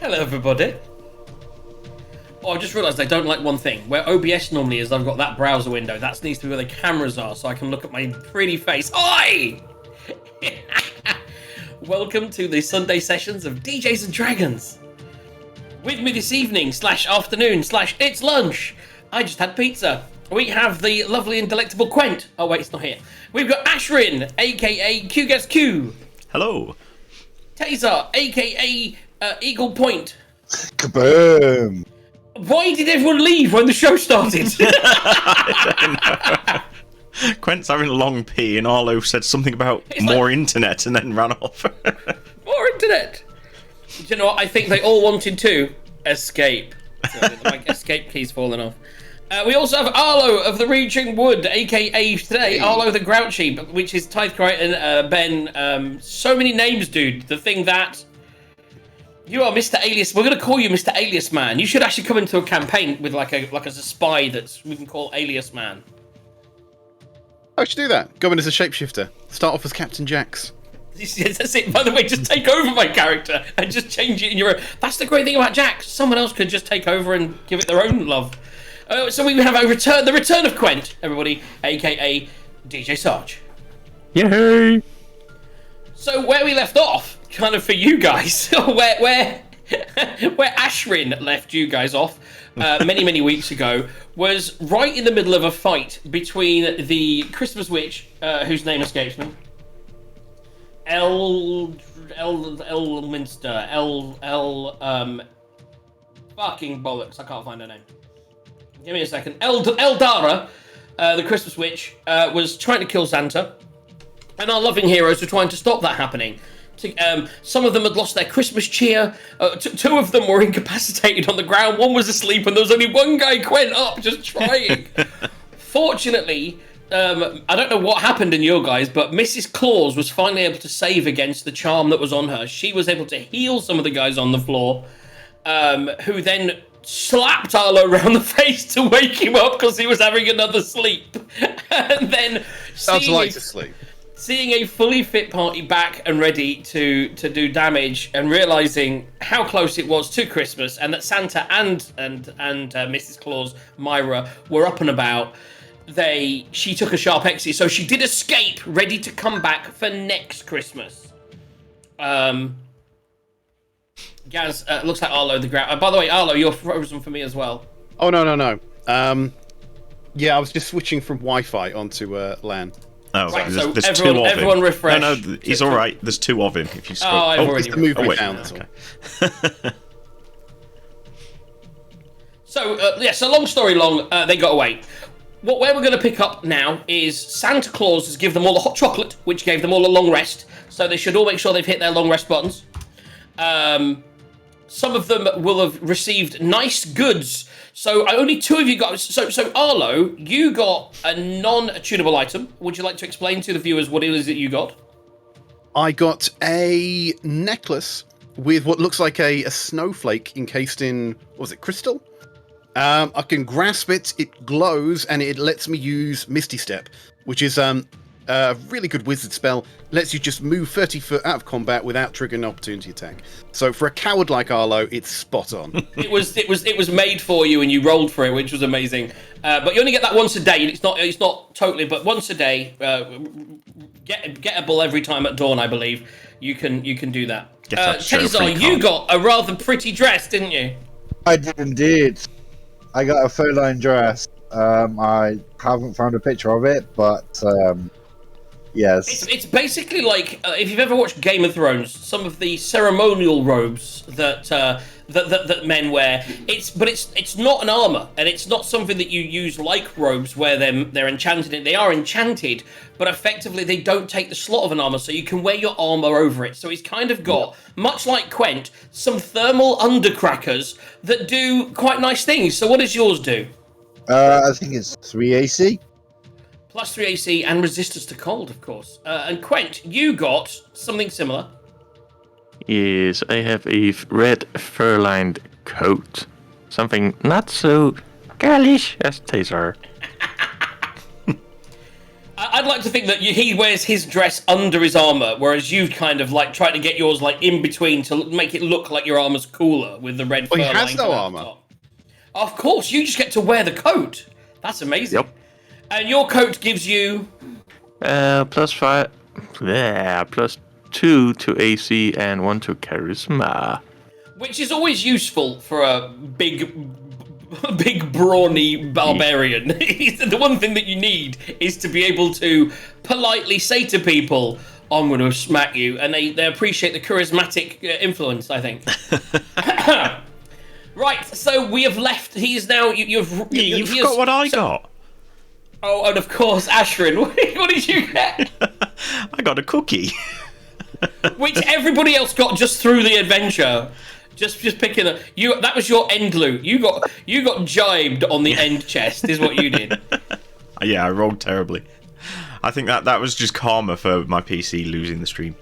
Hello, everybody. Oh, I just realised I don't like one thing. Where OBS normally is, I've got that browser window. That needs to be where the cameras are, so I can look at my pretty face. Oi! Welcome to the Sunday sessions of DJs Dragons. With me this evening, /afternoon, /it's lunch. I just had pizza. We have the lovely and delectable Quent. Oh, wait, it's not here. We've got Ashrin, a.k.a. QGuessQ. Hello. Taser, a.k.a. Eagle Point. Kaboom! Why did everyone leave when the show started? I don't know. Quent's having a long pee and Arlo said something about more internet and then ran off. More internet! Do you know what? I think they all wanted to escape. So, my escape key's fallen off. We also have Arlo of the Reaching Wood, aka today, Arlo the Grouchy, which is Tithe and Ben. So many names, dude. The thing that... You are Mr. Alias. We're going to call you Mr. Alias Man. You should actually come into a campaign with like as a spy that we can call Alias Man. I should do that. Go in as a shapeshifter. Start off as Captain Jax. Yes, that's it. By the way, just take over my character and just change it in your own. That's the great thing about Jax. Someone else could just take over and give it their own love. So we have the return of Quent, everybody, aka DJ Sarge. Yay! So where we left off, kind of for you guys, where Ashrin left you guys off many weeks ago, was right in the middle of a fight between the Christmas witch, whose name escapes me, fucking bollocks, I can't find her name. Give me a second. Eldara, the Christmas witch, was trying to kill Santa. And our loving heroes were trying to stop that happening. Some of them had lost their Christmas cheer. Two of them were incapacitated on the ground. One was asleep, and there was only one guy, Quent, up just trying. Fortunately, I don't know what happened in your guys, but Mrs. Claus was finally able to save against the charm that was on her. She was able to heal some of the guys on the floor, who then slapped Arlo around the face to wake him up because he was having another sleep. And then Sounds like to sleep. Seeing a fully fit party back and ready to do damage, and realizing how close it was to Christmas, and that Santa and Mrs. Claus, Myra, were up and about, she took a sharp exit. So she did escape, ready to come back for next Christmas. Gaz, looks like Arlo the ground. By the way, Arlo, you're frozen for me as well. Oh no. Yeah, I was just switching from Wi-Fi onto LAN. Oh, right, there's so two of him. everyone refresh. No, he's all right. There's two of him. If you scroll. I've already Just move me wait. down. Okay. So long story long, they got away. Where we're going to pick up now is Santa Claus has given them all a hot chocolate, which gave them all a long rest. So they should all make sure they've hit their long rest buttons. Some of them will have received nice goods. So only two of you got... So Arlo, you got a non-tunable item. Would you like to explain to the viewers what it is that you got? I got a necklace with what looks like a snowflake encased in, what was it, crystal? I can grasp it, it glows, and it lets me use Misty Step, which is a really good wizard spell. Lets you just move 30 foot out of combat without triggering an opportunity attack. So for a coward like Arlo, it's spot on. It was made for you, and you rolled for it, which was amazing. But you only get that once a day. It's not totally, but once a day. Gettable every time at dawn, I believe. You can do that. Taser, you got a rather pretty dress, didn't you? I did indeed. I got a fur-lined dress. I haven't found a picture of it, but yes. It's basically like if you've ever watched Game of Thrones, some of the ceremonial robes that men wear. It's not an armor, and it's not something that you use like robes where they're enchanted. They are enchanted, but effectively they don't take the slot of an armor, so you can wear your armor over it. So he's kind of got, much like Quent, some thermal undercrackers that do quite nice things. So what does yours do? I think it's 3 AC. Plus 3 AC and resistance to cold, of course. And Quent, you got something similar. Yes, I have a red fur-lined coat. Something not so girlish as Taser. I'd like to think that he wears his dress under his armor, whereas you've kind of like tried to get yours like in between to make it look like your armor's cooler with the red fur. Well, he has line no coming out armor. the top. Of course, you just get to wear the coat. That's amazing. Yep. And your coat gives you +5. Yeah, +2 to AC and 1 to charisma. which is always useful for a big, brawny barbarian. The one thing that you need is to be able to politely say to people, "I'm going to smack you," and they appreciate the charismatic influence, I think. Right, so we have left. He is now. You've got what I got. Oh, and of course, Ashrin. What did you get? I got a cookie. Which everybody else got just through the adventure. Just picking a that was your end loot. You got jibed on the end chest, is what you did. Yeah, I rolled terribly. I think that was just karma for my PC losing the stream.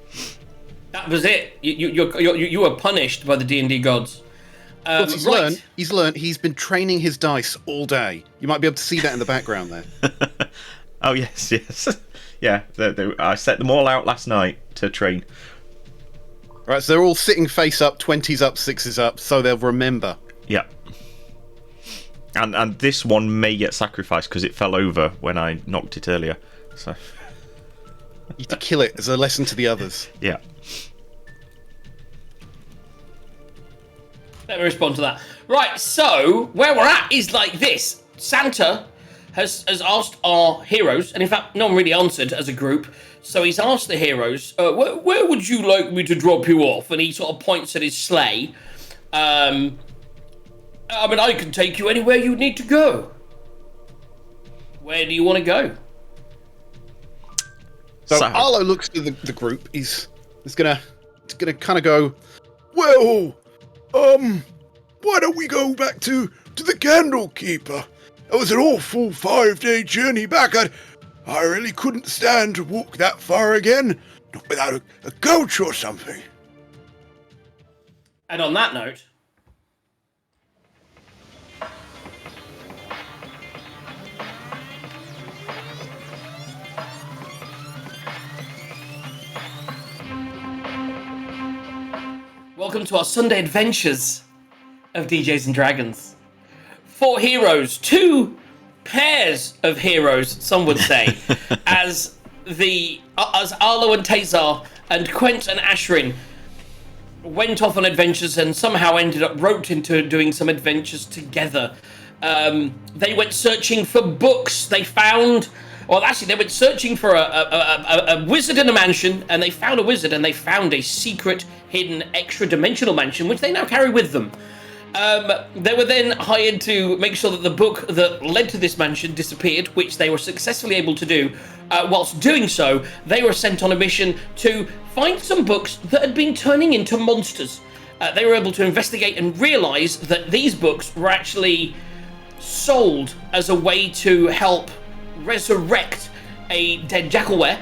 That was it. You were punished by the D&D gods. He's learned. He's been training his dice all day. You might be able to see that in the background there. Oh yes. Yeah, I set them all out last night to train. Right, so they're all sitting face up, 20s up, 6s up, so they'll remember. Yeah. And this one may get sacrificed because it fell over when I knocked it earlier. So You need to kill it as a lesson to the others. yeah. Let me respond to that. Right, so where we're at is like this. Santa has asked our heroes, and in fact, no one really answered as a group. So he's asked the heroes, where would you like me to drop you off? And he sort of points at his sleigh. I mean, I can take you anywhere you need to go. Where do you want to go? So Arlo looks to the group. He's gonna kind of go, well, why don't we go back to the Candlekeep? That was an awful 5-day journey back. I really couldn't stand to walk that far again, not without a coach or something. And on that note, welcome to our Sunday adventures of DJs and Dragons. 4 heroes, 2 pairs of heroes, some would say, as Arlo and Tazar and Quent and Ashrin went off on adventures and somehow ended up roped into doing some adventures together. They went searching for books. They went searching for a wizard in a mansion, and they found a wizard, and they found a secret, hidden, extra-dimensional mansion, which they now carry with them. They were then hired to make sure that the book that led to this mansion disappeared, which they were successfully able to do. Whilst doing so, they were sent on a mission to find some books that had been turning into monsters. They were able to investigate and realise that these books were actually sold as a way to help resurrect a dead Jackalware,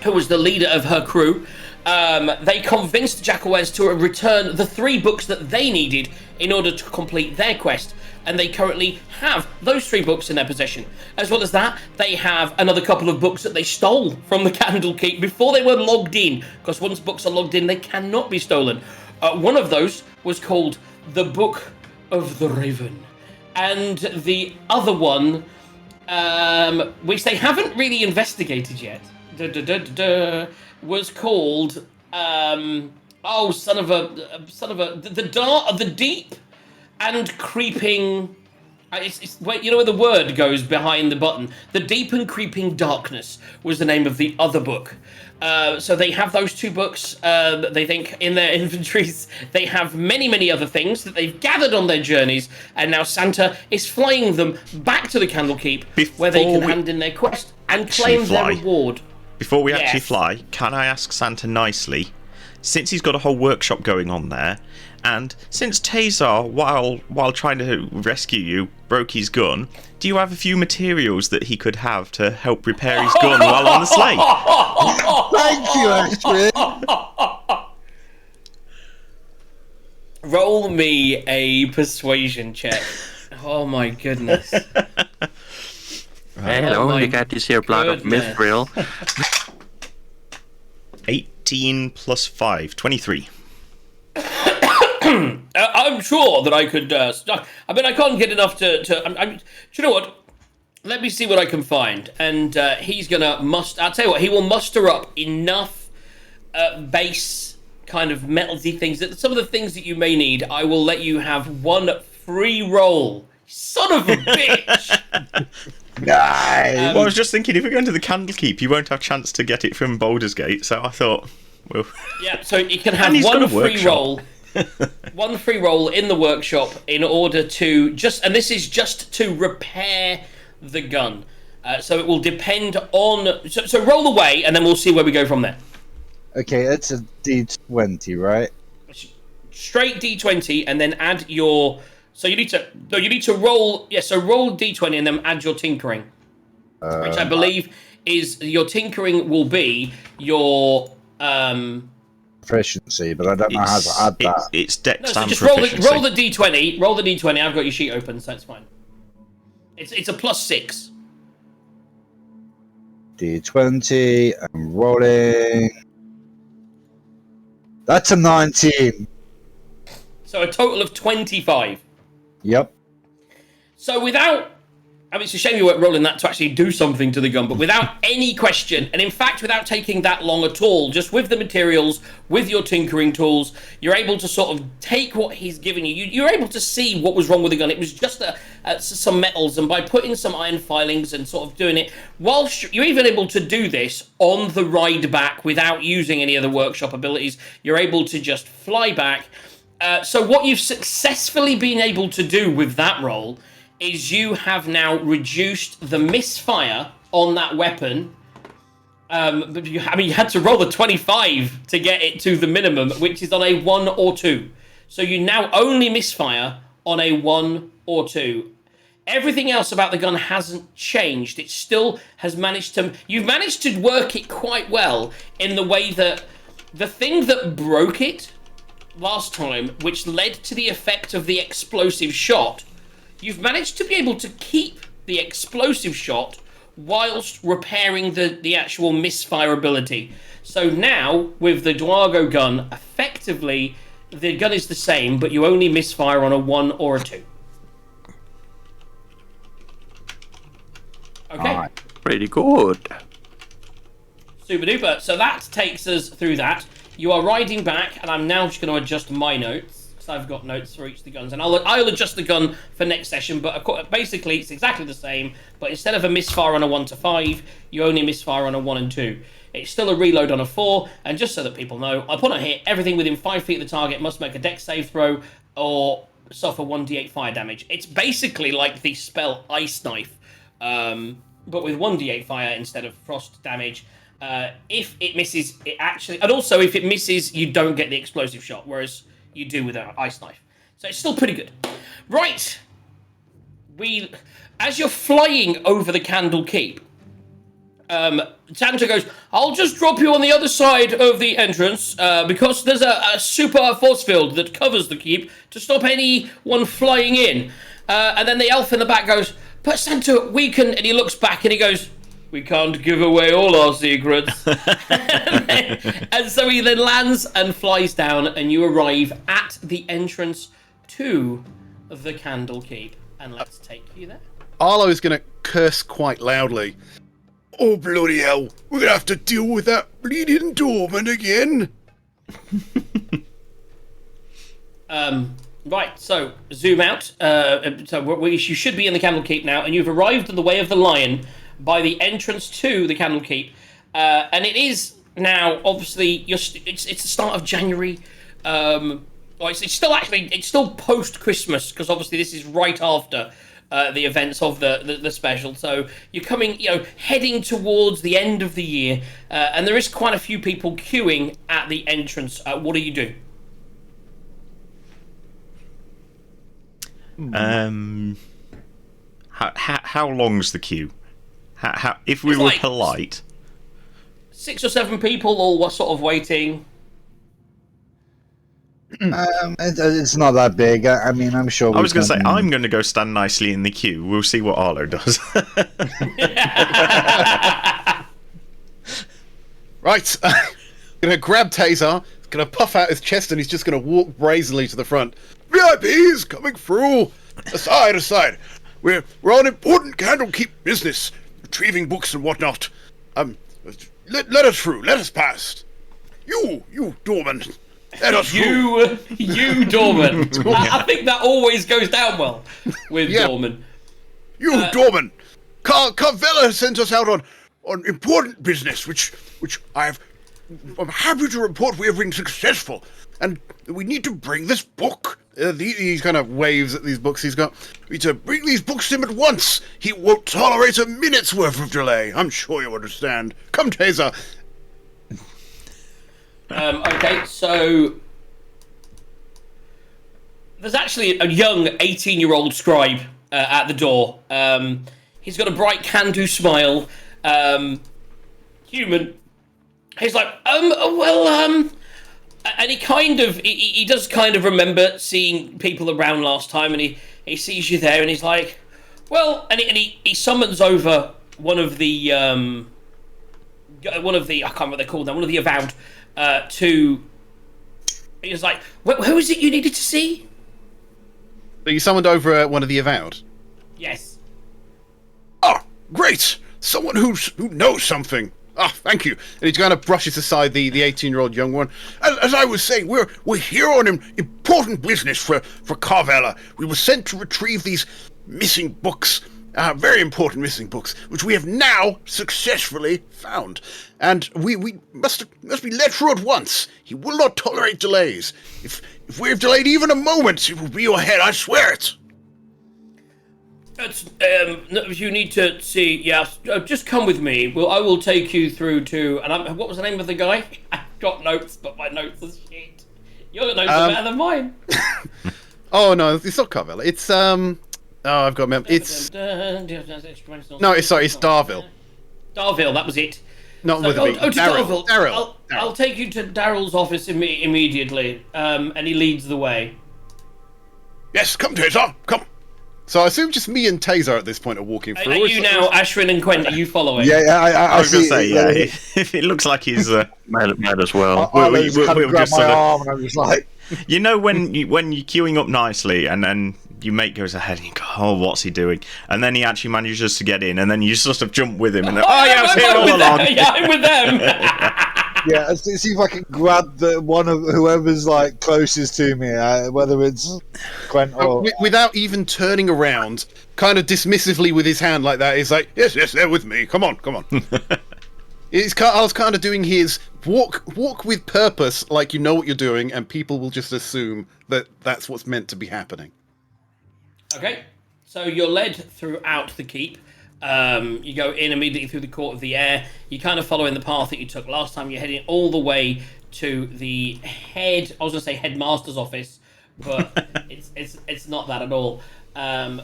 who was the leader of her crew. They convinced Jackalwares to return the 3 books that they needed in order to complete their quest, and they currently have those 3 books in their possession. As well as that, they have another couple of books that they stole from the Candlekeep before they were logged in, because once books are logged in, they cannot be stolen. One of those was called The Book of the Raven, and the other one, which they haven't really investigated yet, was called the Deep and Creeping. Wait, you know where the word goes behind the button? The Deep and Creeping Darkness was the name of the other book. So they have those 2 books. They think in their inventories they have many, many other things that they've gathered on their journeys, and now Santa is flying them back to the Candlekeep, where they can hand in their quest and claim their reward. Before we actually fly, can I ask Santa nicely, since he's got a whole workshop going on there, and since Tazar, while trying to rescue you, broke his gun, do you have a few materials that he could have to help repair his gun while on the sleigh? Thank you, Ashwin. Roll me a persuasion check. Oh my goodness. Hello, my you got this here blood of goodness. Mithril. 18 plus 5, 23. I'm sure that I could. I mean, I can't get enough to. Do you know what? Let me see what I can find. And he's gonna I'll tell you what. He will muster up enough base kind of metalsy things that some of the things that you may need. I will let you have one free roll. Son of a bitch! Nice. Well, I was just thinking, if we're going to the Candlekeep, you won't have a chance to get it from Baldur's Gate, so I thought, well... Yeah, so you can have he's got one a free workshop. roll. One free roll in the workshop in order to and this is just to repair the gun. So it will depend on... So roll away, and then we'll see where we go from there. Okay, it's a D20, right? Straight D20, and then add your... So you need to roll... Yeah, so roll D20 and then add your tinkering. Which I believe is... Your tinkering will be your... Proficiency, but I don't know how to add that. It's dex No, so and just proficiency. roll the D20. Roll the D20. I've got your sheet open, so it's fine. It's a +6. D20, I'm rolling. That's a 19. So a total of 25. Yep. So without... I mean, it's a shame you weren't rolling that to actually do something to the gun, but without any question, and in fact, without taking that long at all, just with the materials, with your tinkering tools, you're able to sort of take what he's giving you. You're able to see what was wrong with the gun. It was just some metals, and by putting some iron filings and sort of doing it, whilst you're even able to do this on the ride back without using any of the workshop abilities, you're able to just fly back. So what you've successfully been able to do with that roll is you have now reduced the misfire on that weapon. But you had to roll the 25 to get it to the minimum, which is on a 1 or 2. So you now only misfire on a 1 or 2. Everything else about the gun hasn't changed. It still has managed to... You've managed to work it quite well in the way that the thing that broke it last time, which led to the effect of the explosive shot, you've managed to be able to keep the explosive shot whilst repairing the actual misfire ability. So now, with the Dwago gun, effectively, the gun is the same, but you only misfire on a 1 or a 2. Okay. Alright. Pretty good. Super duper. So that takes us through that. You are riding back, and I'm now just going to adjust my notes. I've got notes for each of the guns, and I'll adjust the gun for next session, but basically it's exactly the same, but instead of a misfire on a 1 to 5, you only misfire on a 1 and 2. It's still a reload on a 4, and just so that people know, upon a hit, everything within 5 feet of the target must make a dex save throw or suffer 1d8 fire damage. It's basically like the spell Ice Knife, but with 1d8 fire instead of frost damage. If it misses, it actually... And also, if it misses, you don't get the explosive shot, whereas you do with an Ice Knife. So it's still pretty good. Right. As you're flying over the Candlekeep, Santa goes, I'll just drop you on the other side of the entrance, because there's a super force field that covers the keep to stop anyone flying in. And then the elf in the back goes, but Santa, we can... And he looks back and he goes, we can't give away all our secrets. And so he then lands and flies down, and you arrive at the entrance to the Candlekeep. And let's take you there. Arlo is going to curse quite loudly. Oh, bloody hell. We're going to have to deal with that bleeding doorman again. Right, so zoom out. You should be in the Candlekeep now, and you've arrived in the Way of the Lion by the entrance to the Candlekeep, and it is now obviously it's the start of January. It's still post Christmas, because obviously this is right after the events of the special. So you're coming, heading towards the end of the year, and there is quite a few people queuing at the entrance. What do you do? How long's the queue? How if we were polite? 6 or 7 people all were sort of waiting. It's not that big. I mean, I'm sure. I was going to say, I'm going to go stand nicely in the queue. We'll see what Arlo does. Right. Gonna grab Taser, gonna puff out his chest, and he's just gonna walk brazenly to the front. VIPs coming through. Aside. We're on important Candlekeep business, retrieving books and whatnot. Let us through. Let us past. You doorman. Let us through. You doorman. I think that always goes down well with doorman. You doorman. Carvella has sent us out on important business, which I'm happy to report we have been successful, and we need to bring this book. He kind of waves at these books he's got. We need to bring these books to him at once. He won't tolerate a minute's worth of delay. I'm sure you understand. Come, Taser. Okay, so there's actually a young 18-year-old scribe at the door. He's got a bright can-do smile. Human. He's like, and he does kind of remember seeing people around last time, and he sees you there, and he's like, well, and he summons over one of the I can't remember what they're called now, one of the avowed, he's like, who is it you needed to see? So you summoned over one of the avowed? Yes. Ah, great! Someone who knows something. Ah, thank you. And he kind of brushes aside the 18-year-old young one. As I was saying, we're here on important business for Carvella. We were sent to retrieve these missing books, very important missing books, which we have now successfully found. And we must be let through at once. He will not tolerate delays. If we have delayed even a moment, it will be your head. I swear it. You need to see. Yeah, just come with me. I will take you through to. And what was the name of the guy? I've got notes, but my notes are shit. Your notes are better than mine. Oh no, it's not Carvella. It's I've got it's no, it's Darville. Darville, that was it. Not with a B. To Darville. Daryl. I'll take you to Daryl's office immediately. And he leads the way. Yes, come, Taser, come. So I assume just me and Taser at this point are walking through. Are you now, Ashwin and Quent? Are you following? Yeah, I was going to say, yeah. It looks like he's Might as well. We'll just my arm, and I was like, you know, when you're queuing up nicely, and then your mate goes ahead, and you go, "Oh, what's he doing?" And then he actually manages to get in, and then you sort of jump with him, and yeah, I was here all along. Yeah, I'm with them. yeah, see if I can grab one of whoever's like closest to me, whether it's Quent or without even turning around, kind of dismissively with his hand like that. He's like, yes, they're with me. Come on. I was kind of doing his walk with purpose, like you know what you're doing, and people will just assume that that's what's meant to be happening. Okay, so you're led throughout the keep. You go in immediately through the Court of the Air. You kind of follow in the path that you took last time. You're heading all the way to the headmaster's office, but it's not that at all.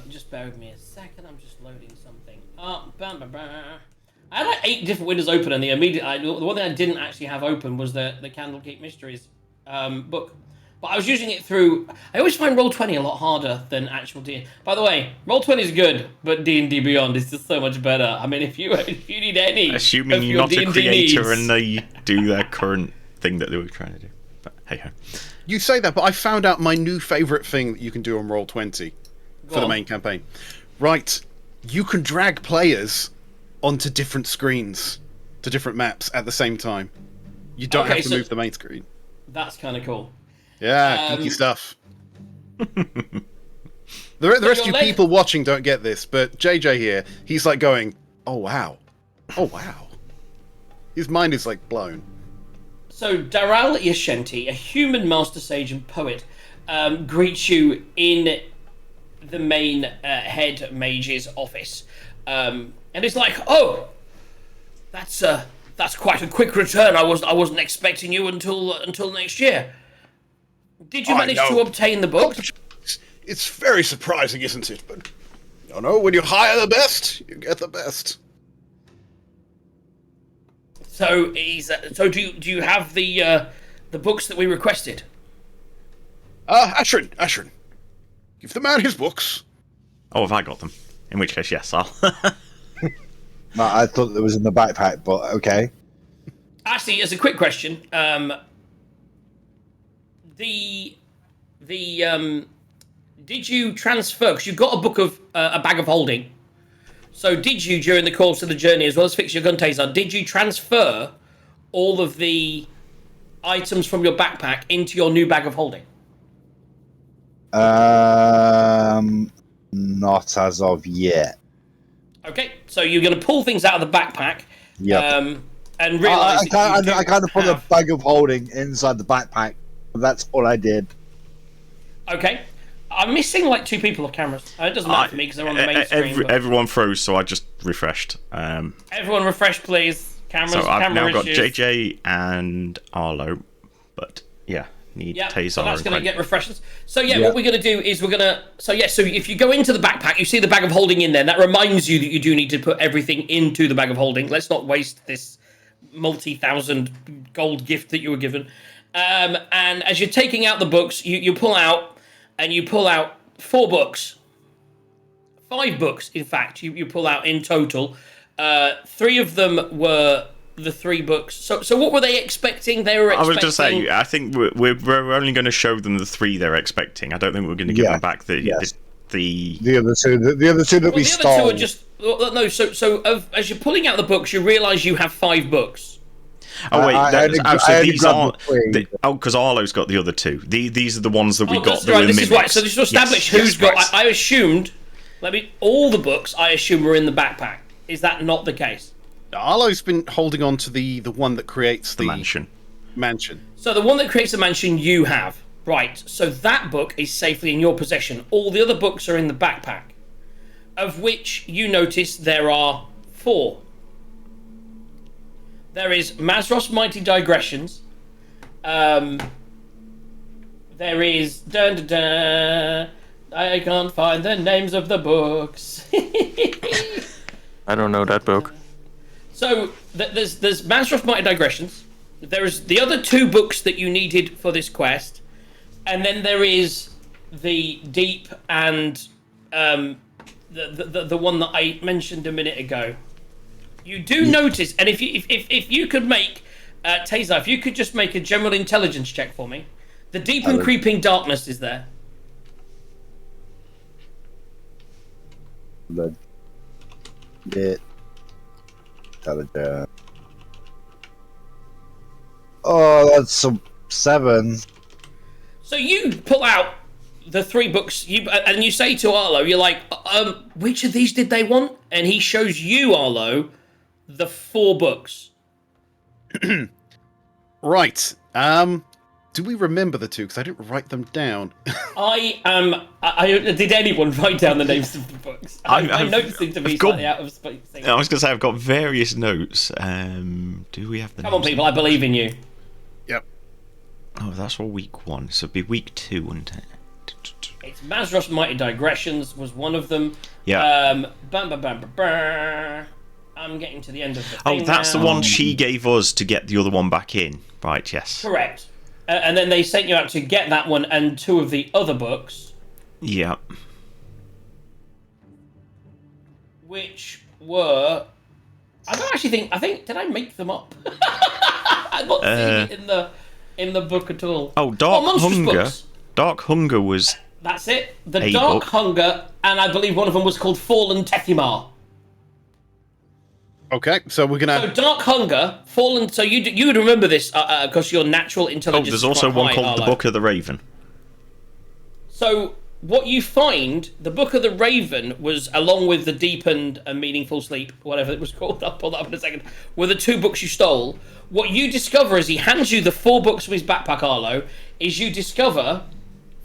Just bear with me a second. I'm just loading something up. I had like 8 different windows open, and the one thing I didn't actually have open was the Candlekeep Mysteries book. But I was using it through. I always find Roll20 a lot harder than actual D. By the way, Roll20 is good, but D&D Beyond is just so much better. I mean, if you need any, assuming you're not a creator and they do their current thing that they were trying to do. But hey ho. You say that, but I found out my new favourite thing that you can do on Roll20 for the main campaign. Right, you can drag players onto different screens, to different maps at the same time. You don't have to move the main screen. That's kind of cool. Yeah, geeky stuff. The rest of you people watching don't get this, but JJ here, he's like going, oh wow. His mind is like blown. So Daral Yashenti, a human master sage and poet, greets you in the main head mage's office. And it's like, oh, that's quite a quick return. I wasn't expecting you until next year. Did you manage to obtain the book? It's very surprising, isn't it? But you know, when you hire the best, you get the best. So do you have the books that we requested? Ashrin, give the man his books. Oh, have I got them? In which case, yes, I'll. No, I thought it was in the backpack, but okay. Actually, as a quick question, did you transfer? Because you've got a bag of holding. So did you, during the course of the journey, as well as fix your gun taser, did you transfer all of the items from your backpack into your new bag of holding? Not as of yet. Okay, so you're going to pull things out of the backpack. Yep. And realize I kind of put the bag of holding inside the backpack. That's all I did. Okay. I'm missing like 2 people of cameras. It doesn't matter for me because they're on the main screen. Everyone froze, so I just refreshed. Everyone refresh, please. Cameras. So I've camera now got issues. JJ and Arlo, but yeah, need Taser. So that's going to get refreshes. So Yeah. what we're going to do is we're going to... So if you go into the backpack, you see the bag of holding in there. That reminds you that you do need to put everything into the bag of holding. Let's not waste this multi-thousand gold gift that you were given. And as you're taking out the books, you pull out 4 books. 5 books, in fact, you pull out in total. 3 of them were the 3 books. So what were they expecting? They were expecting... I was just saying, I think we're only going to show them the 3 they're expecting. I don't think we're going to give them back the other two. The other two that we stole. The other 2 are just... No, as you're pulling out the books, you realise you have 5 books. Oh wait, so these aren't because Arlo's got the other 2. These are the ones that we got. That Right, were this is right. So just to establish who's got. Right. I assumed. All the books I assume were in the backpack. Is that not the case? Arlo's been holding on to the one that creates the mansion. So the one that creates the mansion you have. Right. So that book is safely in your possession. All the other books are in the backpack, of which you notice there are 4. There is Mazros' Mighty Digressions. There is... Dun, dun, dun, I can't find the names of the books. I don't know that book. So, there's Mazros' Mighty Digressions. There is the other 2 books that you needed for this quest. And then there is the Deep and the one that I mentioned a minute ago. You do notice, and if you could make Taser, if you could just make a general intelligence check for me, the deep and creeping darkness is there. Intelligence. Oh, that's a 7. So you pull out the 3 books, and you say to Arlo, you're like, which of these did they want? And he shows you, Arlo, the 4 books. Right. Do we remember the 2? Because I didn't write them down. Did anyone write down the names of the books? I'm noticing to be slightly out of space. I was going to say I've got various notes. Do we have the? Come on, people! I believe in you. Yep. Oh, that's all week 1. So it'd be week 2, wouldn't it? It's Mazros' Mighty Digressions was one of them. Yeah. I'm getting to the end of the Oh, thing that's now. the one she gave us to get the other one back in. Right, yes. Correct. And then they sent you out to get that one and 2 of the other books. Yeah. Which were... I don't actually think... did I make them up? I'm not seeing it in the book at all. Oh, Dark Monstrous Hunger. Books. Dark Hunger was... That's it. The A Dark book. Hunger, and I believe one of them was called Fallen Tethymar. Okay, so we're So gonna. Dark Hunger, Fallen. So you would remember this because your natural Oh, intelligence. there's is also quite one high, called The Arlo. Book of the Raven. So what you find, the Book of the Raven was, along with the Deep and Meaningful Sleep, whatever it was called. I'll pull that up in a second. Were the 2 books you stole. What you discover as he hands you the 4 books from his backpack, Arlo, is you discover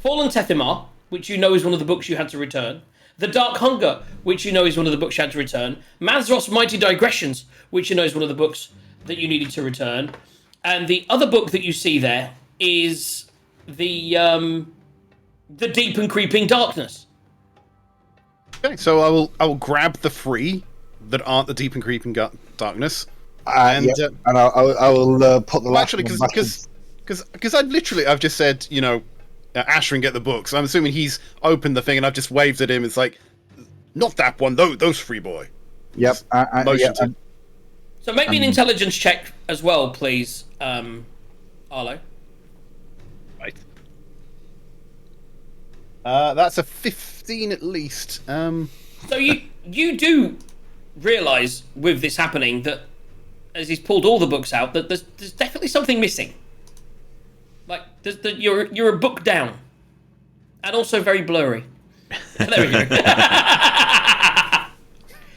Fallen Tethymar, which you know is one of the books you had to return. The Dark Hunger, which you know is one of the books you had to return. Mazros' Mighty Digressions, which you know is one of the books that you needed to return. And the other book that you see there is the Deep and Creeping Darkness. Okay, so I will grab the 3 that aren't the deep and creeping darkness. And I will put the Well, last actually, one back in. because I've just said, Ashrin get the books. I'm assuming he's opened the thing, and I've just waved at him. It's like, not that one, those free boy. Yep. Motion to- So make me an intelligence check as well, please, Arlo. Right. That's a 15 at least. So you do realise with this happening that as he's pulled all the books out, that there's definitely something missing. Like you're a book down, and also very blurry. There we go.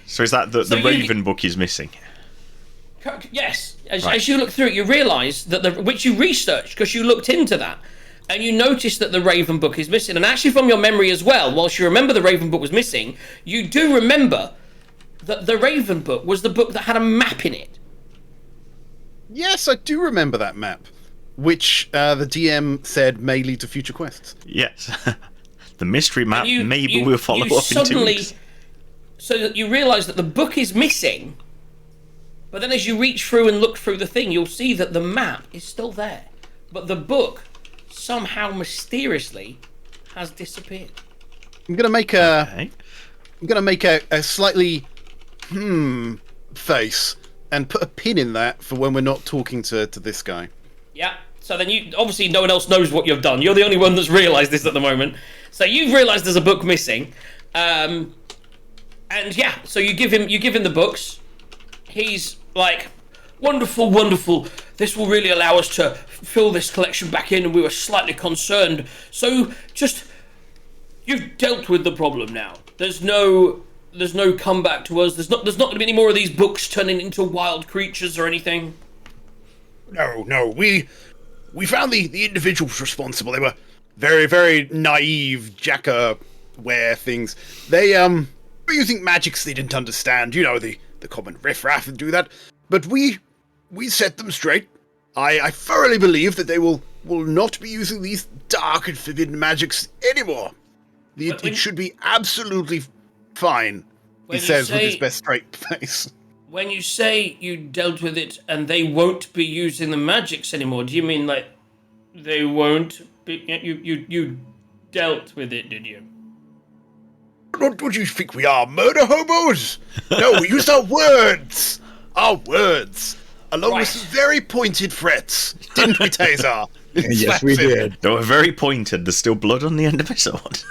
So is that the Raven book is missing? Yes. As you look through it, you realise that which you researched because you looked into that, and you noticed that the Raven book is missing. And actually, from your memory as well, whilst you remember the Raven book was missing, you do remember that the Raven book was the book that had a map in it. Yes, I do remember that map, which the DM said may lead to future quests. Yes. The mystery map, maybe we'll follow up in 2 weeks. So that you realise that the book is missing, but then as you reach through and look through the thing, you'll see that the map is still there. But the book, somehow mysteriously, has disappeared. I'm gonna make a slightly face and put a pin in that for when we're not talking to this guy. Yeah. So then you obviously no one else knows what you've done. You're the only one that's realised this at the moment. So you've realised there's a book missing, and yeah. So you give him the books. He's like, wonderful, wonderful. This will really allow us to fill this collection back in, and we were slightly concerned. So just you've dealt with the problem now. There's no comeback to us. There's not going to be any more of these books turning into wild creatures or anything. No. We found the individuals responsible. They were very, very naive Jacker-ware things. They were using magics they didn't understand. You know, the common riffraff and do that. But we set them straight. I thoroughly believe that they will not be using these dark and forbidden magics anymore. It should be absolutely fine, he says with his best straight face. When you say you dealt with it and they won't be using the magics anymore, do you mean like they won't be... You dealt with it, did you? What do you think we are, murder hobos? No, we used our words! Our words! Along with some very pointed threats, didn't we, Tazar? Yes, we did. They were very pointed. There's still blood on the end of his sword.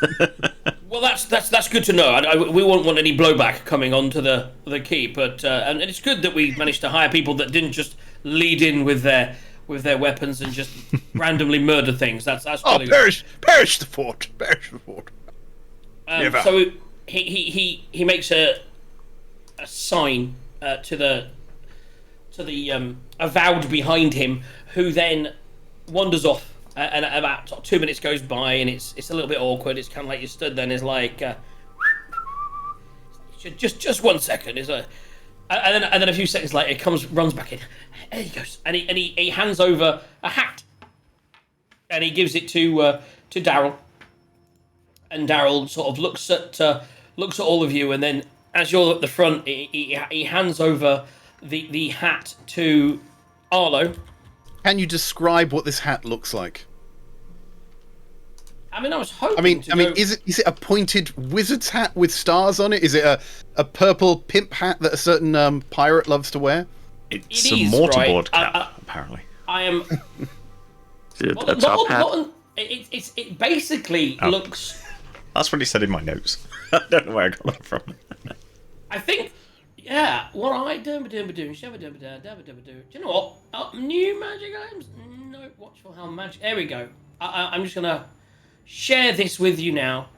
Well, that's good to know. We won't want any blowback coming onto the keep, but and it's good that we managed to hire people that didn't just lead in with their weapons and just randomly murder things. That's really perish the fort, perish the fort. Never. So he makes a sign to the avowed behind him, who then wanders off. And about 2 minutes goes by, and it's a little bit awkward. It's kind of like you stood there, and it's like, just 1 second. And then a few seconds later, it runs back in. There he goes, and he hands over a hat, and he gives it to Daryl. And Daryl sort of looks at all of you, and then as you're at the front, he hands over the hat to Arlo. Can you describe what this hat looks like? I mean, I was hoping. Is it a pointed wizard's hat with stars on it? Is it a purple pimp hat that a certain pirate loves to wear? It's a mortarboard cap, apparently. I am. A top hat. It basically looks. That's what he said in my notes. I don't know where I got that from. I think. Yeah, what I do. Do you know what? New magic items? No, watch for how magic. There we go. I'm just gonna share this with you now.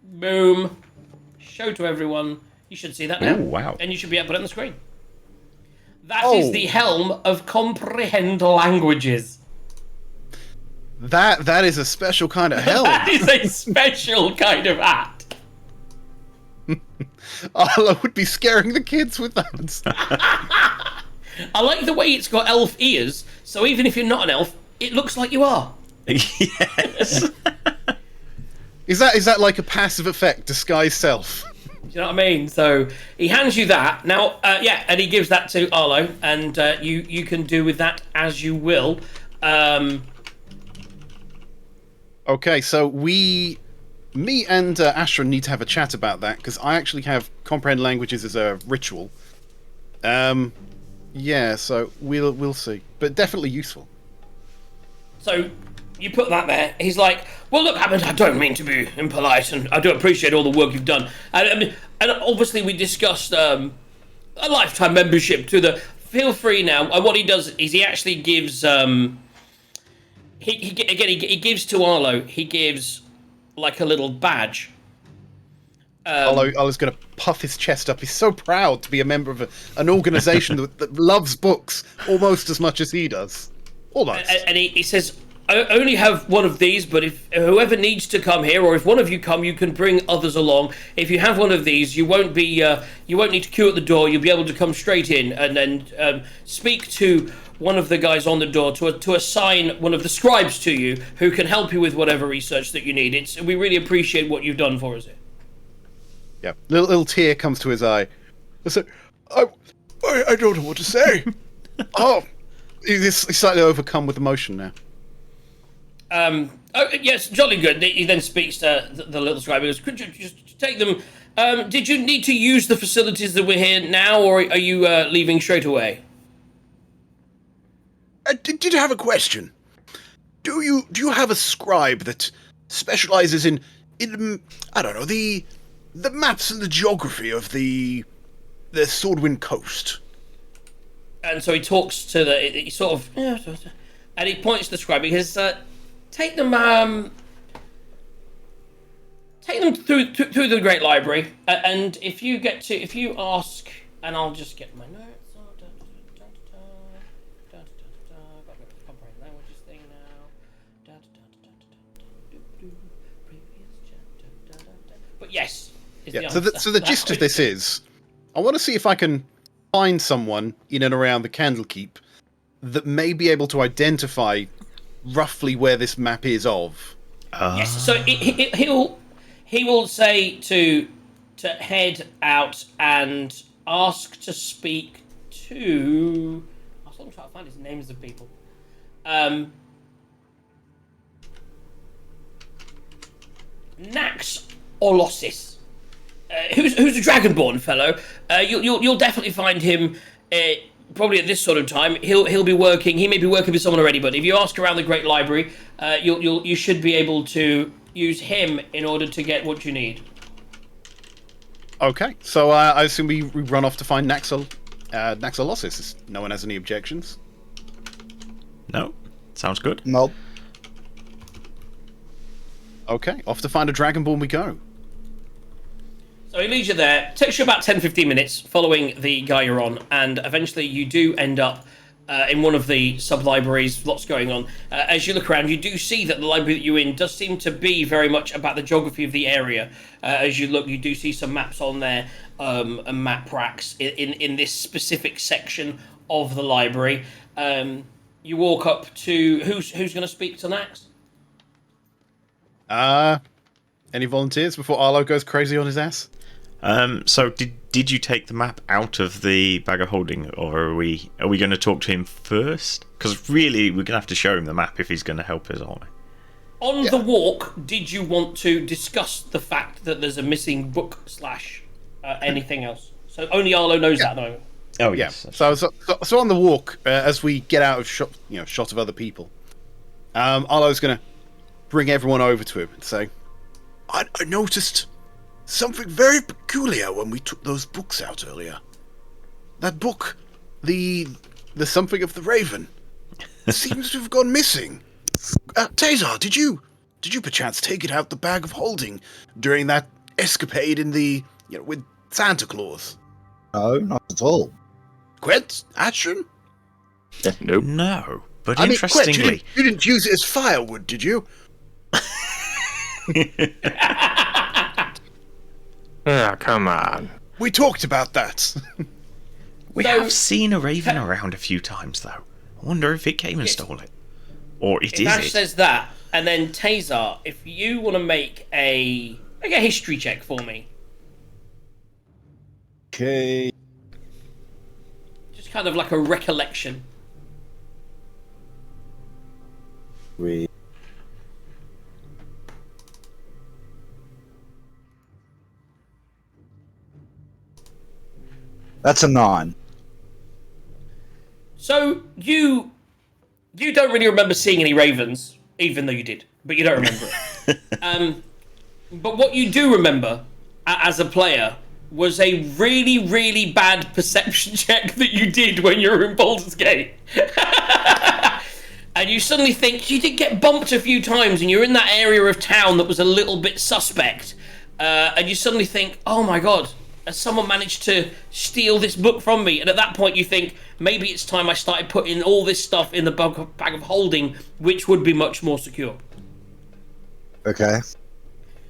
Boom. Show to everyone. You should see that now. Oh, wow. And you should be able to put it on the screen. That is the helm of comprehend languages. That is a special kind of helm. That is a special kind of hat. Arlo would be scaring the kids with that. I like the way it's got elf ears, so even if you're not an elf, it looks like you are. Yes. Is that like a passive effect, disguise self? Do you know what I mean? So he hands you that. Now, and he gives that to Arlo, and you can do with that as you will. Okay, so me and Ashton need to have a chat about that because I actually have comprehend languages as a ritual. Yeah, so we'll see, but definitely useful. So you put that there. He's like, well, look, I don't mean to be impolite, and I do appreciate all the work you've done. And obviously we discussed a lifetime membership to the. Feel free now. And what he does is he actually gives. He gives to Arlo. He gives like a little badge. Arlo's going to puff his chest up. He's so proud to be a member of an organization that loves books almost as much as he does. Almost. And he says, I only have one of these, but if whoever needs to come here, or if one of you come, you can bring others along. If you have one of these, you won't need to queue at the door. You'll be able to come straight in and then speak to one of the guys on the door to assign one of the scribes to you who can help you with whatever research that you need. We really appreciate what you've done for us here. Yeah, little tear comes to his eye. I said, I don't know what to say. Oh, he's slightly overcome with emotion now. Oh, yes, jolly good. He then speaks to the little scribe. He goes, could you just take them? Did you need to use the facilities that we're here now, or are you leaving straight away? I did have a question. Do you have a scribe that specializes in I don't know, the maps and the geography of the Swordwind Coast? And so he talks to he sort of, and he points to the scribe. He says, take them through the Great Library, and if you ask, and I'll just get my notes. Comprehend languages thing now. But yes. Yeah. So the gist of this is, I want to see if I can find someone in and around the Candlekeep that may be able to identify roughly where this map is of. Yes. So he will say to head out and ask to speak to. I'm trying to find his names of people. Nax Olosis, who's a Dragonborn fellow. You'll definitely find him probably at this sort of time. He'll be working. He may be working with someone already, but if you ask around the Great Library, you should be able to use him in order to get what you need. Okay, so I assume we run off to find Nax Olosis. No one has any objections? No, sounds good. Nope. Okay, off to find a Dragonborn we go. So he leads you there. Takes you about 10-15 minutes following the guy you're on, and eventually you do end up in one of the sub-libraries. Lots going on. As you look around, you do see that the library that you're in does seem to be very much about the geography of the area. As you look, you do see some maps on there, and map racks in this specific section of the library. You walk up to... Who's going to speak to next? Any volunteers before Arlo goes crazy on his ass? So did you take the map out of the bag of holding, or are we going to talk to him first? Because really, we're going to have to show him the map if he's going to help us, aren't we? On the walk, did you want to discuss the fact that there's a missing book / anything else? So only Arlo knows that at the moment. Oh Yeah. yes. So on the walk, as we get out of shot of other people, Arlo's going to bring everyone over to him and say, I noticed something very peculiar when we took those books out earlier. That book, the something of the Raven, seems to have gone missing. Tazar, did you perchance take it out the bag of holding during that escapade in the with Santa Claus? No, not at all. Quet, Ashton? Nope. No, but Quet, interestingly, you didn't use it as firewood, did you? Oh, come on. We talked about that. we have seen a raven around a few times, though. I wonder if it came and stole it, or it is Ash it. says that, and then Tazar, if you want to make a history check for me, Okay. just kind of like a recollection. That's a 9. So you don't really remember seeing any ravens, even though you did, but you don't remember it. But what you do remember as a player was a really, really bad perception check that you did when you were in Baldur's Gate. And you suddenly think you did get bumped a few times and you're in that area of town that was a little bit suspect. And you suddenly think, oh my god, has someone managed to steal this book from me? And at that point you think, maybe it's time I started putting all this stuff in the bag of holding, which would be much more secure. Okay.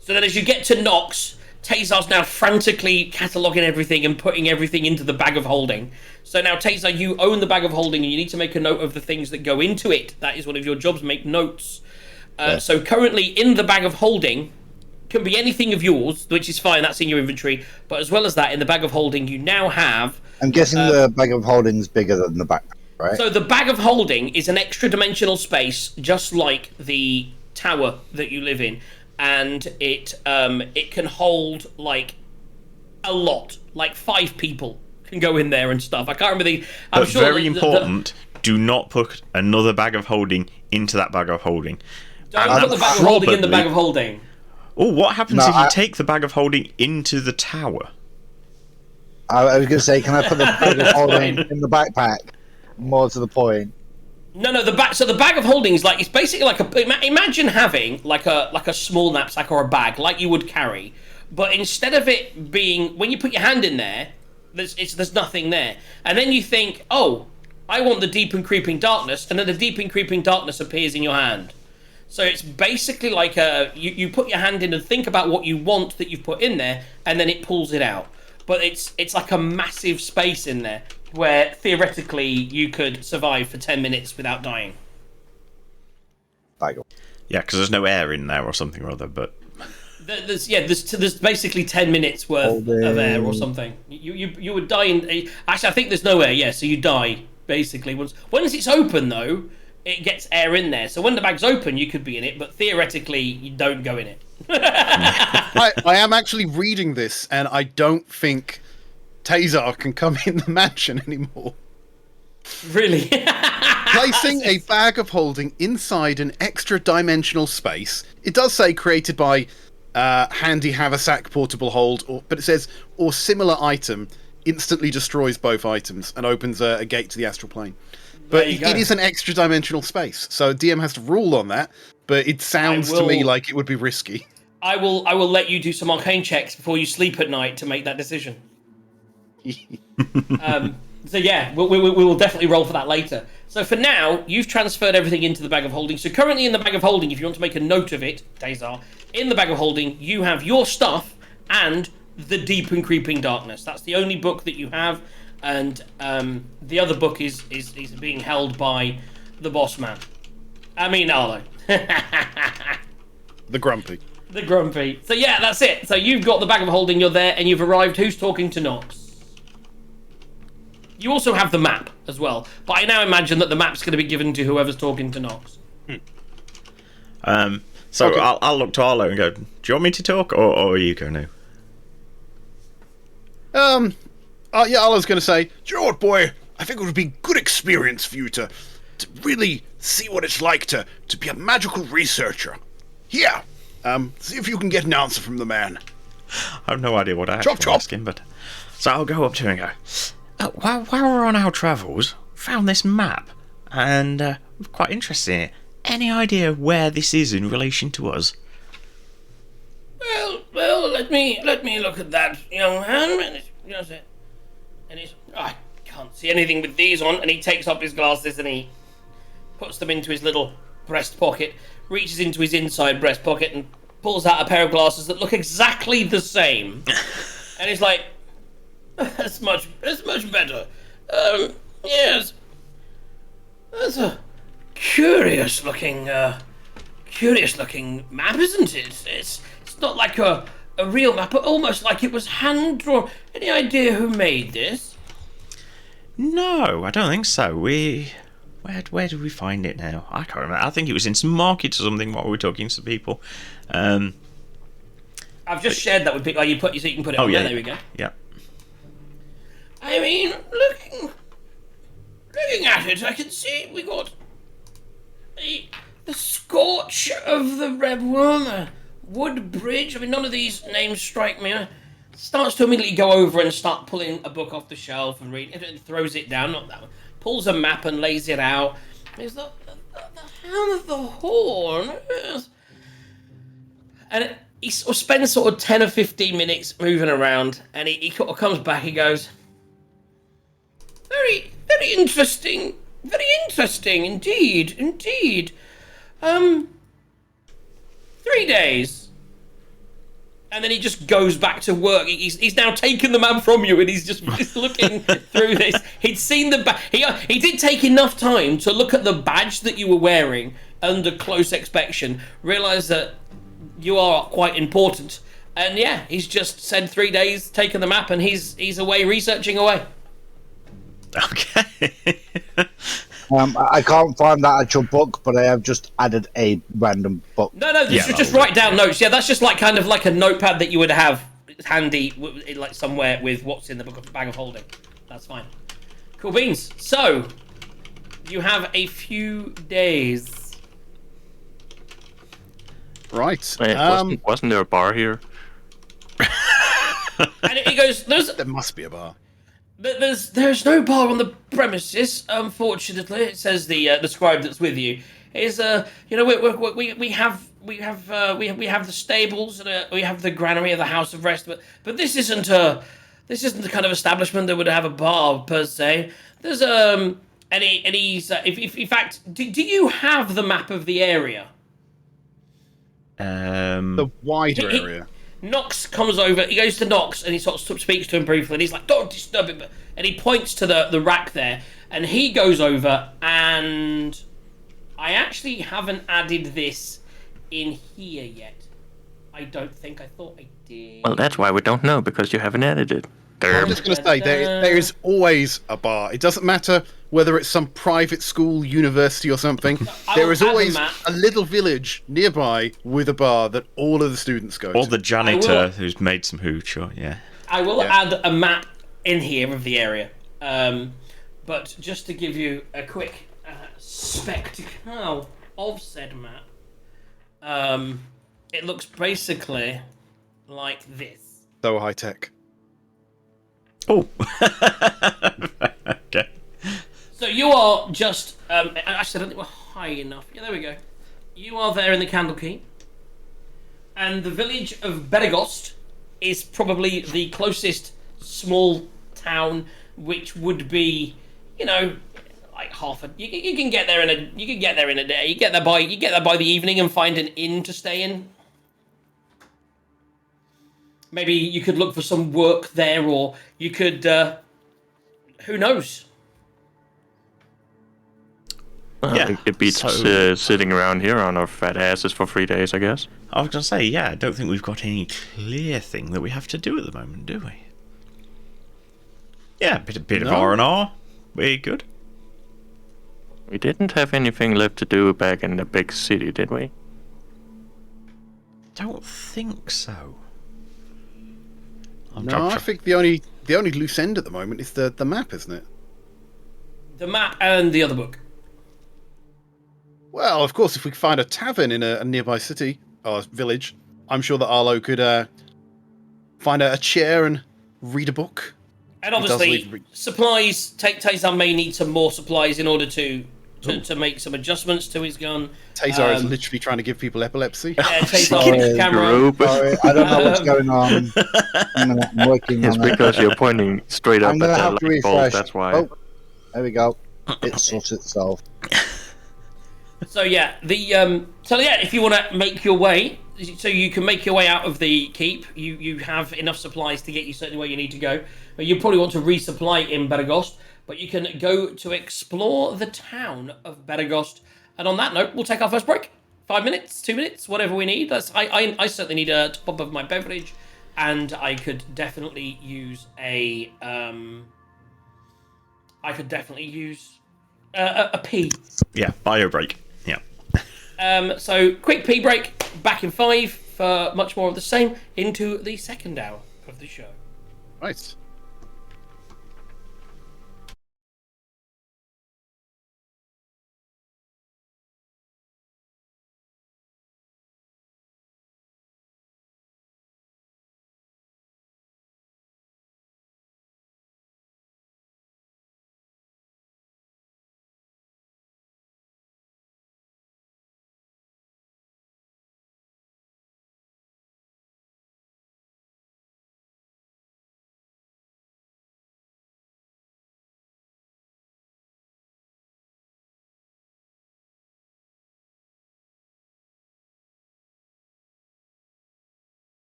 So then as you get to Nox, Tazar's now frantically cataloguing everything and putting everything into the bag of holding. So now, Tazar, you own the bag of holding and you need to make a note of the things that go into it. That is one of your jobs, make notes. So currently in the bag of holding can be anything of yours, which is fine, that's in your inventory. But as well as that, in the bag of holding, you now have... I'm guessing the bag of holding is bigger than the backpack, right? So the bag of holding is an extra dimensional space, just like the tower that you live in. And it can hold like a lot, like 5 people can go in there and stuff. I can't remember the. But sure very important, do not put another bag of holding into that bag of holding. Don't put the bag of holding in the bag of holding. Oh, what happens if you take the bag of holding into the tower? I was going to say, can I put the bag of holding in the backpack? More to the point. No, the bag. So the bag of holding is like, it's basically like imagine having like a small knapsack or a bag like you would carry, but instead of it being when you put your hand in there, there's nothing there, and then you think, oh, I want the deep and creeping darkness, and then the deep and creeping darkness appears in your hand. So it's basically like you put your hand in and think about what you want that you've put in there, and then it pulls it out. But it's like a massive space in there where theoretically you could survive for 10 minutes without dying. Yeah, because there's no air in there or something or other. But there's basically 10 minutes worth of air or something. You would die in. Actually, I think there's no air. Yeah, so you die basically once it's open though. It gets air in there. So when the bag's open, you could be in it, but theoretically, you don't go in it. I am actually reading this, and I don't think Tazar can come in the mansion anymore. Really? Placing a bag of holding inside an extra dimensional space. It does say created by Handy Haversack Portable Hold, but it says, or similar item, instantly destroys both items and opens a gate to the astral plane. But it is an extra dimensional space, so DM has to rule on that. But it sounds to me like it would be risky. I will let you do some arcane checks before you sleep at night to make that decision. So yeah, we will definitely roll for that later. So for now, you've transferred everything into the bag of holding. So currently in the bag of holding, if you want to make a note of it, Tazar, in the bag of holding, you have your stuff and the Deep and Creeping Darkness. That's the only book that you have. And the other book is being held by the boss man. I mean, Arlo. The Grumpy. The Grumpy. So yeah, that's it. So you've got the bag of holding, you're there, and you've arrived. Who's talking to Nox? You also have the map as well. But I now imagine that the map's going to be given to whoever's talking to Nox. So okay. I'll look to Arlo and go, do you want me to talk, or are you going to? Yeah, I was going to say, do you know what, boy? I think it would be a good experience for you to really see what it's like to be a magical researcher. Here, see if you can get an answer from the man. I have no idea what I actually ask him, but... So I'll go up to him and go, while we're on our travels, found this map, and we're quite interested in it. Any idea where this is in relation to us? Well, let me look at that, young man. And I can't see anything with these on. And he takes up his glasses and he puts them into his little breast pocket, reaches into his inside breast pocket and pulls out a pair of glasses that look exactly the same. And he's like, that's much better. Yes. That's a curious looking map, isn't it? It's not like a real map, but almost like it was hand drawn. Any idea who made this? No, I don't think so. Where did we find it now? I can't remember. I think it was in some market or something while we were talking to people. I've just shared that with people. You can put it on there. There we go. Yeah. I mean, looking at it, I can see we got the Scorch of the Red Worm, Wood Bridge. I mean, none of these names strike me. Starts to immediately go over and start pulling a book off the shelf and read it, and throws it down. Not that one. Pulls a map and lays it out. There's the Hound of the Horn. And he sort of spends sort of 10 or 15 minutes moving around, and he sort of comes back. He goes, very, very interesting indeed. 3 days. And then he just goes back to work. He's now taken the map from you, and he's just looking through this. He'd seen the he did take enough time to look at the badge that you were wearing under close inspection, realise that you are quite important, and yeah, he's just said 3 days, taken the map, and he's away researching away. Okay. I can't find that actual book, but I have just added a random book. No, just write down notes. Yeah, that's just like kind of like a notepad that you would have handy, like somewhere with what's in the book of bag of holding. That's fine. Cool beans. So you have a few days. Right. Wait, wasn't there a bar here? And he goes, There must be a bar. There's no bar on the premises, unfortunately. It says the scribe that's with you. Is we have the stables and we have the granary of the House of Rest, but this isn't the kind of establishment that would have a bar per se. There's in fact, do you have the map of the area? The wider area. Knox comes over, he goes to Knox and he sort of speaks to him briefly, and he's like, don't disturb him, and he points to the rack there, and he goes over, and I actually haven't added this in here yet. I don't think. I thought I did. Well, that's why we don't know, because you haven't edited. I'm just going to say, there is always a bar. It doesn't matter whether it's some private school, university or something. There is always a little village nearby with a bar that all of the students go to. Or the janitor who's made some hooch, or yeah. I will add a map in here of the area. But just to give you a quick spectacle of said map, it looks basically like this. So high tech. Oh. Okay. So you are just actually, I don't think we're high enough. Yeah, there we go. You are there in the Candlekeep, and the village of Beregost is probably the closest small town, which would be, like half a. You can get there in a day. You get there by the evening and find an inn to stay in. Maybe you could look for some work there, or you could. Who knows? Yeah, it beats sitting around here on our fat asses for 3 days, I guess. I was going to say, yeah, I don't think we've got any clear thing that we have to do at the moment, do we? Yeah, a bit of R&R. We're good. We didn't have anything left to do back in the big city, did we? Don't think so. I think the only loose end at the moment is the map, isn't it? The map and the other book. Well, of course, if we find a tavern in a nearby city or village, I'm sure that Arlo could find a chair and read a book. And obviously, supplies. Tazar may need some more supplies in order to make some adjustments to his gun. Tazar is literally trying to give people epilepsy. Yeah, Tazar camera. Sorry, I don't know what's going on. I'm working on it. It's because you're pointing straight up I'm at going to the have to light bulb, refresh. that's why. Oh, there we go. It sorts itself. So yeah, if you want to make your way, so you can make your way out of the keep, you have enough supplies to get you certainly where you need to go. But you probably want to resupply in Beregost, but you can go to explore the town of Beregost. And on that note, we'll take our first break. 5 minutes, 2 minutes, whatever we need. I certainly need a top up of my beverage, and I could definitely use a pee. Yeah, bio break. Yeah. So quick pee break. Back in 5 for much more of the same into the second hour of the show. Right.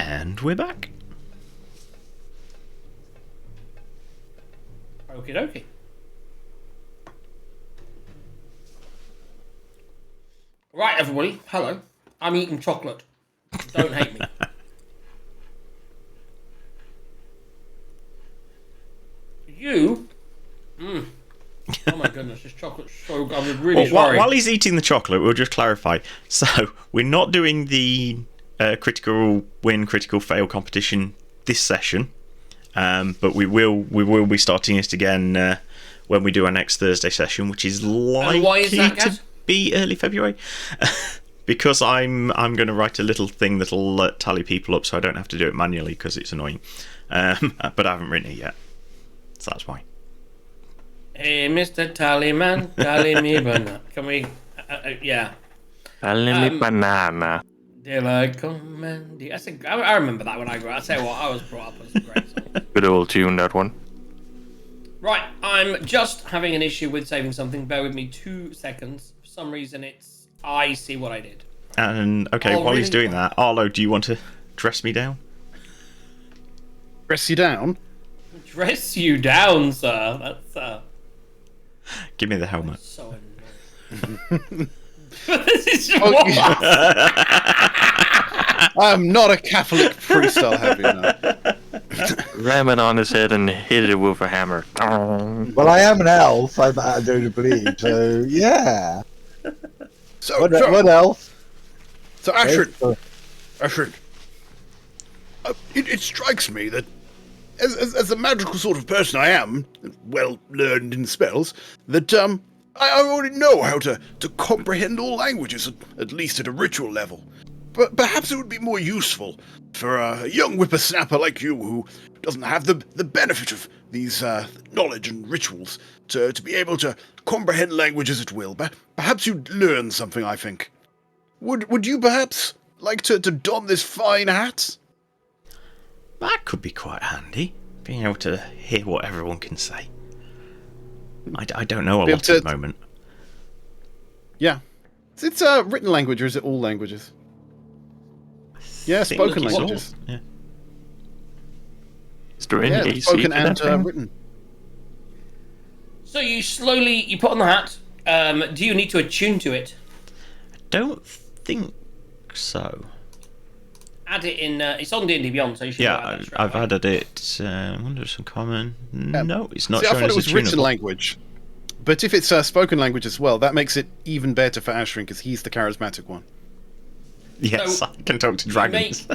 And we're back. Okie dokie. Right, everybody. Hello. I'm eating chocolate. Don't hate me. You? Oh my goodness, this chocolate's so good. I'm really sorry. While he's eating the chocolate, we'll just clarify. So, we're not doing the critical win, critical fail competition this session. But we will be starting it again when we do our next Thursday session, which is likely why is that, to Gaz? be early February. Because I'm going to write a little thing that'll tally people up, so I don't have to do it manually because it's annoying. But I haven't written it yet, so that's why. Hey, Mr. Tallyman, tally me banana. Can we? Yeah. Banana. Did I command you? I remember that when I grew up. I tell you what, I was brought up on some great songs. Good old tune, that one. Right, I'm just having an issue with saving something. Bear with me 2 seconds. For some reason, I see what I did. And okay, Oh, while he's really? doing that, Arlo, do you want to dress me down? Press you down. Dress you down, sir. That's Give me the helmet. so annoying. This is Oh, what? I'm not a Catholic priest, I'll have you know. Ram it on his head and hit it with a hammer. Well, I am an elf. I do believe. So yeah. So, What elf? So Ashrin, it strikes me that as a magical sort of person I am, well learned in spells, that I already know how to comprehend all languages, at least at a ritual level. But perhaps it would be more useful for a young whippersnapper like you who doesn't have the benefit of these knowledge and rituals to be able to comprehend languages at will. Perhaps you'd learn something, I think. Would you perhaps like to don this fine hat? That could be quite handy, being able to hear what everyone can say. I don't know a Be able lot at to- the moment. Yeah. Is it written language or is it all languages? Yeah, Think spoken it's all- languages. Yeah. Is there any Yeah, AC spoken to and that thing? written. So you put on the hat. Do you need to attune to it? Don't think so. Add it in. It's on D&D Beyond, so you should. know Yeah, how that's right I've away. added it. I wonder if some common. No, it's not See, I showing thought as it was a written tunable. language. But if it's spoken language as well, that makes it even better for Ashrin because he's the charismatic one. Yes, So, I can talk to dragons.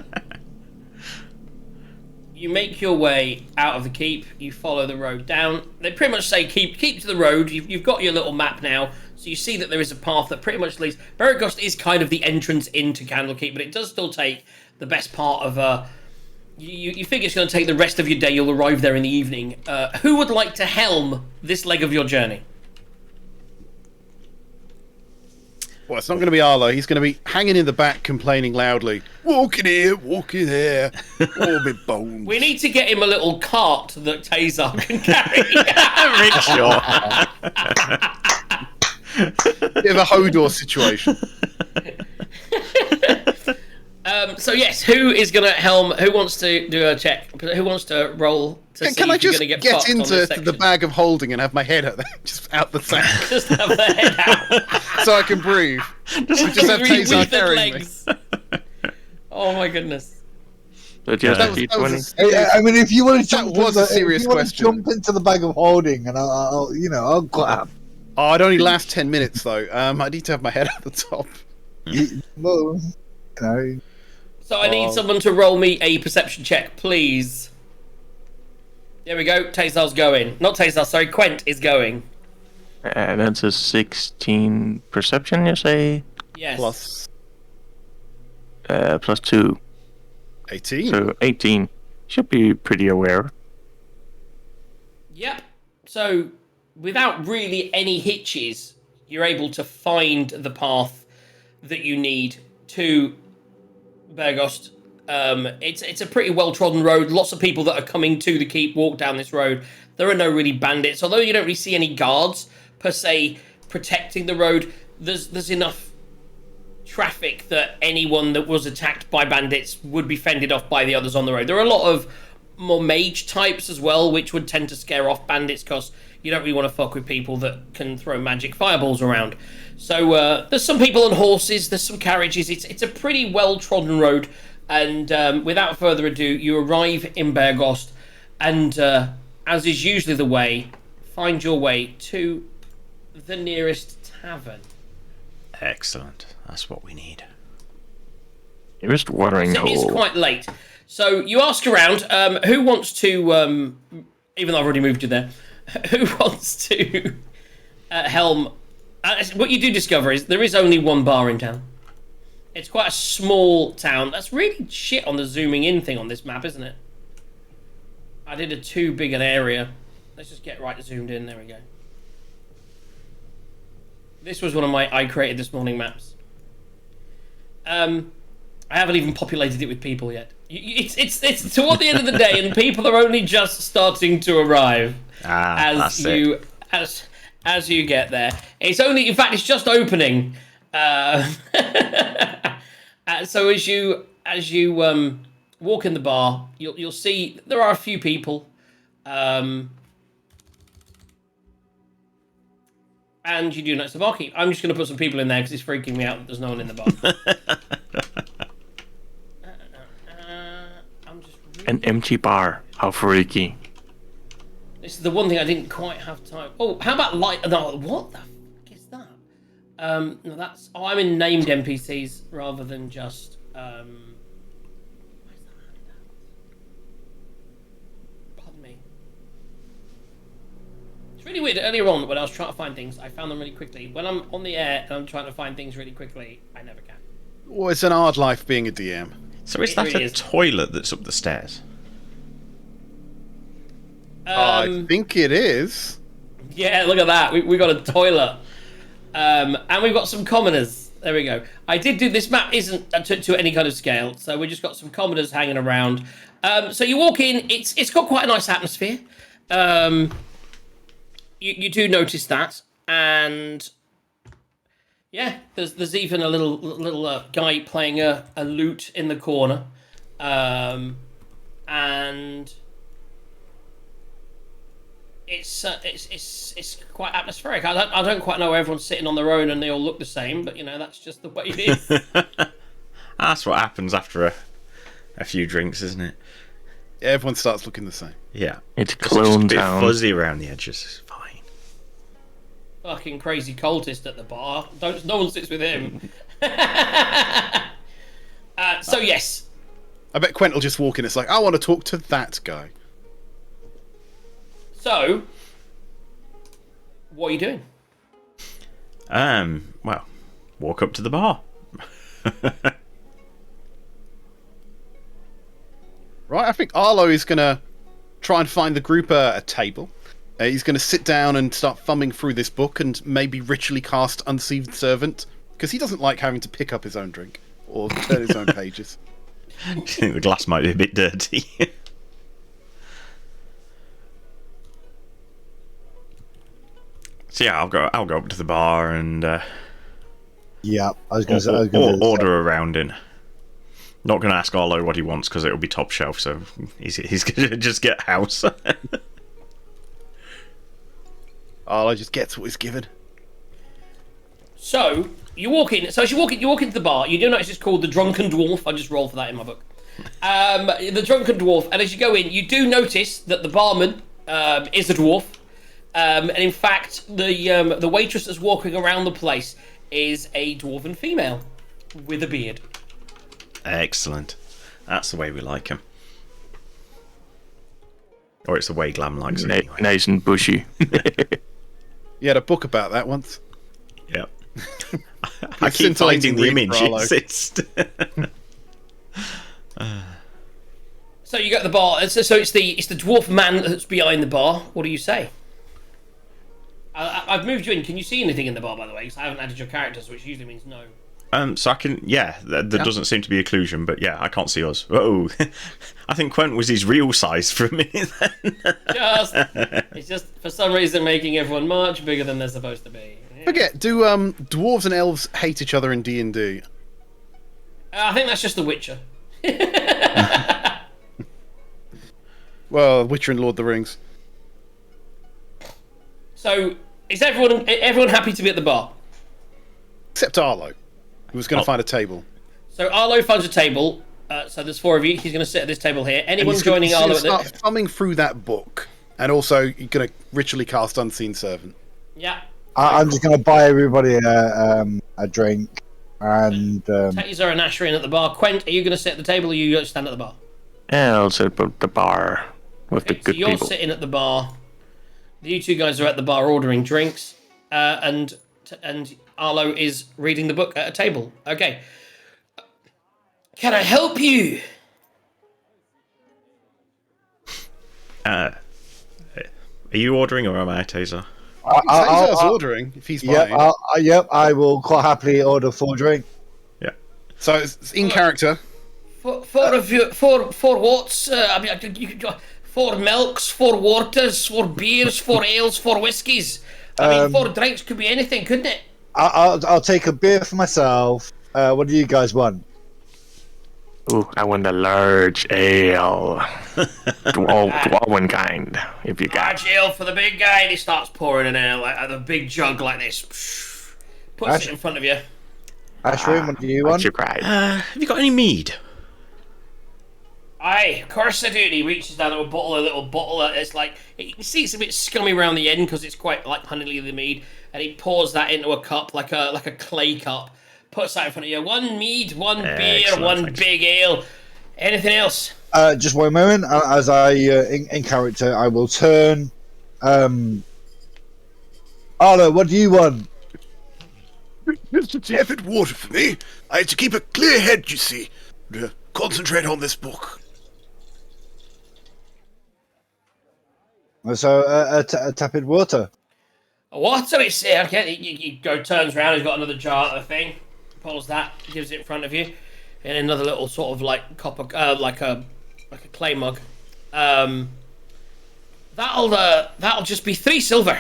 You make your way out of the keep. You follow the road down. They pretty much say keep to the road. You've got your little map now, so you see that there is a path that pretty much leads. Beregost is kind of the entrance into Candlekeep, but it does still take the best part of. You figure it's going to take the rest of your day. You'll arrive there in the evening. Who would like to helm this leg of your journey? Well, it's not going to be Arlo. He's going to be hanging in the back, complaining loudly. Walking here, walking there, all my bones. We need to get him a little cart that Tazar can carry. Bit of a Hodor situation. So yes, who is going to helm? Who wants to do a check? Who wants to roll to see Can I if you're just going to get, get fucked on into this the section? bag of holding and have my head out there, just out the sack, Just have the head out. so I can breathe? Just have Really Tazar withered carrying me. legs. Oh my goodness. So just That a was D20. a serious- I mean, if you want to That jump, was a into, serious if you want to question. jump into the bag of holding, and I'll clap. Oh, it only lasts 10 minutes though. I need to have my head at the top. Well, So I need someone to roll me a perception check, please. There we go. Tazar's going. Not Tazar, sorry. Quent is going. That's a 16 perception, you say? Yes. Plus Plus 2. 18. So 18. Should be pretty aware. Yep. So without really any hitches, you're able to find the path that you need to Bergost. It's a pretty well-trodden road. Lots of people that are coming to the keep walk down this road. There are no really bandits, although you don't really see any guards per se protecting the road. There's enough traffic that anyone that was attacked by bandits would be fended off by the others on the road. There are a lot of more mage types as well, which would tend to scare off bandits because you don't really want to fuck with people that can throw magic fireballs around. So there's some people on horses, there's some carriages. It's a pretty well-trodden road, and without further ado, you arrive in Bergost, and as is usually the way, find your way to the nearest tavern. Excellent. That's what we need. Nearest watering hole. It's quite late. So you ask around, who wants to, even though I've already moved you there, who wants to helm? What you do discover is there is only one bar in town. It's quite a small town. That's really shit on the zooming in thing on this map, isn't it? I did a too big an area. Let's just get right zoomed in. There we go. This was one of my I created this morning maps. I haven't even populated it with people yet. It's toward the end of the day, and people are only just starting to arrive as you get there. It's only, in fact, it's just opening. So as you walk in the bar, you'll see there are a few people, and you do notice the barkeep. I'm just going to put some people in there because it's freaking me out that there's no one in the bar. An empty bar. How freaky. This is the one thing I didn't quite have time. Oh, how about light? No, what the fuck is that? No, that's. Oh, I'm in named NPCs rather than just. Where's that handout? Pardon me. It's really weird. Earlier on, when I was trying to find things, I found them really quickly. When I'm on the air and I'm trying to find things really quickly, I never can. Well, it's an hard life being a DM. So is that a toilet that's up the stairs? I think it is. Yeah, look at that. We got a toilet. And we've got some commoners. There we go. I did do this map isn't to any kind of scale, so we just got some commoners hanging around. So you walk in. It's got quite a nice atmosphere. You do notice that, and yeah, there's even a little guy playing a lute in the corner, and it's quite atmospheric. I don't quite know where everyone's sitting on their own and they all look the same, but you know that's just the way it is. That's what happens after a few drinks, isn't it? Everyone starts looking the same. Yeah, it's just clone a bit town. fuzzy around the edges. It's fine. Fucking crazy cultist at the bar. No one sits with him. So yes, I bet Quent will just walk in. It's like, I want to talk to that guy. So what are you doing? Well, walk up to the bar. Right, I think Arlo is going to try and find the group a table. He's going to sit down and start thumbing through this book and maybe ritually cast Unseen Servant, because he doesn't like having to pick up his own drink or turn his own pages. Do you think the glass might be a bit dirty? So yeah, I'll go up to the bar and Yeah, I was going to say. order a round in. Not going to ask Arlo what he wants because it'll be top shelf, so he's going to just get house. Arlo just gets what he's given. So you walk in. So as you walk into the bar, you do notice it's called the Drunken Dwarf. I just rolled for that in my book. The Drunken Dwarf, and as you go in, you do notice that the barman is a dwarf, and in fact, the waitress that's walking around the place is a dwarven female with a beard. Excellent. That's the way we like him. Or it's the way Glam likes it. Anyway. Nice and bushy. You had a book about that once. Yep. I keep finding the image. So you got the bar. So it's the dwarf man that's behind the bar. What do you say? I've moved you in. Can you see anything in the bar, by the way? Because I haven't added your characters, which usually means no. So I can, yeah, there doesn't seem to be occlusion, but yeah, I can't see us. Oh, I think Quent was his real size for a minute then. It's just, for some reason, making everyone much bigger than they're supposed to be. Yeah. Forget, do dwarves and elves hate each other in D&D? I think that's just The Witcher. Well, Witcher and Lord of the Rings. So, is everyone happy to be at the bar? Except Arlo, who was going to find a table. So Arlo finds a table. So there's 4 of you. He's going to sit at this table here. Anyone joining he's Arlo gonna at start the... thumbing through that book, and also you're going to ritually cast Unseen Servant. Yeah. I'm just going to buy everybody a drink. And Taser and Ash are in at the bar. Quent, are you going to sit at the table or are you going to stand at the bar? Yeah, I'll sit at the bar with the good so you're people. sitting at the bar. You two guys are at the bar ordering drinks, and Arlo is reading the book at a table. Okay. Can I help you? Are you ordering or am I, Taser? Taser's ordering if he's buying. Yep, I will quite happily order 4 drinks. Yeah. So it's in character. Four of you, four what's? I mean, you could 4 milks, 4 waters, 4 beers, 4 ales, 4 whiskies. I mean, 4 drinks could be anything, couldn't it? I'll take a beer for myself. What do you guys want? Ooh, I want a large ale. Dwarven kind, if you got. Large ale for the big guy, and he starts pouring an ale out of a big jug like this. Puts it in front of you. Ashwin, what do you want? What's your prize? Have you got any mead? Aye, of course I do. And he reaches down to a little bottle. It's like, you can see it's a bit scummy around the end because it's quite like honey the mead. And he pours that into a cup, like a clay cup. Puts that in front of you. 1 mead, 1 beer, excellent, 1 thanks. big ale. Anything else? Just one moment. As I, in character, I will turn. Arlo, what do you want? Just a tepid water for me. I had to keep a clear head, you see. Concentrate on this book. So, a tepid water. Water, it's here. Okay, he turns around. He's got another jar of the thing. Pulls that, gives it in front of you, and another little sort of like copper, like a clay mug. That'll just be 3 silver.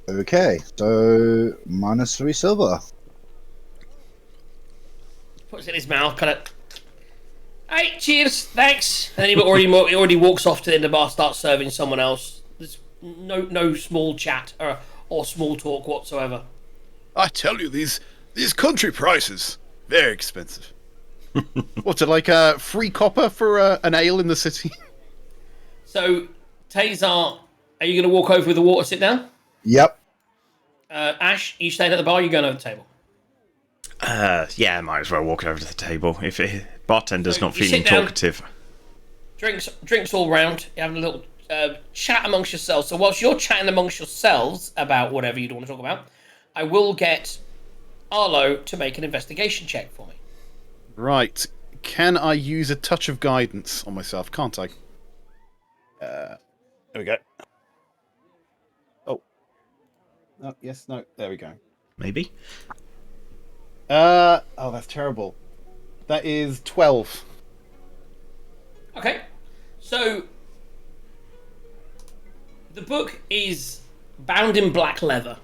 Okay, so minus 3 silver. Puts it in his mouth, kind of. Hey, cheers, thanks. And then he already walks off to the end of the bar, starts serving someone else. There's no small chat or small talk whatsoever. I tell you, these country prices, very expensive. What's it like? Free copper for an ale in the city? So, Tazar, are you going to walk over with the water, sit down? Yep. Ash, you staying at the bar, or you going over the table? Yeah, I might as well walk over to the table if bartender's So not you feeling sit down. talkative. Drinks all round. You're having a little chat amongst yourselves. So whilst you're chatting amongst yourselves about whatever you'd want to talk about, I will get Arlo to make an investigation check for me. Right. Can I use a touch of guidance on myself? Can't I? There we go. Oh. Oh, yes, no. There we go. Maybe? Oh, that's terrible. That is 12. Okay. So the book is bound in black leather,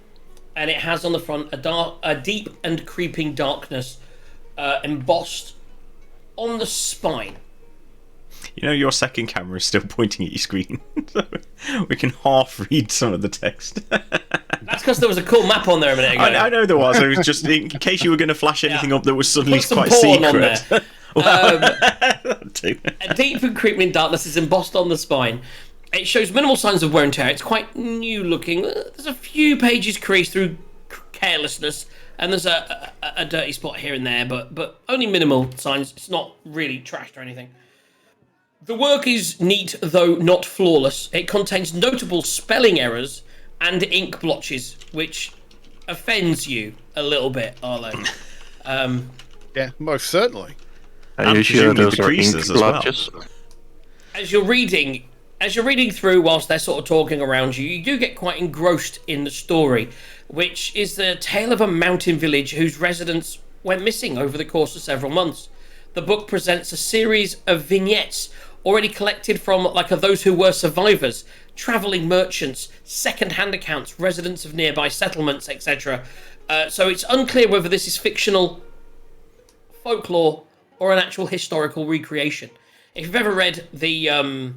and it has on the front a deep and creeping darkness embossed on the spine. You know, your second camera is still pointing at your screen. So we can half read some of the text. That's because there was a cool map on there a minute ago. I know there was. It was just in case you were going to flash anything up that was suddenly Put some quite porn on secret. there. Too. A deep and creeping darkness is embossed on the spine. It shows minimal signs of wear and tear. It's quite new looking. There's a few pages creased through carelessness, and there's a dirty spot here and there, but only minimal signs. It's not really trashed or anything. The work is neat, though not flawless. It contains notable spelling errors and ink blotches, which offends you a little bit, Arlo. Yeah, most certainly. Are you sure presumably those the are ink creases as well. blotches? As you're reading through whilst they're sort of talking around you, you do get quite engrossed in the story, which is the tale of a mountain village whose residents went missing over the course of several months. The book presents a series of vignettes already collected from those who were survivors, travelling merchants, second-hand accounts, residents of nearby settlements, etc. So it's unclear whether this is fictional folklore or an actual historical recreation. If you've ever read the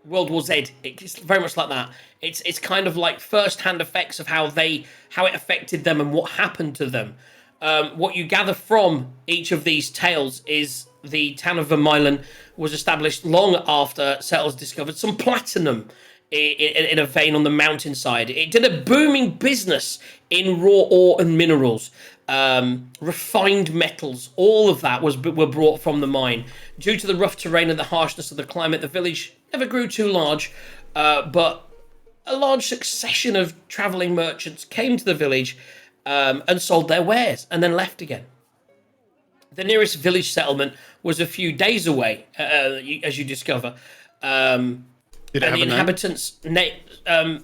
World War Z, it's very much like that. It's kind of like first-hand effects of how it affected them and what happened to them. What you gather from each of these tales is the town of Vermeulen was established long after settlers discovered some platinum in a vein on the mountainside. It did a booming business in raw ore and minerals, refined metals. All of that were brought from the mine. Due to the rough terrain and the harshness of the climate, the village never grew too large, but a large succession of travelling merchants came to the village and sold their wares and then left again. The nearest village settlement was a few days away, as you discover. Did it have the a name? inhabitants, the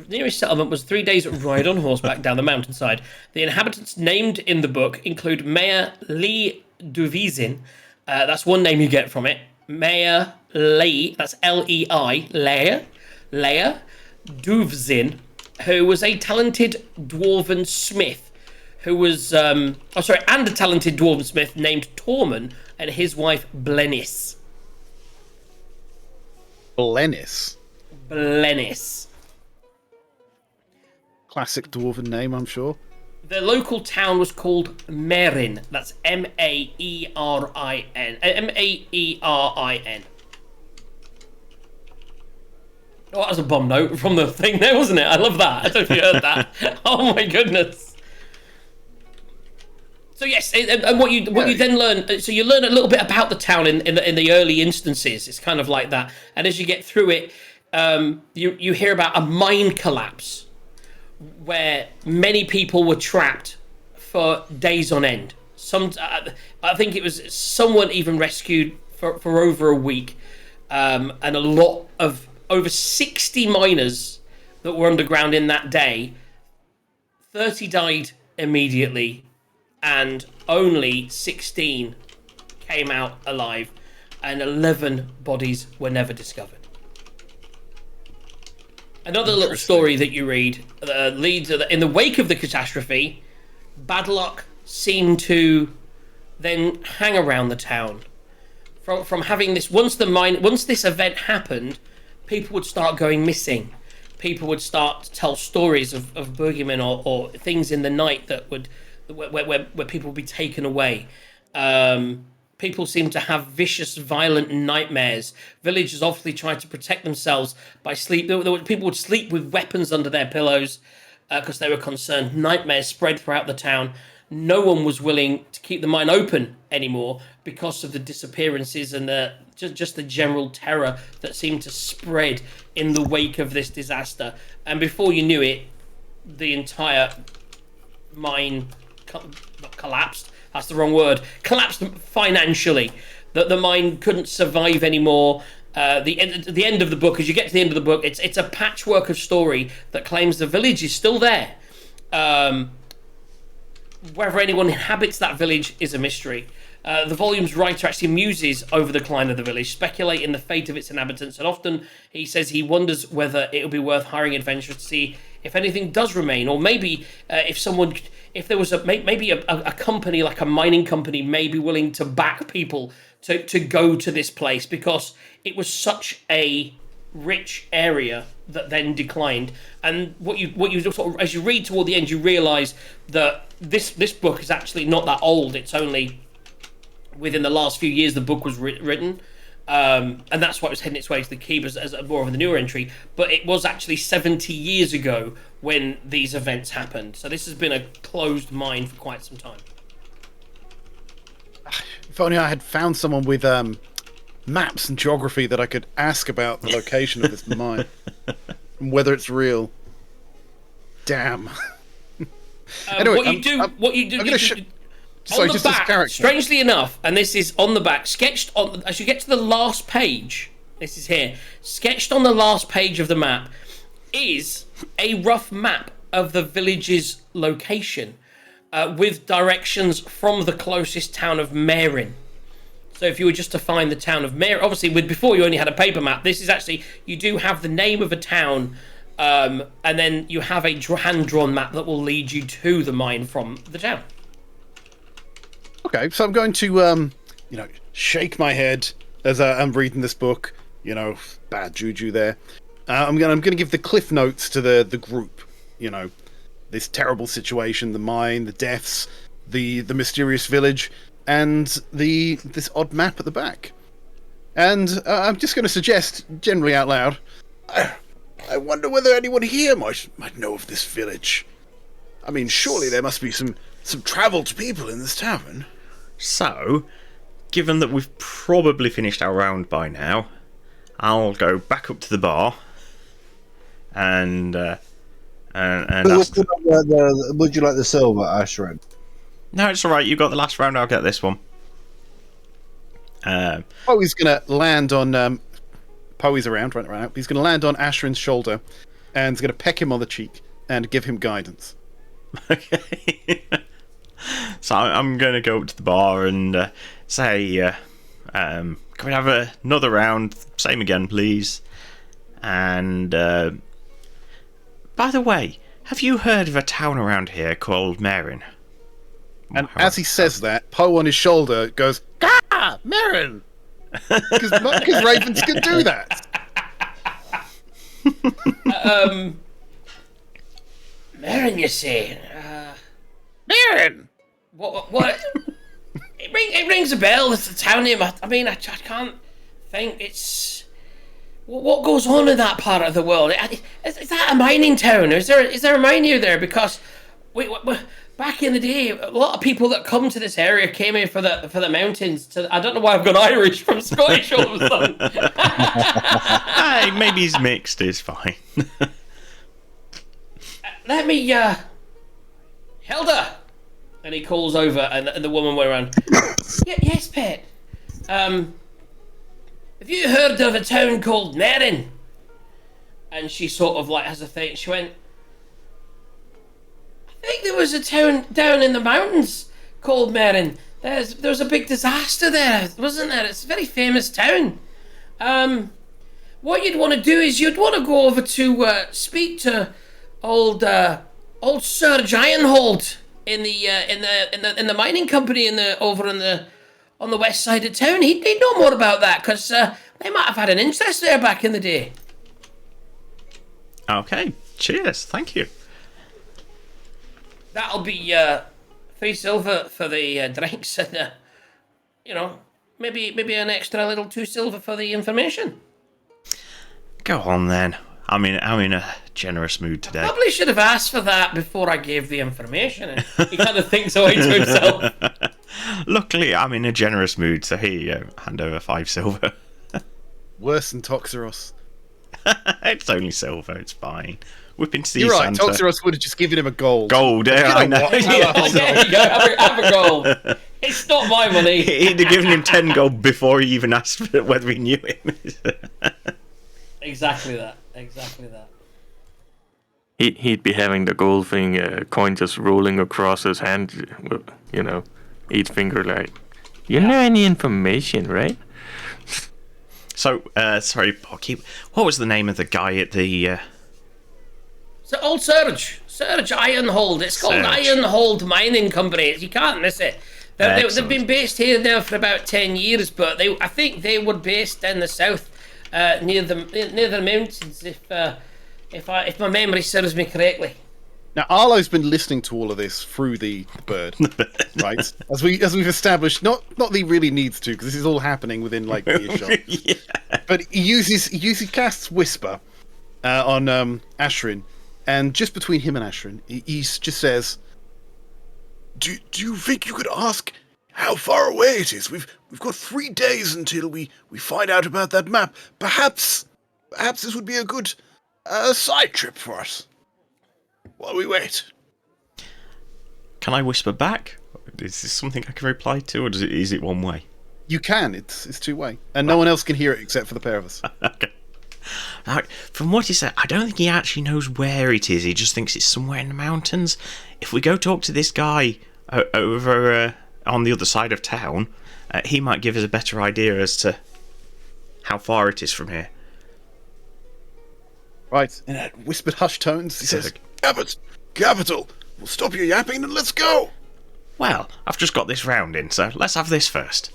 nearest settlement was 3 days ride on horseback down the mountainside. The inhabitants named in the book include Mayor Lee Duvizin. That's one name you get from it. Mayor Lee, that's Lei, Leia Duvzin, who was a talented dwarven smith, and a talented dwarven smith named Tormund, and his wife Blenis. Blenis. Classic dwarven name, I'm sure. The local town was called Merin. That's Maerin. Maerin. Oh, that was a bomb note from the thing there, wasn't it? I love that. I don't know if you heard that. Oh my goodness. So yes, and what you then learn. So you learn a little bit about the town in the early instances. It's kind of like that, and as you get through it, you hear about a mine collapse where many people were trapped for days on end. I think it was someone even rescued for over a week, and a lot of over 60 miners that were underground in that day. 30 died immediately, and only 16 came out alive, and 11 bodies were never discovered. Another little story that you read leads in the wake of the catastrophe. Bad luck seemed to then hang around the town. From having this, once this event happened, people would start going missing. People would start to tell stories of boogeymen or things in the night that would where people would be taken away. People seem to have vicious, violent nightmares. Villagers obviously tried to protect themselves by sleep. People would sleep with weapons under their pillows because they were concerned. Nightmares spread throughout the town. No one was willing to keep the mine open anymore because of the disappearances and just the general terror that seemed to spread in the wake of this disaster. And before you knew it, the entire mine collapsed. That's the wrong word. Collapsed financially. The mine couldn't survive anymore. The end of the book, as you get to the end of the book, it's a patchwork of story that claims the village is still there. Whether anyone inhabits that village is a mystery. The volume's writer actually muses over the decline of the village, speculating the fate of its inhabitants, and often he says he wonders whether it would be worth hiring adventurers to see if anything does remain, or maybe if there was a company like a mining company may be willing to back people to go to this place, because it was such a rich area that then declined. And what you sort of, as you read toward the end, you realise that this book is actually not that old. It's only within the last few years the book was written, and that's why it was heading its way to the Keep as more of the newer entry. But it was actually 70 years ago when these events happened. So this has been a closed mine for quite some time. If only I had found someone with maps and geography that I could ask about the location of this mine and whether it's real. Damn. Anyway, what you do. Sorry, on the just back, this character. Strangely enough, and this is on the back, sketched on as you get to the last page. This is here, sketched on the last page of the map, is a rough map of the village's location, with directions from the closest town of Merin. So if you were just to find the town of Merin, obviously before you only had a paper map, this is actually, you do have the name of a town, and then you have a hand-drawn map that will lead you to the mine from the town. Okay, so I'm going to, shake my head as I'm reading this book. Bad juju there. I'm gonna give the cliff notes to the group. This terrible situation, the mine, the deaths, the mysterious village, and this odd map at the back. And I'm just going to suggest, generally out loud, I wonder whether anyone here might know of this village. I mean, surely there must be some travelled people in this tavern. So, given that we've probably finished our round by now, I'll go back up to the bar and ask. Would you like the silver, Ashrin? No, it's all right. You got the last round. I'll get this one. Poe's going to land on... Poe's around right now. He's going to land on Ashrin's shoulder and he's going to peck him on the cheek and give him guidance. Okay. So I'm going to go up to the bar and say, can we have another round? Same again, please. And by the way, have you heard of a town around here called Marin? And as he says that, Poe on his shoulder goes, "Gah, Marin!" Because ravens can do that. Marin, you say? Marin! What? It rings a bell. It's a town name. I can't think. It's... What goes on in that part of the world? Is that a mining town? Is there a mine near there? Because we back in the day, a lot of people that come to this area came in for the mountains. I don't know why I've gone Irish from Scottish all of a sudden. Hey, maybe he's mixed. It's fine. Let me, Hilda! And he calls over, and the woman went around. Yes, pet. Have you heard of a town called Marin? And she sort of has a thing. She went, I think there was a town down in the mountains called Marin. There was a big disaster there, wasn't there? It's a very famous town. What you'd want to do is you'd want to go over to speak to old Sir Gianthold in the mining company over on the west side of town. He'd know more about that because they might have had an interest there back in the day. Okay, cheers. Thank you. That'll be 3 silver for the drinks and maybe an extra little 2 silver for the information. Go on then. I'm in a generous mood today. Probably should have asked for that before I gave the information. And he kind of thinks away to himself. Luckily, I'm in a generous mood, so here you go. Hand over 5 silver. Worse than Toxeros. It's only silver. It's fine. Whipping to see You're right. Santa. Toxeros would have just given him a gold. Gold, yeah, I know. Yeah. There you go. Have a gold. It's not my money. He'd have given him 10 gold before he even asked for whether he knew him. Exactly that. He'd be having the gold thing, coin just rolling across his hand, each finger know any information, right? So, sorry, Pocky, what was the name of the guy at the... So old Serge Ironhold. It's called Serge. Ironhold Mining Company. You can't miss it. They've been based here now for about 10 years, but I think they were based in the south, near the mountains, if my memory serves me correctly. Now, Arlo's been listening to all of this through the bird, right? As we've established, not that he really needs to, because this is all happening within earshot. Yeah. But he casts Whisper on Ashrin, and just between him and Ashrin, he just says, Do you think you could ask how far away it is? We've got 3 days until we find out about that map. Perhaps this would be a good side trip for us while we wait. Can I whisper back? Is this something I can reply to, or is it one way? You can. It's 2-way, and no one else can hear it except for the pair of us. Okay. Like, from what he said, I don't think he actually knows where it is. He just thinks it's somewhere in the mountains. If we go talk to this guy over on the other side of town, he might give us a better idea as to how far it is from here. Right, in whispered hushed tones, he says, Capital! We'll stop your yapping and let's go! Well, I've just got this round in, so let's have this first.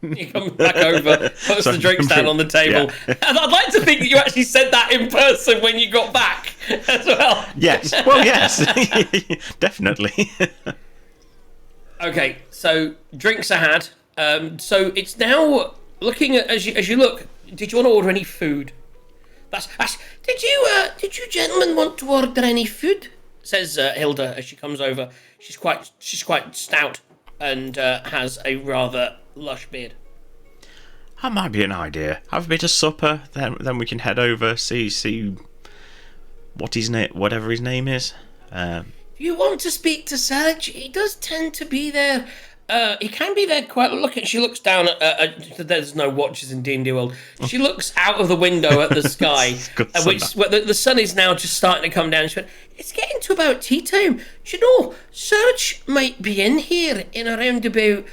He comes back over, puts So- the drinks down on the table. Yeah. And I'd like to think that you actually said that in person when you got back as well. Yes. Well, yes. Definitely. Okay, so drinks are had. So it's now looking at as you look. Did you want to order any food? That's did you gentlemen want to order any food? Says Hilda as she comes over. She's quite stout and has a rather lush beard. That might be an idea. Have a bit of supper, then we can head over, see whatever his name is. If you want to speak to Serge, he does tend to be there. He can be there quite. She looks down at. There's no watches in D&D World. She looks out of the window at the sky, Good the sun is now just starting to come down. She went, "It's getting to about tea time. Do you know, Serge might be in here in around about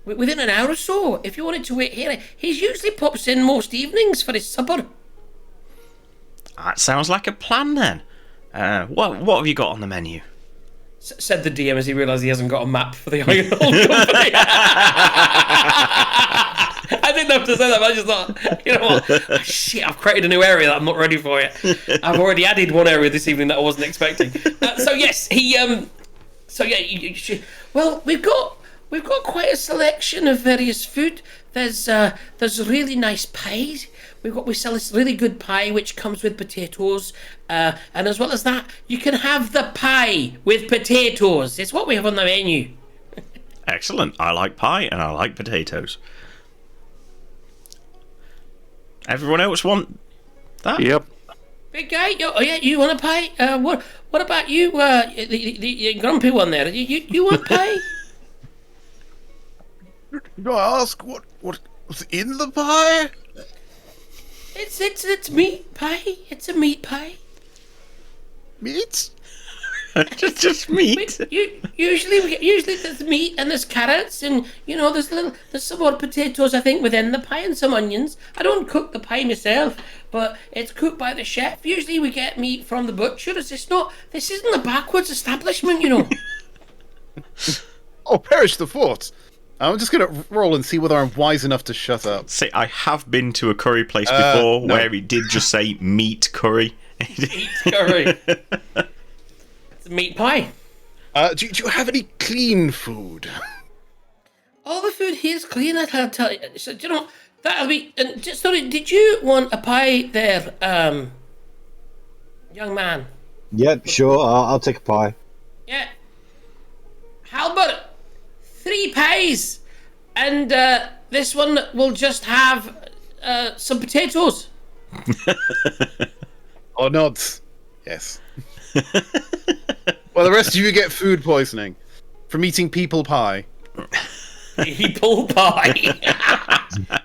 within an hour or so. If you wanted to wait here, he usually pops in most evenings for his supper." That sounds like a plan then. What have you got on the menu? Said the DM as he realised he hasn't got a map for the Iron Company. I didn't have to say that, but I just thought, you know what? Oh, shit, I've created a new area that I'm not ready for yet. I've already added one area this evening that I wasn't expecting. So yes, he. So yeah, well, we've got quite a selection of various food. There's really nice pies. We sell this really good pie which comes with potatoes, and as well as that, you can have the pie with potatoes. It's what we have on the menu. Excellent. I like pie and I like potatoes. Everyone else want that? Yep. Big guy, you want a pie? What about you? The grumpy one there. You want pie? Do I ask what's in the pie? It's meat pie. It's a meat pie. Meat? just meat. Usually there's meat and there's carrots and there's some more potatoes I think within the pie and some onions. I don't cook the pie myself, but it's cooked by the chef. Usually we get meat from the butcher. This isn't a backwards establishment, Oh, perish the thought. I'm just going to roll and see whether I'm wise enough to shut up. See, I have been to a curry place before no. where he did just say meat curry. Meat curry. It's a meat pie. Do you have any clean food? All the food here is clean, I'll tell you. So, that'll be... sorry, did you want a pie there, young man? Yep, sure. I'll take a pie. Yeah. How about 3 pies? And this one will just have some potatoes. Or nods. Yes. Well, the rest of you get food poisoning from eating people pie. People pie.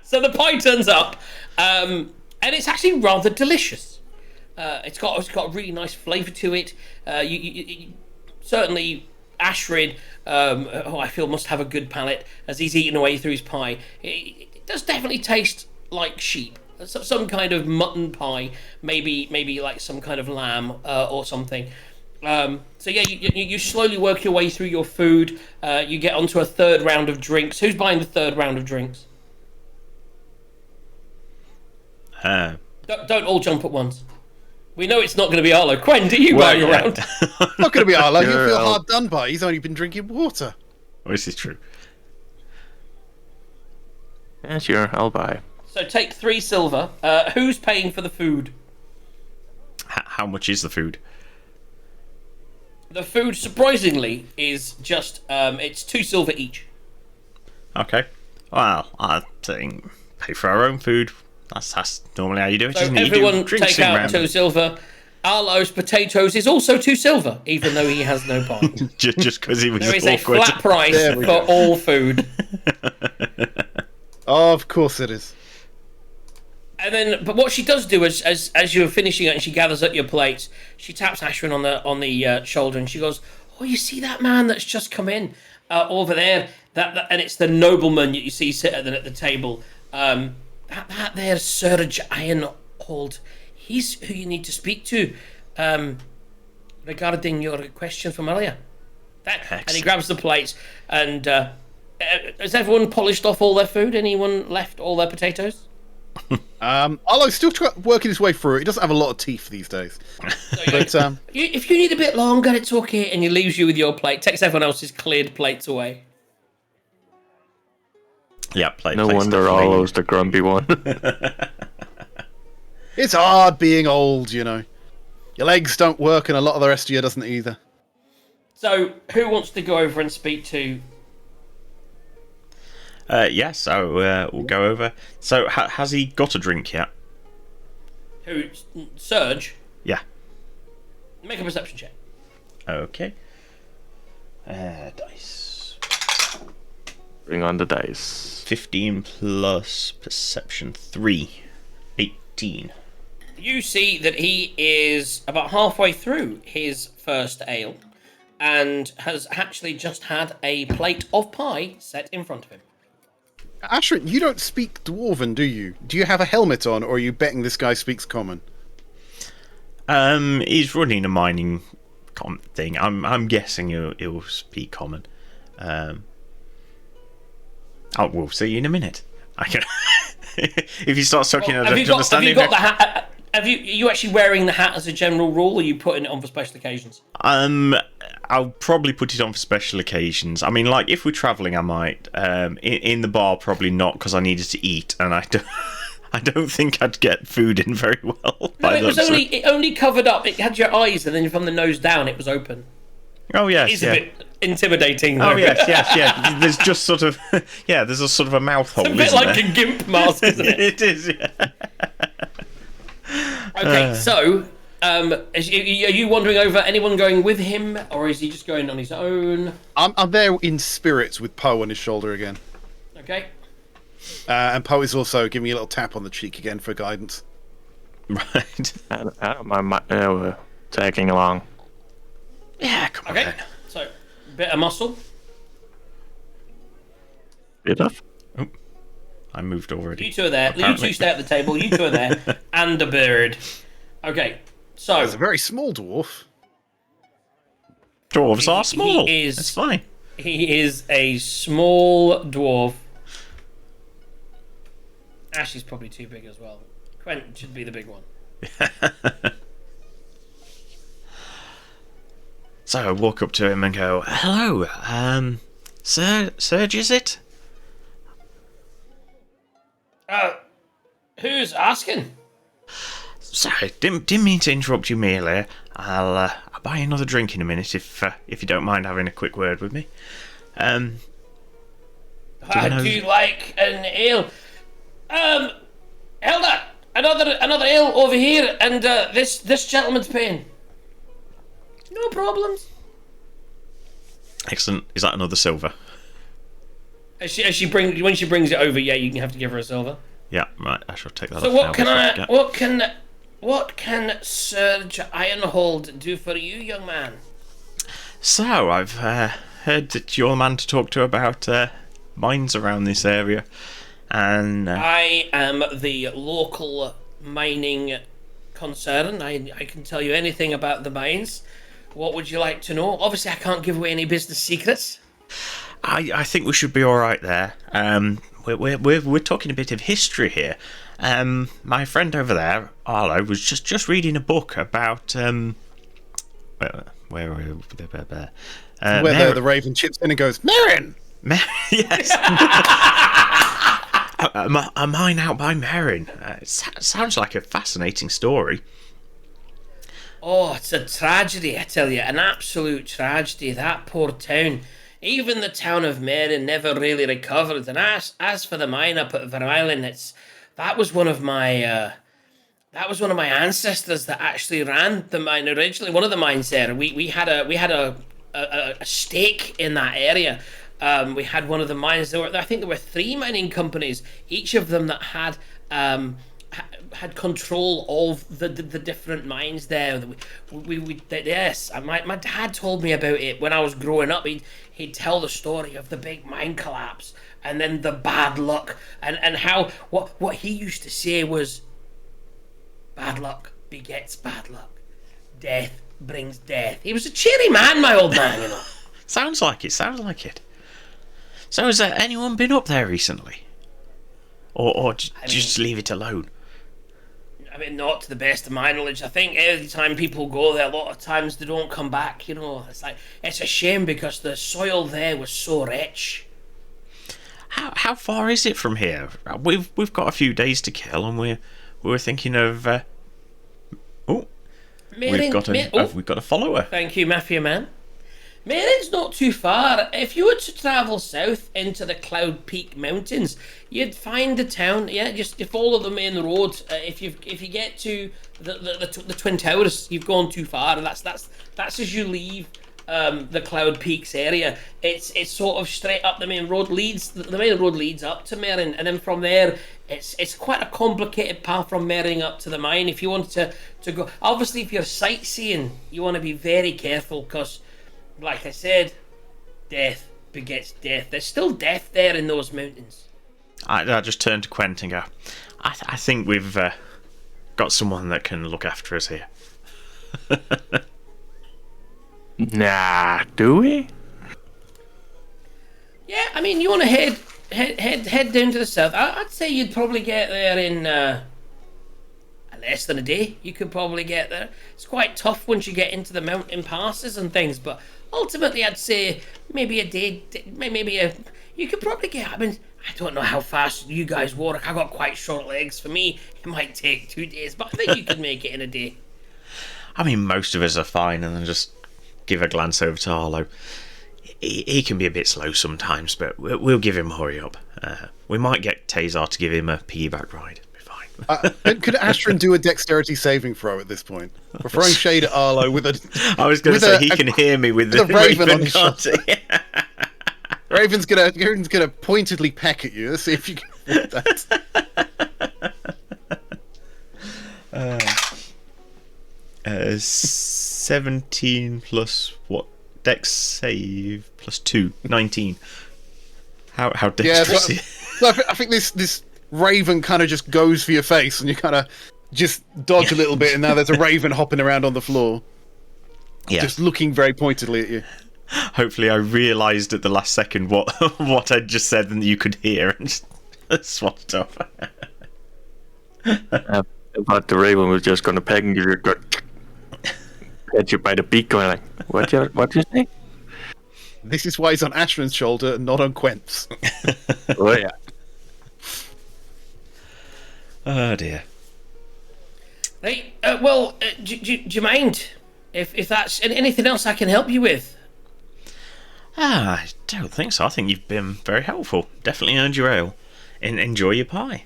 So the pie turns up, and it's actually rather delicious. It's got a really nice flavour to it. You certainly Ashrid, I feel must have a good palate as he's eating away through his pie. It does definitely taste like sheep. Some kind of mutton pie, maybe like some kind of lamb or something. So yeah, you slowly work your way through your food. You get onto a third round of drinks. Who's buying the third round of drinks? Don't all jump at once. We know it's not going to be Arlo. Quen, do you buying a round? Not going to be Arlo. You'll feel Sure, hard done by. He's only been drinking water. Oh, this is true. Yeah, sure. I'll buy. So take 3 silver. Who's paying for the food? How much is the food? The food, surprisingly, is just it's 2 silver each. Okay. Well, I think pay for our own food. That's normally how you do it, So isn't it? You do everyone drinks take in out round. 2 silver. Arlo's potatoes is also 2 silver, even though he has no pie. just because he was There is a awkward. flat price There we for all food. Of course it is. And then, but what she does do is, as you're finishing it and she gathers up your plates, she taps Ashwin on the shoulder and she goes, "Oh, you see that man that's just come in over there? That and it's the nobleman that you see sitting at the table. That there's Serge Ironhold. He's who you need to speak to regarding your question from earlier. And he grabs the plates. And has everyone polished off all their food? Anyone left all their potatoes? Arlo's still working his way through it. He doesn't have a lot of teeth these days. But if you need a bit longer, it's okay. And he leaves you with your plate. Takes everyone else's cleared plates away. Yeah, plate. No wonder Arlo's the grumpy one. it's hard being old, you know. Your legs don't work, and a lot of the rest of you doesn't either. So, who wants to go over and speak to? So we'll go over. So, has he got a drink yet? Who? Serge? Yeah. Make a perception check. Okay. Dice. Bring on the dice. 15 plus perception 3. 18. You see that he is about halfway through his first ale and has actually just had a plate of pie set in front of him. Ashrin, you don't speak Dwarven, do you? Do you have a helmet on, or are you betting this guy speaks Common? He's running a mining thing. I'm guessing he'll speak Common. We'll see in a minute. I can. If he starts talking, I don't understand. Have you got the hat? Are you actually wearing the hat as a general rule, or are you putting it on for special occasions? I'll probably put it on for special occasions. I mean, like if we're travelling, I might. In the bar, probably not, because I needed to eat, and I don't think I'd get food in very well. No, it only covered up. It had your eyes, and then from the nose down, it was open. Oh yes, It's a bit intimidating. Though. Oh yes. There's just sort of there's a sort of a mouth hole. It's a bit like a gimp mask, isn't it? It is. Yeah. Okay, so are you wandering over? Anyone going with him, or is he just going on his own? I'm there in spirits with Poe on his shoulder again. Okay. And Poe is also giving me a little tap on the cheek again for guidance. Right. I don't mind tagging along. Yeah, come on. Okay. So, bit of muscle. Bit of. Oh, I moved already. You two are there. Apparently. You two stay at the table. You two are there, and a bird. Okay. So It's a very small dwarf. Dwarves are small. He is. It's fine. He is a small dwarf. Ash is probably too big as well. Quentin should be the big one. So I walk up to him and go, "Hello, Serge, is it?" Who's asking? Sorry, didn't mean to interrupt you merely. I'll buy another drink in a minute if you don't mind having a quick word with me. Do you like an ale? Elder, another ale over here, and this gentleman's paying. No problems. Excellent. Is that another silver? When she brings it over, yeah, you have to give her a silver. Yeah, right. I shall take that. So off what can Serge Ironhold do for you, young man? So I've heard that you're the man to talk to about mines around this area, and I am the local mining concern. I can tell you anything about the mines. What would you like to know? Obviously, I can't give away any business secrets. I think we should be all right there. We're talking a bit of history here. My friend over there, Arlo, was just reading a book about where the raven chips in and goes, Merrin! Yes. a mine out by Merrin. It sounds like a fascinating story. Oh, it's a tragedy, I tell you. An absolute tragedy. That poor town. Even the town of Merrin never really recovered. And as for the mine up at Vermeilen, that was one of my ancestors that actually ran the mine originally. One of the mines there. We had a stake in that area. We had one of the mines. I think there were 3 mining companies, each of them that had control of the different mines there. Yes, my dad told me about it when I was growing up. He'd tell the story of the big mine collapse and then the bad luck and how what he used to say was bad luck begets bad luck. Death brings death. He was a cheery man, my old man, you know. Sounds like it. Sounds like it. So has anyone been up there recently? Or just leave it alone? I mean, not to the best of my knowledge. I think every time people go there, a lot of times they don't come back. You know, it's a shame because the soil there was so rich. How far is it from here? We've got a few days to kill, and we were thinking of. We've got a follower. Thank you, Mafia Man. Marin's not too far. If you were to travel south into the Cloud Peak Mountains, you'd find the town. Yeah, just you follow the main road. If you get to the Twin Towers, you've gone too far, and that's as you leave the Cloud Peaks area. It's sort of straight up the main road leads. The main road leads up to Merin, and then from there, it's quite a complicated path from Merin up to the mine. If you want to go, obviously, if you're sightseeing, you want to be very careful because, like I said, death begets death. There's still death there in those mountains. I just turned to Quent and go, I think we've got someone that can look after us here. Nah, do we? Yeah, I mean, you want to head down to the south. I'd say you'd probably get there in less than a day. You could probably get there. It's quite tough once you get into the mountain passes and things, but ultimately I'd say maybe a day, you could probably get, I mean, I don't know how fast you guys work. I got quite short legs. For me, it might take 2 days, but I think you could make it in a day. I mean, most of us are fine, and then just give a glance over to Arlo. He can be a bit slow sometimes, but we'll give him a hurry up. We might get Tazar to give him a piggyback ride. Be fine. Could Astron do a dexterity saving throw at this point? We're throwing shade at Arlo with a... I was going to say, he can hear me with the raven on his can't shoulder. he? Raven's gonna pointedly peck at you. Let's see if you can afford that. 17 plus what? Dex save plus 2, 19. How dexterous? Yeah, so I think this raven kind of just goes for your face, and you kind of just dodge a little bit, and now there's a raven hopping around on the floor, just looking very pointedly at you. Hopefully, I realised at the last second what I'd just said, and you could hear, and just swapped off. I thought the raven was just going to peg and give you a good catch you by the beak, going like, what you say? This is why he's on Astron's shoulder and not on Quent's. Oh yeah. Oh dear. Right. Do you mind if that's anything else I can help you with? I don't think so. I think you've been very helpful. Definitely earned your ale. Enjoy your pie.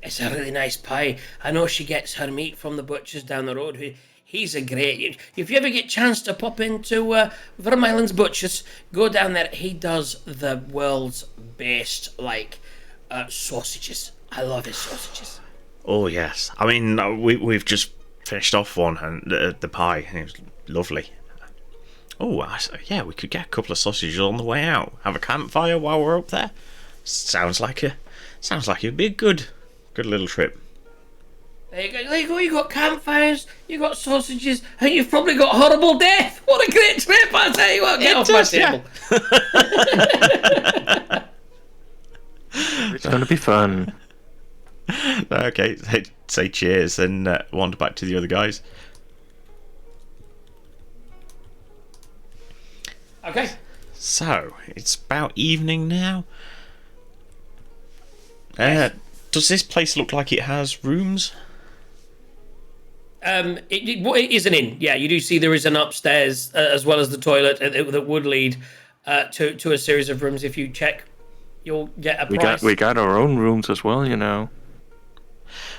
It's a really nice pie. I know she gets her meat from the butcher's down the road. He's a great... If you ever get a chance to pop into Vermeilen's Butcher's, go down there. He does the world's best, sausages. I love his sausages. Oh, yes. I mean, we've just finished off one, and the pie, and it was lovely. Oh, yeah, we could get a couple of sausages on the way out. Have a campfire while we're up there. Sounds like it'd be a good little trip. There you go. You got campfires, you got sausages, and you've probably got horrible death. What a great trip! I tell you what, get off my table. It's going to be fun. Okay, say cheers and wander back to the other guys. Okay. So, it's about evening now. Does this place look like it has rooms? It is an inn. Yeah, you do see there is an upstairs as well as the toilet that would lead to a series of rooms. If you check, you'll get a price. We got our own rooms as well, you know.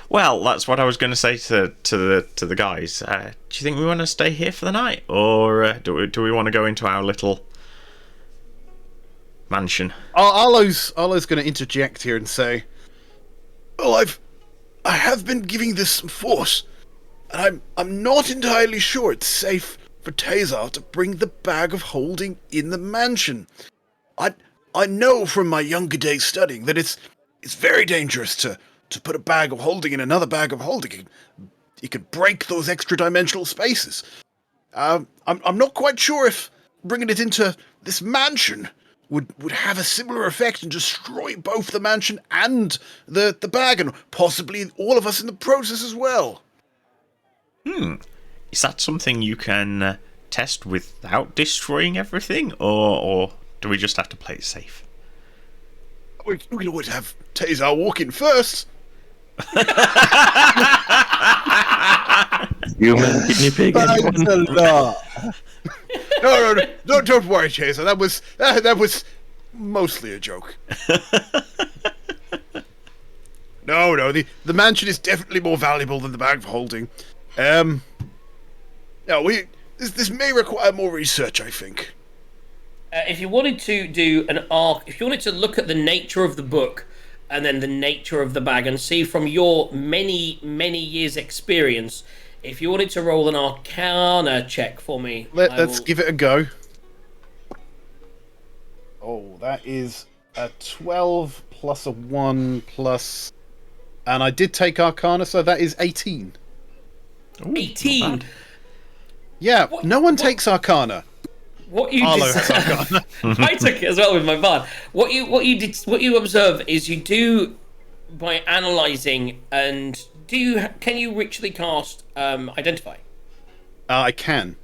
Well, that's what I was going to say to the guys. Do you think we want to stay here for the night, or do we want to go into our little mansion? Arlo's going to interject here and say, Well, I have been giving this some thought, and I'm not entirely sure it's safe for Tazar to bring the bag of holding in the mansion. I know from my younger days studying that it's very dangerous to put a bag of holding in another bag of holding. It could break those extra dimensional spaces. I'm not quite sure if bringing it into this mansion would have a similar effect and destroy both the mansion and the bag, and possibly all of us in the process as well. Is that something you can test without destroying everything, or do we just have to play it safe? We can always have Tazar walk in first. Human guinea pig. Thanks a lot. No, don't worry, Chaser. That was mostly a joke. No, the mansion is definitely more valuable than the bag of holding. This may require more research, I think. If you wanted to do an arc, if you wanted to look at the nature of the book and then the nature of the bag and see from your many years experience, if you wanted to roll an Arcana check for me, Let's give it a go. Oh, that is a 12 plus a 1 plus... And I did take Arcana, so that is 18. Ooh, 18. Yeah, no one takes Arcana. What you Arlo did, has Arcana. I took it as well with my bard. What you observe is you do by analysing and can you ritually cast identify? I can.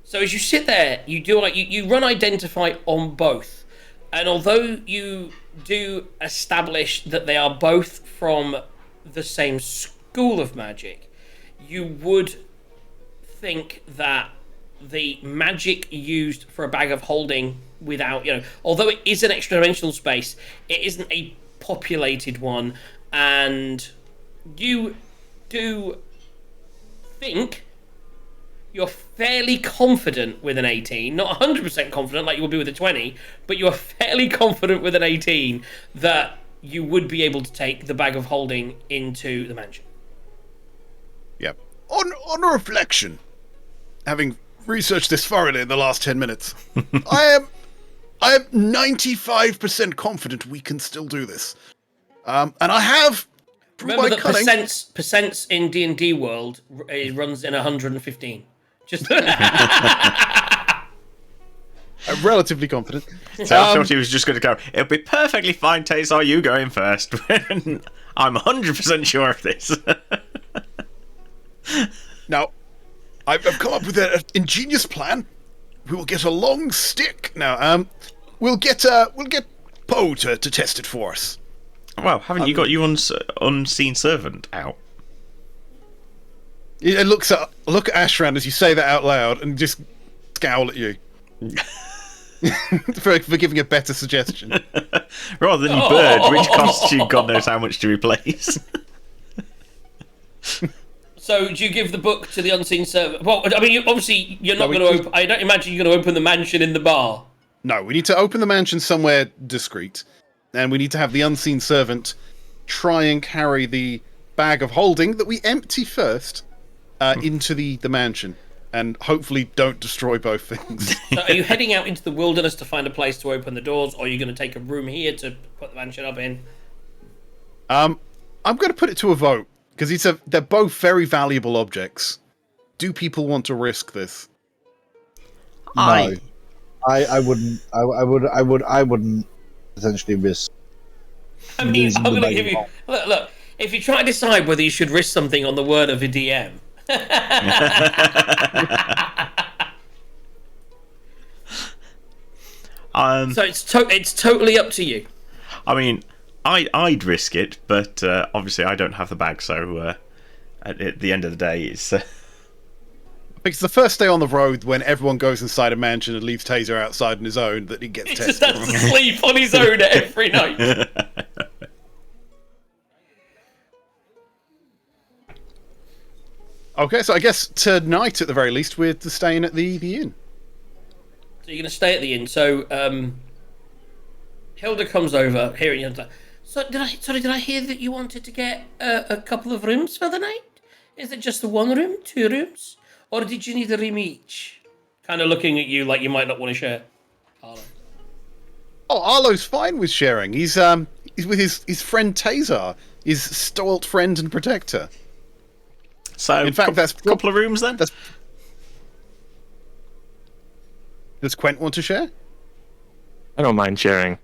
So as you sit there, you do you run identify on both, and although you do establish that they are both from the same school of magic, you would think that the magic used for a bag of holding without, although it is an extra dimensional space, it isn't a populated one, and you do think you're fairly confident with an 18, not 100% confident like you will be with a 20, but you're fairly confident with an 18 that you would be able to take the bag of holding into the mansion. Yep. On reflection, having researched this thoroughly in the last 10 minutes, I am 95% confident we can still do this. And I have... Remember that percents in D&D world it runs in 115. Just I'm relatively confident. So I thought he was just going to go, it'll be perfectly fine, Tazar, you going first. I'm 100% sure of this. Now, I've come up with an ingenious plan. We will get a long stick. Now, we'll get Poe to test it for us. Well, haven't you got your unseen servant out? It look at Ashran as you say that out loud and just scowl at you. for giving a better suggestion. Rather than your bird, which costs you God knows how much to replace. So, do you give the book to the unseen servant? Well, I mean, obviously, you're not going to open... I don't imagine you're going to open the mansion in the bar. No, we need to open the mansion somewhere discreet. And we need to have the unseen servant try and carry the bag of holding that we empty first into the mansion. And hopefully don't destroy both things. So are you heading out into the wilderness to find a place to open the doors, or are you going to take a room here to put the mansion up in? I'm going to put it to a vote, because they're both very valuable objects. Do people want to risk this? No. I wouldn't. I wouldn't potentially risk. I mean, I'm going to give you... Look, if you try to decide whether you should risk something on the word of a DM... So it's totally up to you. I mean, I'd risk it, but obviously I don't have the bag, so at the end of the day, it's... It's the first day on the road when everyone goes inside a mansion and leaves Taser outside on his own that he gets He tested. just has to sleep on his own every night. Okay, so I guess tonight, at the very least, we're staying at the inn. So you're going to stay at the inn. So Hilda comes over, hearing you. So did I hear that you wanted to get a couple of rooms for the night? Is it just the one room, 2 rooms, or did you need a room each? Kind of looking at you like you might not want to share. Arlo. Oh, Arlo's fine with sharing. He's with his friend Tazar, his stalwart friend and protector. So, in fact, that's a couple of rooms then? Does Quent want to share? I don't mind sharing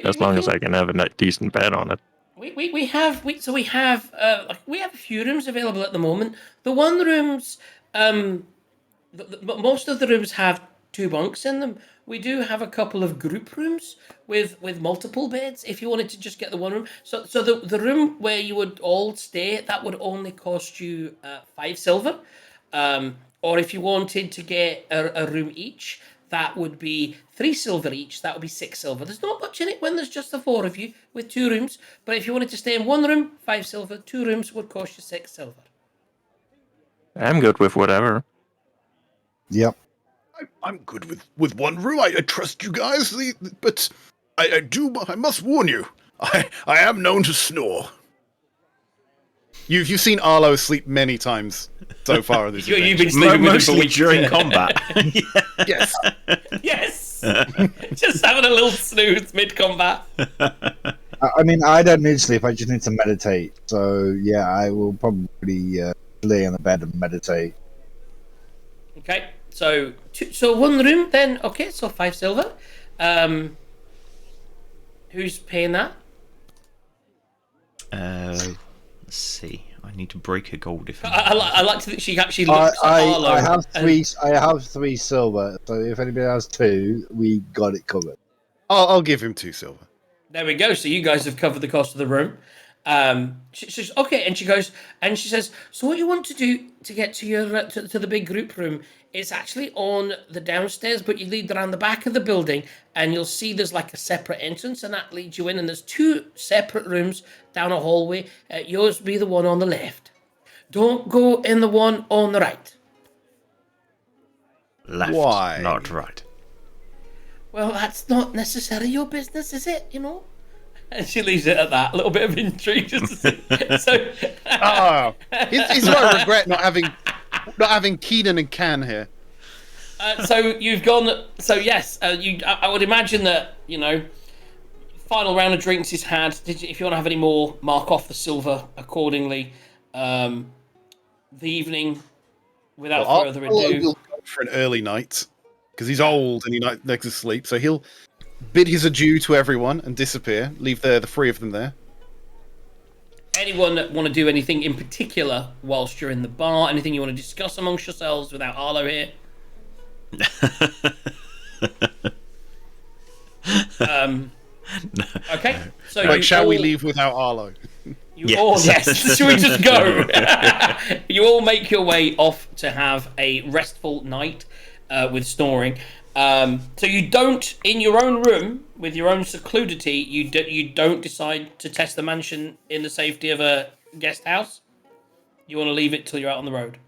as long as can- I can have a decent bed on it. We have a few rooms available at the moment. The one rooms, most of the rooms have 2 bunks in them. We do have a couple of group rooms with multiple beds. If you wanted to just get the one room, so the room where you would all stay, that would only cost you 5 silver. Or if you wanted to get a room each, that would be 3 silver each. That would be 6 silver. There's not much in it when there's just the 4 of you with 2 rooms. But if you wanted to stay in one room, 5 silver. 2 rooms would cost you 6 silver. I'm good with whatever. Yep. I'm good with one room. I trust you guys, but I must warn you. I am known to snore. You've seen Arlo sleep many times so far. This You've been sleeping with him for Mostly weeks. during combat. yes. Yes! Just having a little snooze mid-combat. I mean, I don't need sleep. I just need to meditate. So yeah, I will probably lay in the bed and meditate. Okay, so one room then. Okay, so 5 silver. Who's paying that? Let's see. I need to break a gold if I like to think she actually looks at I Arlo. have and- I have 3 silver. So if anybody has 2, we got it covered. I'll give him 2 silver. There we go. So you guys have covered the cost of the room. She says, okay, and she goes, and she says, so what you want to do to get to your to the big group room is actually on the downstairs, but you lead around the back of the building, and you'll see there's like a separate entrance, and that leads you in, and there's 2 separate rooms down a hallway. Yours be the one on the left. Don't go in the one on the right. left, Why? not right. Well, that's not necessarily your business, is it? You know. And she leaves it at that. A little bit of intrigue, just to see. So, Oh, it's what I regret not having Keenan and Can here. so you've gone. So yes, I would imagine that final round of drinks is had. If you want to have any more, mark off the silver accordingly. The evening, without further Arlo ado. will go for an early night because he's old and he likes to sleep. So he'll bid his adieu to everyone and disappear. Leave the 3 of them there. Anyone want to do anything in particular whilst you're in the bar? Anything you want to discuss amongst yourselves without Arlo here? Okay, so Right, shall we all- leave without Arlo? You Yes. all, yes. Should we just go? You all make your way off to have a restful night with snoring. So you don't, in your own room with your own secludity, you don't decide to test the mansion in the safety of a guest house. You want to leave it till you're out on the road.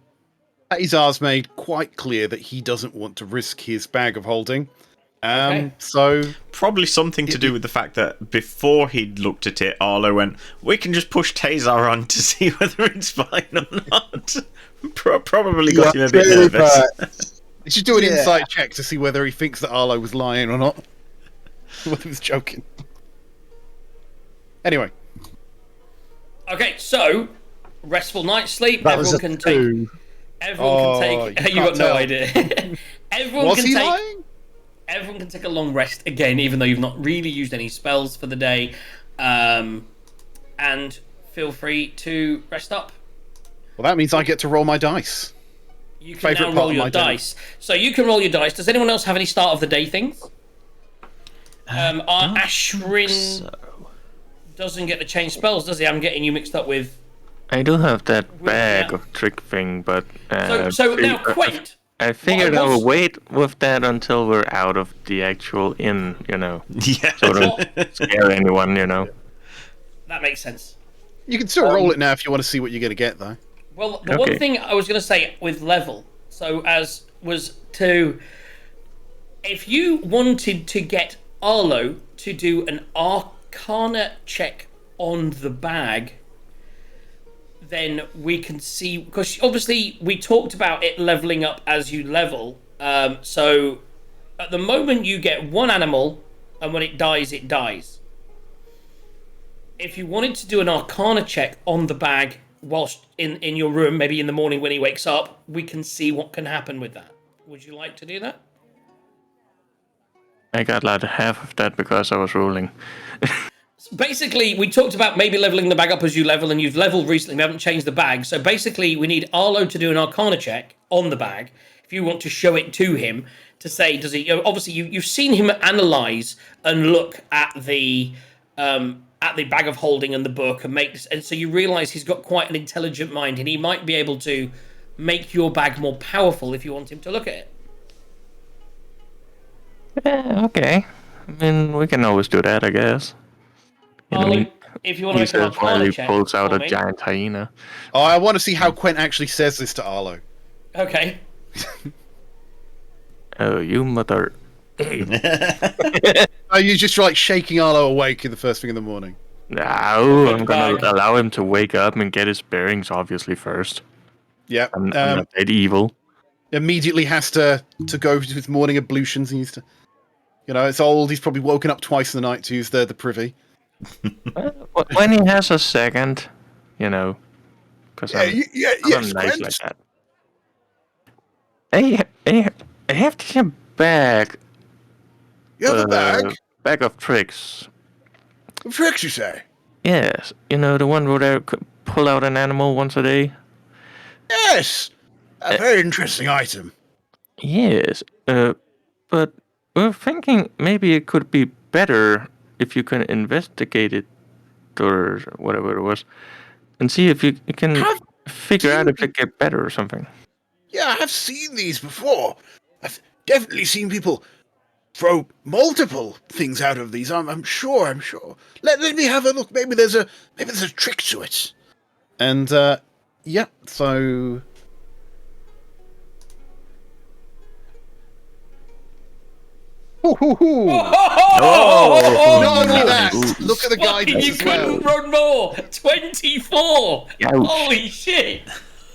Azar's made quite clear that he doesn't want to risk his bag of holding. Okay. So Probably something to do with the fact that before he'd looked at it, Arlo went, we can just push Tazar on to see whether it's fine or not. Probably got him a bit Really nervous. bad. you should do an Yeah. insight check to see whether he thinks that Arlo was lying or not. Whether he was joking. Anyway, Okay, so restful night's sleep. That was Everyone a can 2. take. Everyone can take. you You got can't no tell. idea. Everyone was can he take. lying? Everyone can take a long rest again, even though you've not really used any spells for the day. And feel free to rest up. Well, that means I get to roll my dice. You can Favourite now part roll of your my day. dice. So you can roll your dice. Does anyone else have any start of the day things? Ashrin So, doesn't get to change spells, does he? I'm getting you mixed up with. I do have that bag yeah. of trick thing, but So now, Quaint. I figured What I I was- will wait with that until we're out of the actual inn, yeah. so don't scare anyone, That makes sense. You can still roll it now if you want to see what you're going to get, though. Well, the one Okay. thing I was going to say with level, so as was to, if you wanted to get Arlo to do an Arcana check on the bag, then we can see, because obviously we talked about it leveling up as you level. So at the moment you get one animal, and when it dies, it dies. If you wanted to do an Arcana check on the bag whilst in your room, maybe in the morning when he wakes up, we can see what can happen with that. Would you like to do that? I got like half of that because I was rolling. Basically, we talked about maybe leveling the bag up as you level, and you've leveled recently. We haven't changed the bag. So basically, we need Arlo to do an Arcana check on the bag if you want to show it to him to say, does he? Obviously, you've seen him analyze and look at the bag of holding and the book, and so you realise he's got quite an intelligent mind, and he might be able to make your bag more powerful if you want him to look at it. Yeah, okay. I mean, we can always do that, I guess. Arlo, if you want to make an says while Arcana he check pulls out for a me. giant hyena. Oh, I want to see how Quent actually says this to Arlo. Okay. Oh, you mother... Are you just like shaking Arlo awake in the first thing in the morning? No, I'm bag. gonna allow him to wake up and get his bearings, obviously, first. Yeah. I'm not that evil. Immediately has to go to his morning ablutions and used to, it's old. He's probably woken up twice in the night to use the privy. When he has a second, because I'm Yes, nice Quent. like that. Hey, I have this bag. You have a bag? Bag of tricks. Tricks, you say? Yes, the one where they could pull out an animal once a day. Yes. A very interesting item. Yes, but we're thinking maybe it could be better if you can investigate it or whatever it was, and see if you can figure out if it get better or something. Yeah, I have seen these before. I've definitely seen people throw multiple things out of these. I'm sure. Let me have a look. Maybe there's a trick to it. And yeah, so Not only that, look at the Fucking, guidance you as well. couldn't run more. 24. Ouch. Holy shit.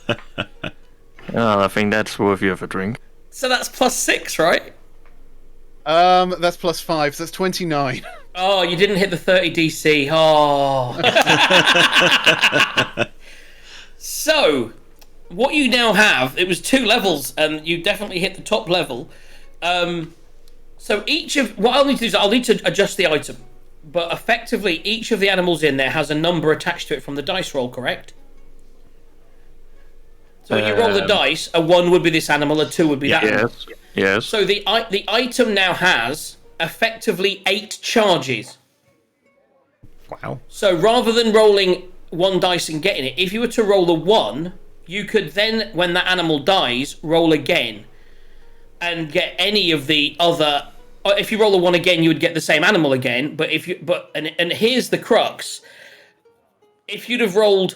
Oh, I think that's worthy of a drink. So that's +6, right? That's +5, so that's 29. Oh, you didn't hit the 30 DC. Oh. So, what you now have, it was 2 levels, and you definitely hit the top level. So what I'll need to do is I'll need to adjust the item. But effectively, each of the animals in there has a number attached to it from the dice roll, correct? So when you roll the dice, a 1 would be this animal, a 2 would be that animal. Yes. So the item now has effectively 8 charges. Wow. So rather than rolling 1 dice and getting it, if you were to roll a 1, you could then, when that animal dies, roll again and get any of the other. If you roll a 1 again, you would get the same animal again. But and here's the crux: if you'd have rolled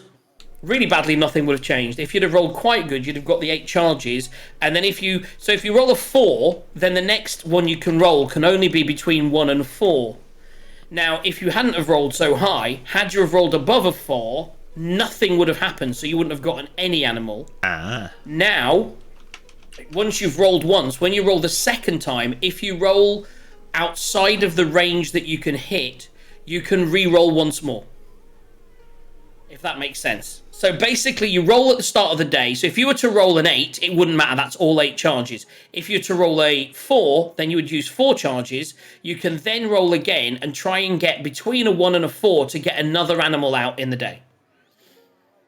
really badly, nothing would have changed. If you'd have rolled quite good, you'd have got the 8 charges. And then if you roll a 4, then the next one you can roll can only be between 1 and 4. Now, if you hadn't have rolled so high, had you have rolled above a 4, nothing would have happened, so you wouldn't have gotten any animal. Now, once you've rolled once, when you roll the second time, if you roll outside of the range that you can hit, you can re-roll once more. If that makes sense. So basically, you roll at the start of the day. So if you were to roll an 8, it wouldn't matter. That's all 8 charges. If you were to roll a 4, then you would use 4 charges. You can then roll again and try and get between a 1 and a 4 to get another animal out in the day.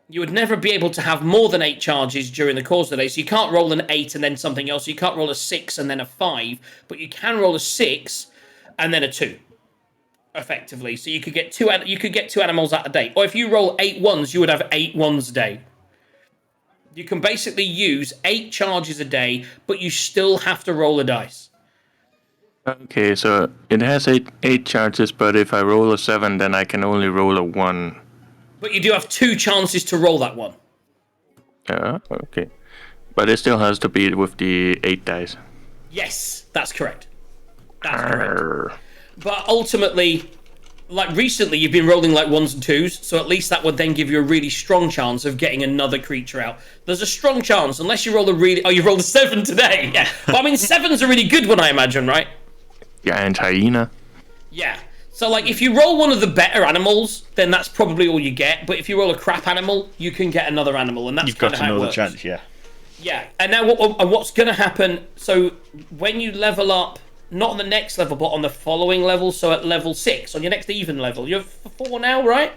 You would never be able to have more than 8 charges during the course of the day. So you can't roll an 8 and then something else. You can't roll a 6 and then a 5. But you can roll a 6 and then a 2. Effectively, so you could get 2 animals out a day, or if you roll 8 ones, you would have 8 ones a day. You can basically use 8 charges a day, but you still have to roll a dice. Okay, so it has eight charges, but if I roll a 7, then I can only roll a 1. But you do have 2 chances to roll that one. Okay, but it still has to be with the 8 dice. Yes, that's correct. That's correct. But ultimately, like recently, you've been rolling like 1s and 2s, so at least that would then give you a really strong chance of getting another creature out. There's a strong chance, unless you roll you rolled a 7 today. Yeah, but I mean, 7's a really good one, I imagine, right? Giant hyena. Yeah. So, like, if you roll one of the better animals, then that's probably all you get. But if you roll a crap animal, you can get another animal, and that's kind of how it works. You've got another chance, yeah. Yeah, and now what's going to happen? So when you level up not on the next level, but on the following level. So at level 6, on your next even level. You're 4 now, right?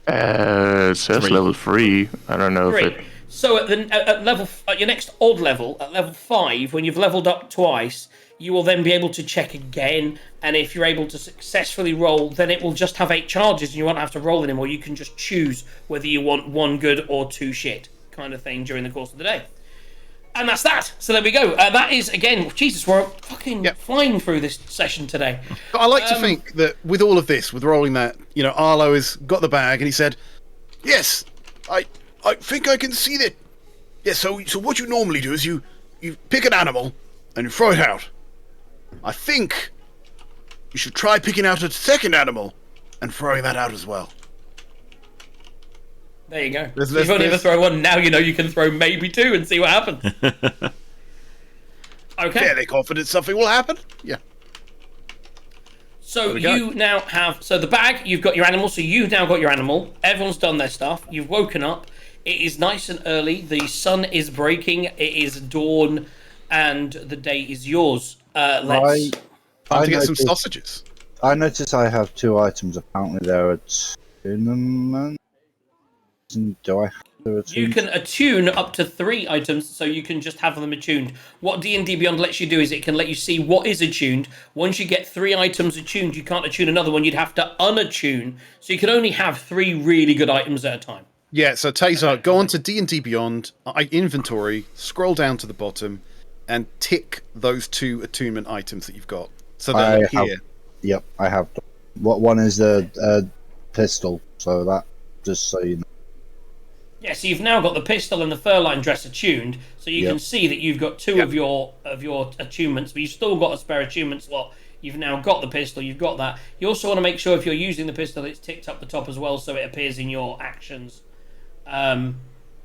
It says 3. level 3. I don't know 3. if it. So at your next odd level, at level 5, when you've leveled up twice, you will then be able to check again. And if you're able to successfully roll, then it will just have 8 charges, and you won't have to roll anymore. You can just choose whether you want 1 good or 2 shit, kind of thing, during the course of the day. And that's that. So there we go. That is, again, Jesus, we're fucking flying through this session today. But I like to think that with all of this, with rolling that, Arlo has got the bag and he said, Yes, I think I can see that. Yes, so what you normally do is you pick an animal and you throw it out. I think you should try picking out a second animal and throwing that out as well. There you go. There's- You've only ever there's- thrown 1, now you know you can throw maybe 2 and see what happens. Okay. Fairly confident something will happen. yeah. So we go. you now have... So the bag, you've got your animal. So you've now got your animal. Everyone's done their stuff. You've woken up. It is nice and early. The sun is breaking. It is dawn. And the day is yours. Let's... Time to get some noticed- sausages. I notice I have 2 items. Apparently, there are cinnamon. Do I have to attune? You can attune up to 3 items, so you can just have them attuned. What D&D Beyond lets you do is it can let you see what is attuned. Once you get 3 items attuned, you can't attune another one. You'd have to unattune. So you can only have 3 really good items at a time. Yeah, so Tazar, go on to D&D Beyond, inventory, scroll down to the bottom, and tick those 2 attunement items that you've got. So they'll appear. Yep, I have. What one is the pistol? So that, just so you know. Yeah, so you've now got the pistol and the fur-lined dress attuned, so you can see that you've got 2 of your attunements, but you've still got a spare attunement slot. You've now got the pistol, you've got that. You also want to make sure if you're using the pistol, it's ticked up the top as well, so it appears in your actions,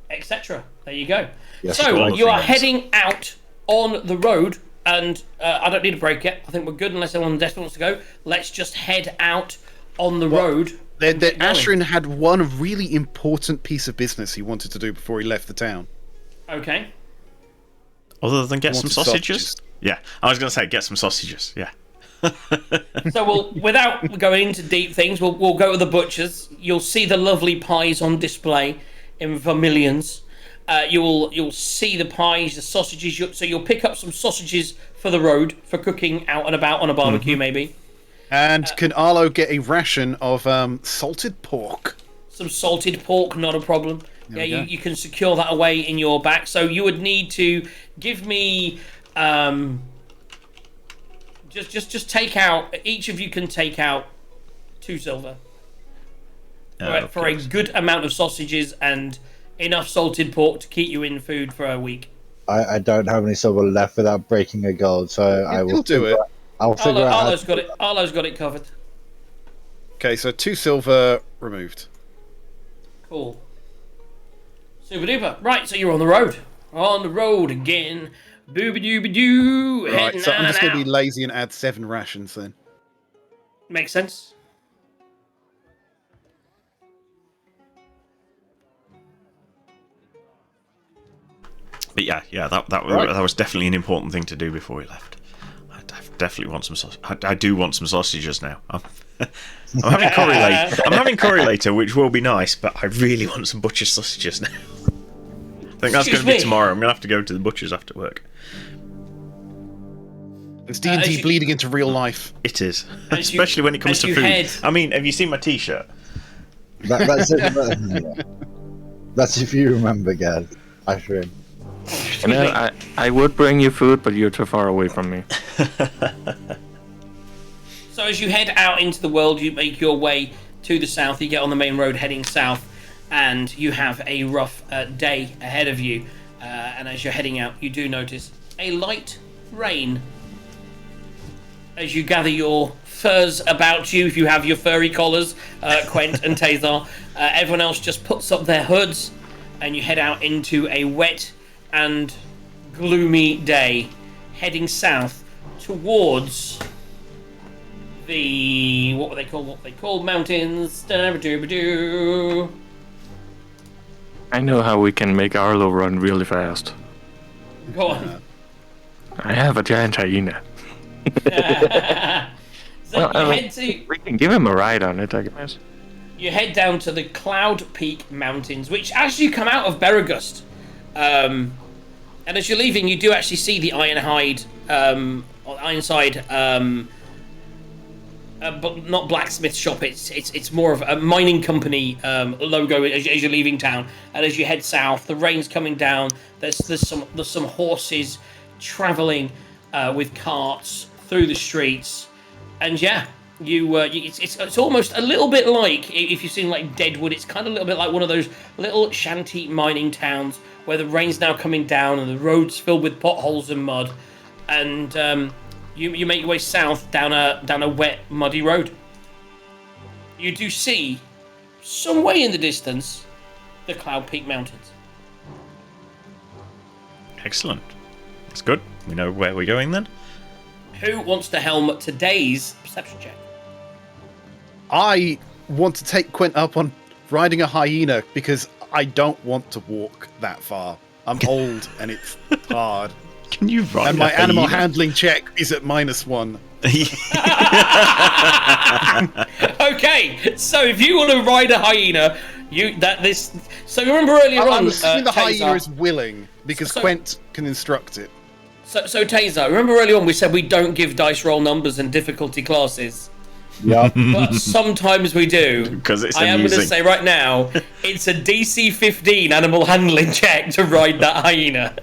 etc. There you go. Yes, so right. you are heading out on the road, and I don't need a break yet. I think we're good unless anyone desperately wants to go. Let's just head out on the road. Ashrin had one really important piece of business he wanted to do before he left the town. Okay. Other than get some Wanted sausages? Yeah, I was going to say get some sausages. Yeah. So without going into deep things, we'll go to the butcher's. You'll see the lovely pies on display in vermilions. You'll see the pies, the sausages. So you'll pick up some sausages for the road for cooking out and about on a barbecue, maybe. And can Arlo get a ration of salted pork? Some salted pork, not a problem. There Yeah, we go. you can secure that away in your back. So you would need to give me just take out. Each of you can take out 2 silver for a good amount of sausages and enough salted pork to keep you in food for a week. I don't have any silver left without breaking a gold, so I will He'll do it. I'll figure out. Arlo's got it. Arlo's got it covered. Okay, so 2 silver removed. Cool. Super duper. Right, so you're on the road. On the road again. Booby dooby doo. Right, so I'm just going to be lazy and add 7 rations then. Makes sense. But yeah, that was definitely an important thing to do before we left. I definitely want some sausage. I do want some sausages now. I'm having curry later. I'm having curry later, which will be nice, but I really want some butcher's sausages now. I think that's going to be tomorrow. I'm going to have to go to the butcher's after work. It's D&D bleeding into real life. It is, especially when it comes to food. I mean, have you seen my T-shirt? That's it. That's if you remember, Gaz. Ashrin. You know, I would bring you food, but you're too far away from me. So as you head out into the world, you make your way to the south. You get on the main road heading south, and you have a rough day ahead of you. And as you're heading out, you do notice a light rain. As you gather your furs about you, if you have your furry collars, Quent and Tazar, everyone else just puts up their hoods, and you head out into a wet and gloomy day, heading south towards the what they call mountains. I know how we can make Arlo run really fast. Go on. I have a giant hyena. So Well, you I mean, head to we can give him a ride on it, I guess. you head down to the Cloud Peak Mountains, which as you come out of Beragust, and as you're leaving, you do actually see the Ironside, but not blacksmith shop. It's more of a mining company logo as you're leaving town. And as you head south, the rain's coming down. There's some horses traveling with carts through the streets, and yeah. It's almost a little bit like if you've seen like Deadwood. It's kind of a little bit like one of those little shanty mining towns where the rain's now coming down and the roads filled with potholes and mud, and you make your way south down a wet, muddy road. You do see, some way in the distance, the Cloud Peak Mountains. Excellent. That's good. We know where we're going then. Who wants to helm today's perception check? I want to take Quint up on riding a hyena because I don't want to walk that far. I'm old and it's hard. Can you ride And my a animal hyena? handling check is at -1. Okay, so if you want to ride a hyena, So remember earlier on, I'm assuming the Taser, hyena is willing because So- Quint can instruct it. So Taser, remember earlier on we said we don't give dice roll numbers and difficulty classes, Yeah. but sometimes we do. 'Cause it's I am going to amusing. say right now, it's a DC 15 animal handling check to ride that hyena.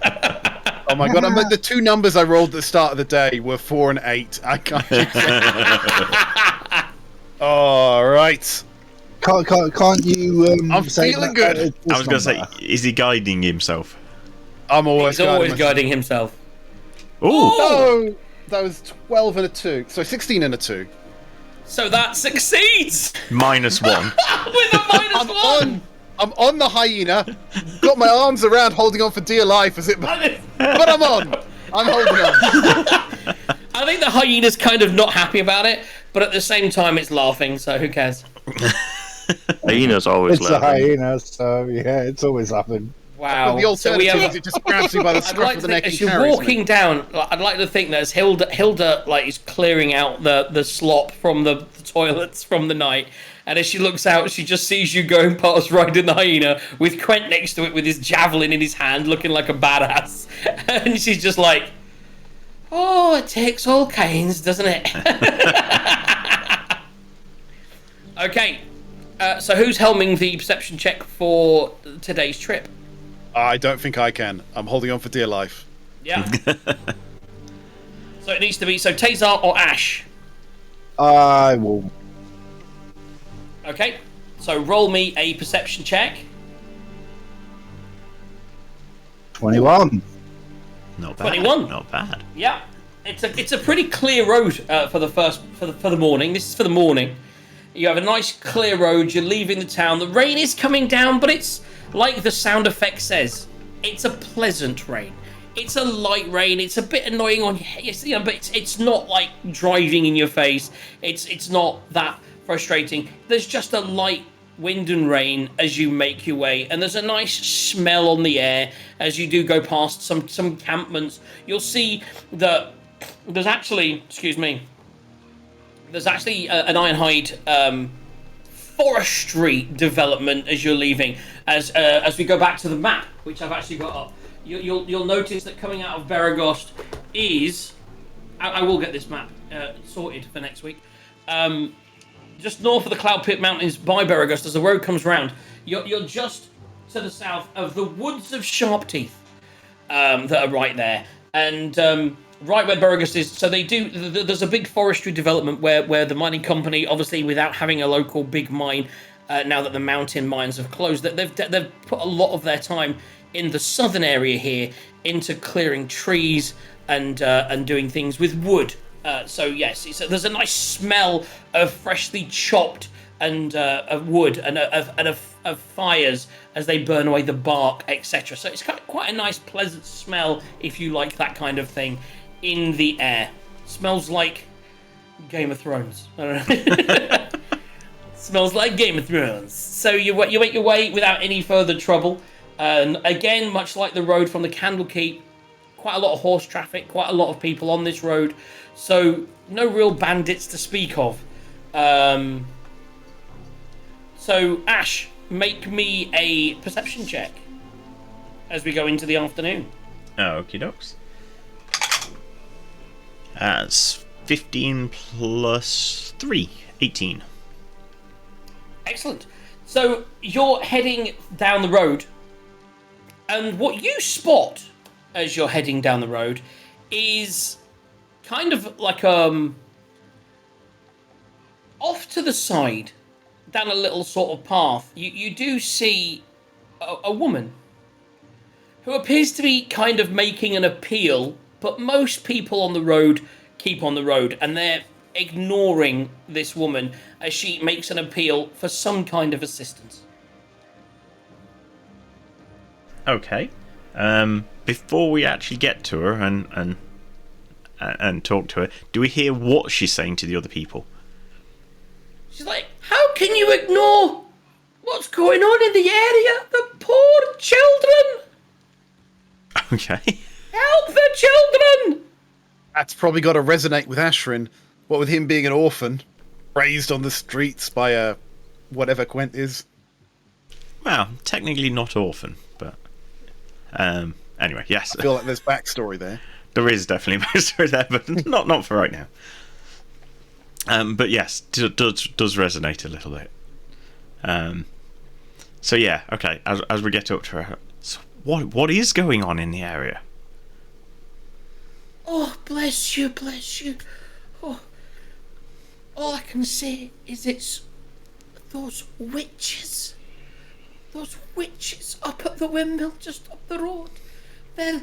Oh my god! The two numbers I rolled at the start of the day were 4 and 8. I can't. All right. Can't you? I'm say feeling that- good. I was going to say, is he guiding himself? I'm always He's always guiding guiding himself. Ooh. Oh, that was 12 and a 2. So 16 and a 2. So that succeeds -1. with a -1. I'm on the hyena. Got my arms around, holding on for dear life as it. But I'm on. I'm holding on. I think the hyena's kind of not happy about it, but at the same time it's laughing, so who cares? Hyena's always It's a laughing. hyena, so yeah, it's always happened. Wow. The So we alternative have is it just grabs me by the I'd scruff like of to the think neck and as you're carries walking me. down, I'd like to think that as Hilda like is clearing out the slop from the toilets from the night, and as she looks out, she just sees you going past riding the hyena with Quent next to it with his javelin in his hand, looking like a badass, and she's just like, "Oh, it takes all kinds, doesn't it?" Okay, so who's helming the perception check for today's trip? I don't think I can. I'm holding on for dear life. Yeah. So it needs to be Tazar or Ash. I will. Okay. So roll me a perception check. 21. Not bad. 21. Not bad. Yeah. It's a pretty clear road for the morning. This is for the morning. You have a nice clear road. You're leaving the town. The rain is coming down, but it's like the sound effect says. It's a pleasant rain. It's a light rain. It's a bit annoying on you know, but it's not like driving in your face. It's not that frustrating. There's just a light wind and rain as you make your way, and there's a nice smell on the air as you do go past some encampments. You'll see that there's actually, there's actually an Ironhide forestry development as you're leaving. As we go back to the map, which I've actually got up, you'll notice that coming out of Baragost is, I will get this map sorted for next week. Just north of the Cloud Pit Mountains by Baragost, as the road comes round, you're just to the south of the woods of Sharpteeth that are right there, and right where Baragost is. So there's a big forestry development where the mining company, obviously without having a local big mine, now that the mountain mines have closed, that they've put a lot of their time in the southern area here into clearing trees and doing things with wood. So yes, there's a nice smell of freshly chopped and of wood and of fires as they burn away the bark, etc. So it's quite a nice, pleasant smell if you like that kind of thing in the air. Smells like Game of Thrones. I don't know. Smells like Game of Thrones. So you make your way without any further trouble. And again, much like the road from the Candlekeep, quite a lot of horse traffic, quite a lot of people on this road, so no real bandits to speak of. So Ash, make me a perception check as we go into the afternoon. Okie dokes. That's 15 plus 3, 18. Excellent. So you're heading down the road, and what you spot as you're heading down the road is kind of like off to the side, down a little sort of path. You do see a woman who appears to be kind of making an appeal, but most people on the road keep on the road, and they're ignoring this woman as she makes an appeal for some kind of assistance. Okay. Before we actually get to her and talk to her, do we hear what she's saying to the other people? She's like, how can you ignore what's going on in the area? The poor children! Okay. Help the children! That's probably got to resonate with Ashrin. What with him being an orphan, raised on the streets by a whatever Gwent is. Well, technically not orphan, but anyway, yes. I feel like there's backstory there. There is definitely a backstory there, but not for right now. But yes, does resonate a little bit. So yeah, okay. As we get up to her, so what is going on in the area? Oh, bless you, bless you. Oh, all I can say is it's those witches. Those witches up at the windmill just up the road. They're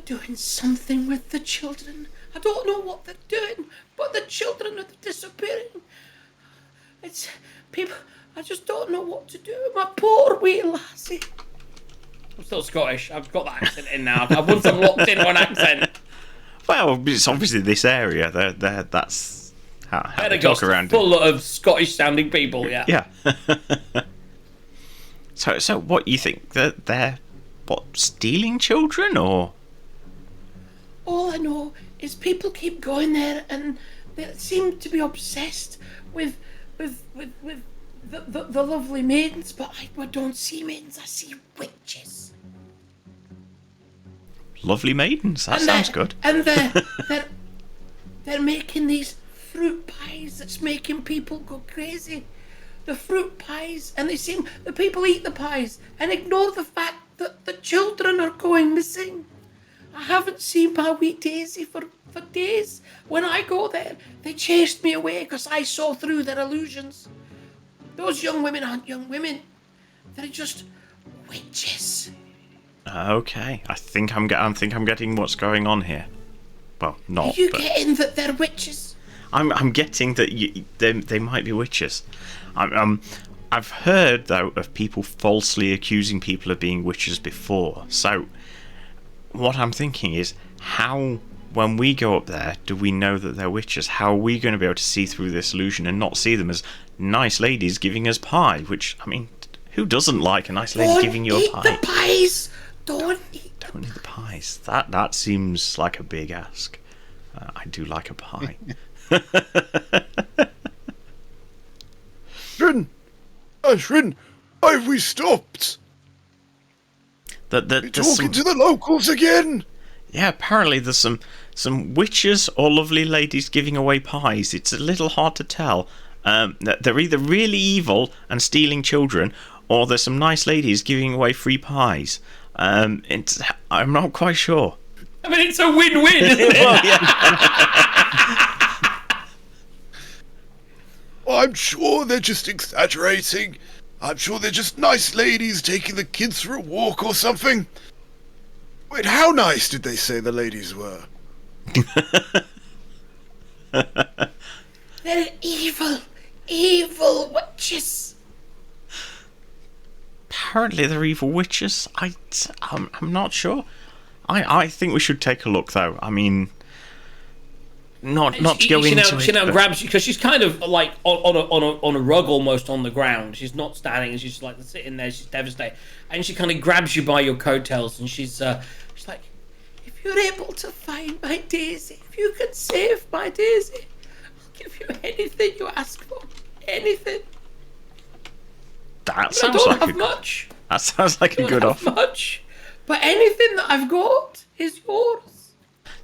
doing something with the children. I don't know what they're doing, but the children are disappearing. It's people. I just don't know what to do. My poor wee lassie. I'm still Scottish. I've got that accent in now. Once I'm locked in on accent. Well, it's obviously this area. That's how they talk around full of Scottish-sounding people. Yeah. Yeah. So what you think that they're stealing children or? All I know is people keep going there and they seem to be obsessed with the lovely maidens, but I don't see maidens. I see witches. Lovely maidens. That sounds good. And they're making these fruit pies that's making people go crazy. The fruit pies, and the people eat the pies and ignore the fact that the children are going missing. I haven't seen my wee Daisy for days. When I go there, they chased me away because I saw through their illusions. Those young women aren't young women. They're just witches. Okay, I think I'm getting what's going on here. Well, not. Are you getting that they're witches? I'm getting that they might be witches. I've heard though of people falsely accusing people of being witches before. So what I'm thinking is, how, when we go up there, do we know that they're witches? How are we going to be able to see through this illusion and not see them as nice ladies giving us pie? Which, I mean, who doesn't like a nice lady giving you a pie? Don't eat the pies! Don't eat the pies. That seems like a big ask. I do like a pie. Ashrin, why have we stopped? You're talking to the locals again? Yeah, apparently there's some witches or lovely ladies giving away pies. It's a little hard to tell. They're either really evil and stealing children, or there's some nice ladies giving away free pies. I'm not quite sure. I mean, it's a win-win, isn't it? Well, yeah. I'm sure they're just exaggerating. I'm sure they're just nice ladies taking the kids for a walk or something. Wait, how nice did they say the ladies were? They're evil witches. Apparently they're evil witches. I'm not sure. I think we should take a look though. I mean, not to go into it. She now grabs you because she's kind of like on a rug almost on the ground. She's not standing, and she's like sitting there. She's devastated, and she kind of grabs you by your coattails, and she's like, you're able to find my Daisy, if you can save my Daisy, I'll give you anything you ask for. Anything. That I sounds don't like have a much. that sounds like a I good don't have offer. much. But anything that I've got is yours.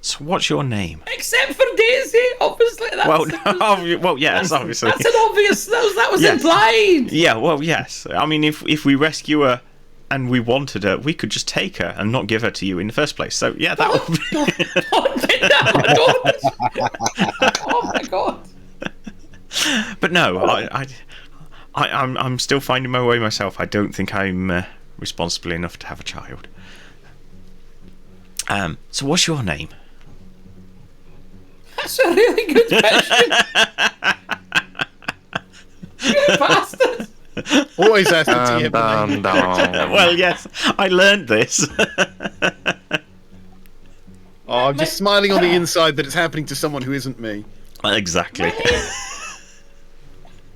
So what's your name? Except for Daisy, obviously. That's Well, well, yes, obviously. That's an obvious. That was Yes. implied. Yeah, well, yes. I mean, if we rescue her and we wanted her, we could just take her and not give her to you in the first place. So yeah, that would be. Oh my god. But no, I'm still finding my way myself. I don't think I'm responsible enough to have a child. So what's your name? That's a really good question. You bastard. Always ask the TM the name. Well, yes, I learned this. Oh, I'm just smiling on the inside that it's happening to someone who isn't me. Exactly.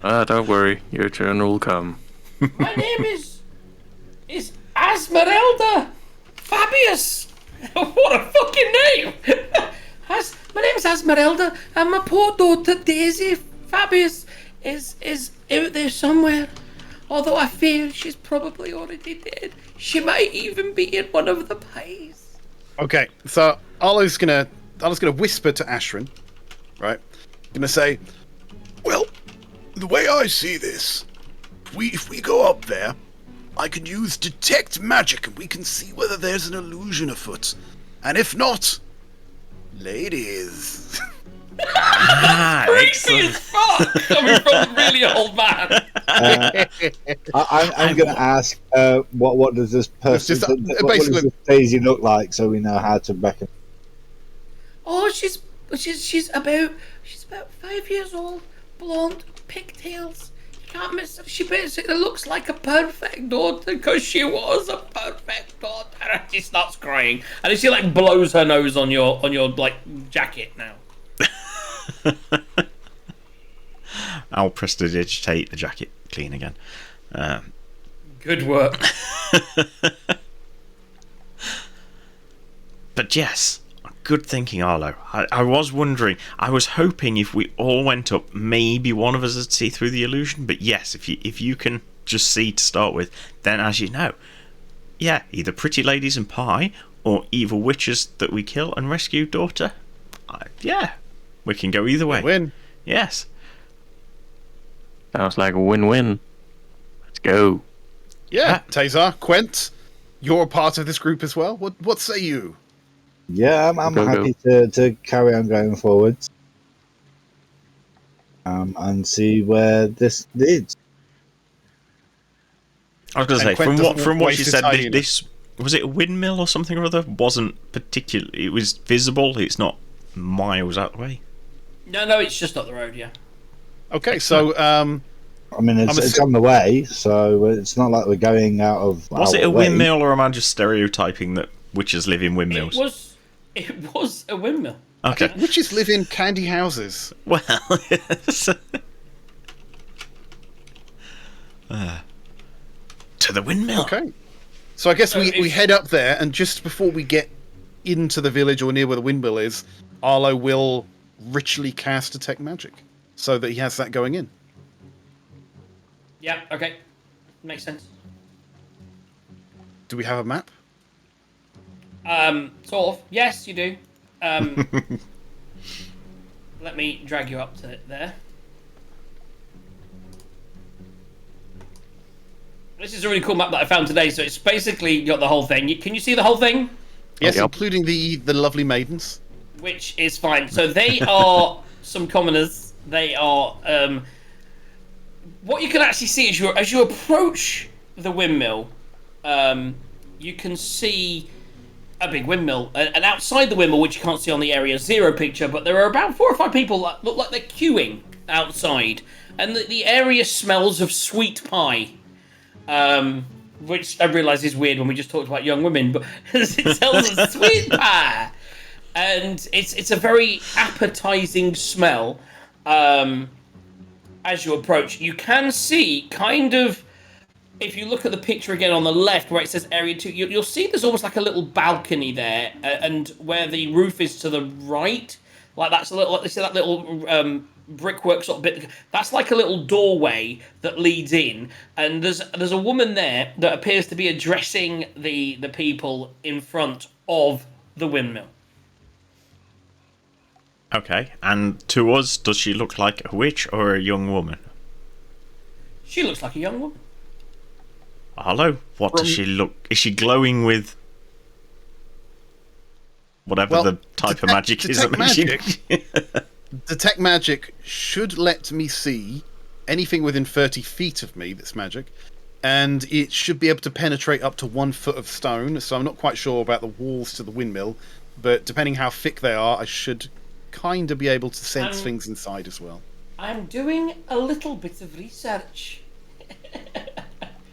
Don't worry, your turn will come. My name is Esmeralda Fabius. What a fucking name! My name's Esmeralda, and my poor daughter Daisy Fabius is out there somewhere. Although I fear she's probably already dead. She might even be in one of the pies. Okay, so Arlo's gonna whisper to Ashrin, right? Gonna say, well, the way I see this, if we go up there, I can use detect magic and we can see whether there's an illusion afoot. And if not, ladies. Creepy Excellent. as fuck! Coming from a really old man. I'm going to ask, what does this person, Just, what basically- does this Daisy look like, so we know how to reckon? Oh, she's about 5 years old, blonde, pigtails. You can't miss her. She basically looks like a perfect daughter because she was a perfect daughter. And she starts crying, and then she like blows her nose on your like jacket now. I'll prestidigitate the jacket clean again. Good work. But yes, good thinking, Arlo. I was wondering, I was hoping if we all went up, maybe one of us would see through the illusion. But yes, if you can just see to start with, then as you know, yeah, either pretty ladies and pie or evil witches that we kill and rescue daughter. Yeah, we can go either way. Win. Yes. Sounds like a win-win. Let's go. Yeah, Tazar, Quent, you're a part of this group as well. What say you? Yeah, I'm Go, happy to carry on going forwards. And see where this leads. I was going to And say, Quent doesn't from what waste you his said, time either. this was it a windmill or something or other? Wasn't particularly. It was visible. It's not miles out the way. No, it's just up the road. Yeah. Okay, so I mean, it's on the way, so it's not like we're going out of. Was our it a way. windmill, or am I just stereotyping that witches live in windmills? It was a windmill. Okay. witches live in candy houses. Well, yes. To the windmill. Okay. So I guess So we if- head up there, and just before we get into the village or near where the windmill is, Arlo will ritually cast Detect Magic, so that he has that going in. Yeah. Okay. Makes sense. Do we have a map? Sort of. Yes, you do. Let me drag you up to there. This is a really cool map that I found today. So it's basically got the whole thing. Can you see the whole thing? Yes, Yep. including the lovely maidens. Which is fine. So they are some commoners. They are. What you can actually see as you approach the windmill, you can see a big windmill, and outside the windmill, which you can't see on the Area Zero picture, but there are about 4 or 5 people that look like they're queuing outside, and the area smells of sweet pie. Which I realise is weird when we just talked about young women, but it smells of sweet pie, and it's a very appetising smell. As you approach, you can see kind of if you look at the picture again on the left where it says Area 2, you'll see there's almost like a little balcony there, and where the roof is to the right, like that's a little, like, see that little brickwork sort of bit, that's like a little doorway that leads in, and there's a woman there that appears to be addressing the people in front of the windmill. Okay, and to us, does she look like a witch or a young woman? She looks like a young woman. Hello, what does she look? Is she glowing with whatever the type of magic is that makes you? Detect magic should let me see anything within 30 feet of me that's magic, and it should be able to penetrate up to 1 foot of stone. So I'm not quite sure about the walls to the windmill, but depending how thick they are, I should kind of be able to sense things inside as well. I'm doing a little bit of research.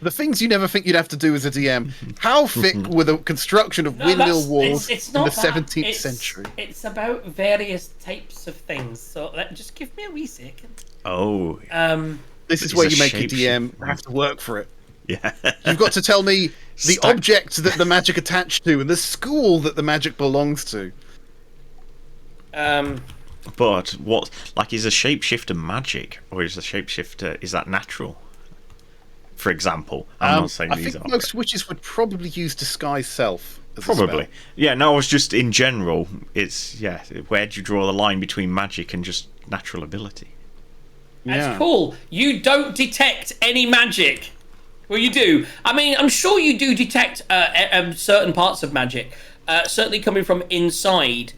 The things you never think you'd have to do as a DM. How thick were the construction of windmill walls it's in the not 17th century? It's about various types of things. So just give me a wee second. Oh, This is It's where a you make a shapeshift. DM have to work for it. yeah. You've got to tell me the Stack- object that the magic attached to and the school that the magic belongs to. But what, like, is a shapeshifter magic, or is a shapeshifter, is that natural? For example, I'm not saying I these think are. most witches would probably use disguise self as a Probably. spell. Yeah, no, I was just in general, it's, yeah, where do you draw the line between magic and just natural ability? That's cool. You don't detect any magic. Well, you do. I mean, I'm sure you do detect certain parts of magic. Certainly coming from inside,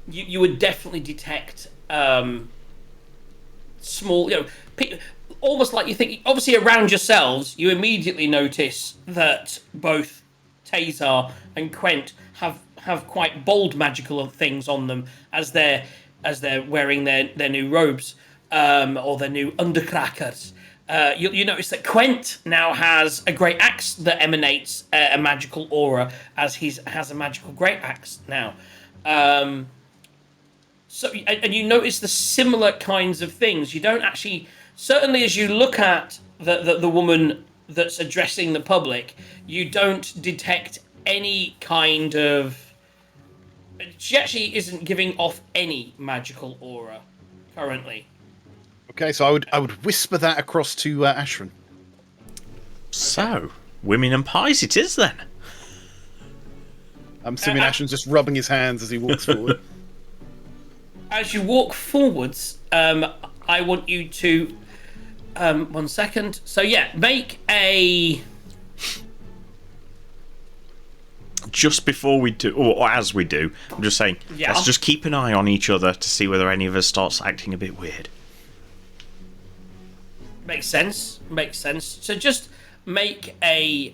you would definitely detect small, almost like you think, obviously around yourselves, you immediately notice that both Tazar and Quent have quite bold magical things on them as they're wearing their new robes, or their new undercrackers. You notice that Quent now has a great axe that emanates a magical aura, as he has a magical great axe now. So, and you notice the similar kinds of things. You don't actually, certainly as you look at the woman that's addressing the public, you don't detect any kind of. She actually isn't giving off any magical aura currently. Okay, so I would whisper that across to Ashran. So, women and pies it is then. I'm assuming Ashran's just rubbing his hands as he walks forward. As you walk forwards, I want you to 1 second. So yeah, make a. Just before we do, or as we do, I'm just saying, Yeah. let's just keep an eye on each other to see whether any of us starts acting a bit weird. Makes sense. Makes sense. So just make a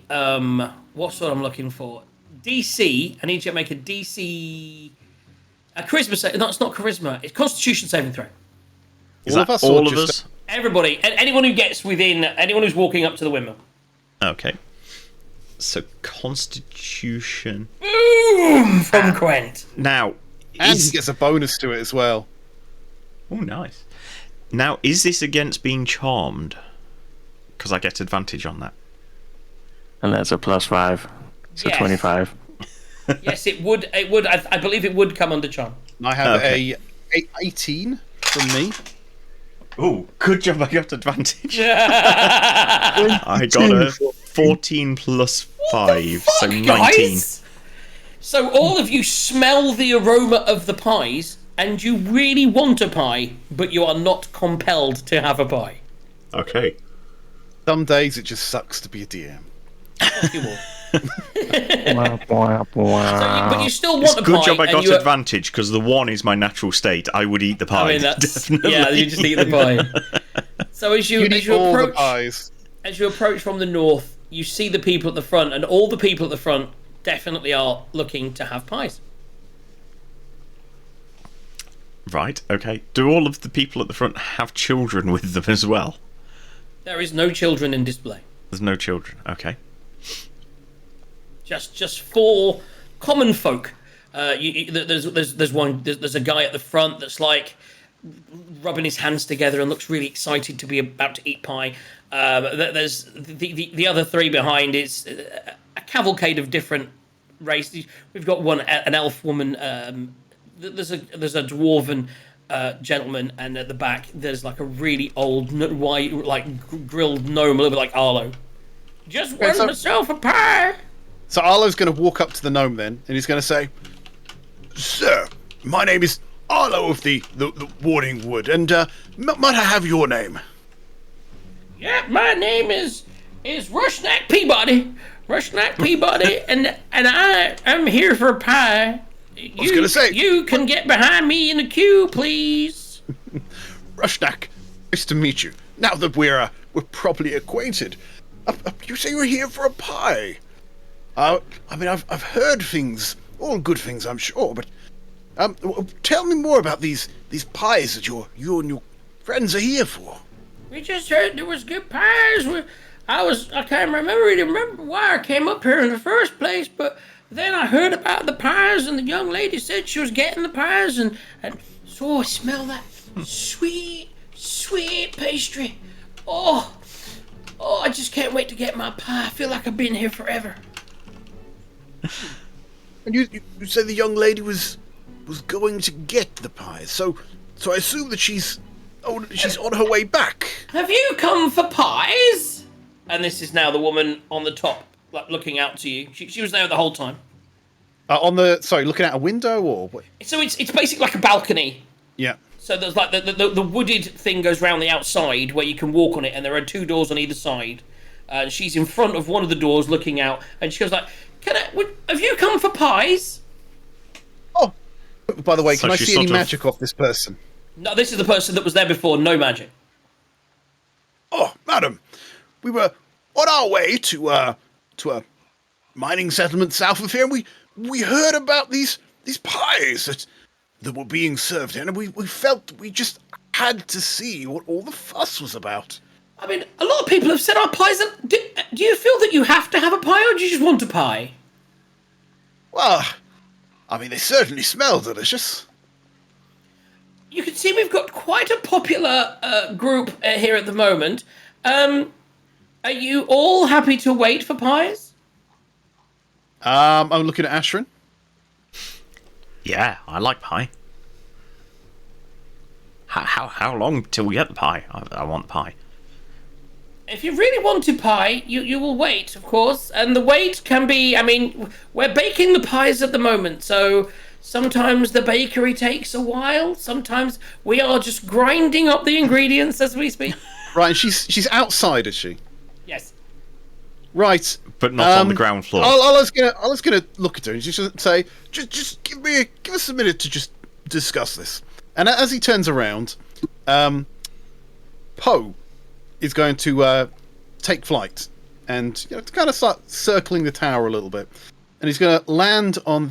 what's what I'm looking for? DC. I need you to make a DC. A charisma save. No, it's not charisma. It's Constitution saving throw. Is All that of us or all of just- us? Everybody, anyone who gets within, anyone who's walking up to the windmill. Okay. So, Constitution. Boom from Quent. Now, And is... he gets a bonus to it as well. Oh, nice. Now, is this against being charmed? Because I get advantage on that. And that's a +5. So Yes. 25. Yes, it would. It would. I believe it would come under charm. I have Okay. a 18 from me. Oh, good job I got advantage. I got a 14 plus 5, so 19. Guys? So all of you smell the aroma of the pies, and you really want a pie, but you are not compelled to have a pie. Okay. Some days it just sucks to be a DM. Fuck you all. But you still want It's a good pie. job I and got you- advantage, because the 1 is my natural state. I would eat the pie. I mean, that's definitely. yeah. You just eat the pie. So as you You'd eat all the pies. as you approach from the north, you see the people at the front, and all the people at the front definitely are looking to have pies. Right, okay. Do all of the people at the front have children with them as well? There is no children in display. There's no children. Okay. Just for common folk. There's a guy at the front that's like rubbing his hands together and looks really excited to be about to eat pie. There's the other three behind. It's a cavalcade of different races. We've got an elf woman. There's a dwarven gentleman, and at the back there's like a really old white grilled gnome, a little bit like Arlo. Just want myself a pie. So Arlo's going to walk up to the gnome then, and he's going to say, Sir, my name is Arlo of the Warding Wood, and might I have your name? Yeah, my name is Rushnack Peabody. Rushnack Peabody, and I am here for a pie. I was going to say... You can get behind me in the queue, please. Rushnack, nice to meet you. Now that we're properly acquainted, you say you're here for a pie. I mean, I've heard things, all good things, I'm sure, but tell me more about these pies that you and your friends are here for. We just heard there was good pies. I can't remember why I came up here in the first place, but then I heard about the pies, and the young lady said she was getting the pies, and so I smell that sweet pastry. Oh, I just can't wait to get my pie. I feel like I've been here forever. And you said the young lady was going to get the pies, so I assume that she's on her way back. Have you come for pies? And this is now the woman on the top, like looking out to you. She was there the whole time. looking out a window or what? So it's basically like a balcony. Yeah. So there's like the wooded thing goes round the outside where you can walk on it, and there are two doors on either side. And she's in front of one of the doors looking out, and she goes like, have you come for pies? Oh, by the way, So can I she see any sort of- magic off this person? No, this is the person that was there before, no magic. Oh, madam, we were on our way to a mining settlement south of here, and we heard about these pies that were being served here, and we felt we just had to see what all the fuss was about. I mean, a lot of people have said our pies are... Do you feel that you have to have a pie, or do you just want a pie? Well, I mean, they certainly smell delicious. You can see we've got quite a popular group here at the moment. Are you all happy to wait for pies? I'm looking at Ashrin. Yeah, I like pie. How long till we get the pie? I want the pie. If you really wanted pie, you will wait, of course. And the wait can be... I mean, we're baking the pies at the moment, so... Sometimes the bakery takes a while. Sometimes we are just grinding up the ingredients as we speak. Right, and she's outside, is she? Yes. Right. But not on the ground floor. I was gonna look at her and she's gonna say, just give us a minute to just discuss this. And as he turns around, Poe is going to take flight and to kind of start circling the tower a little bit, and he's going to land on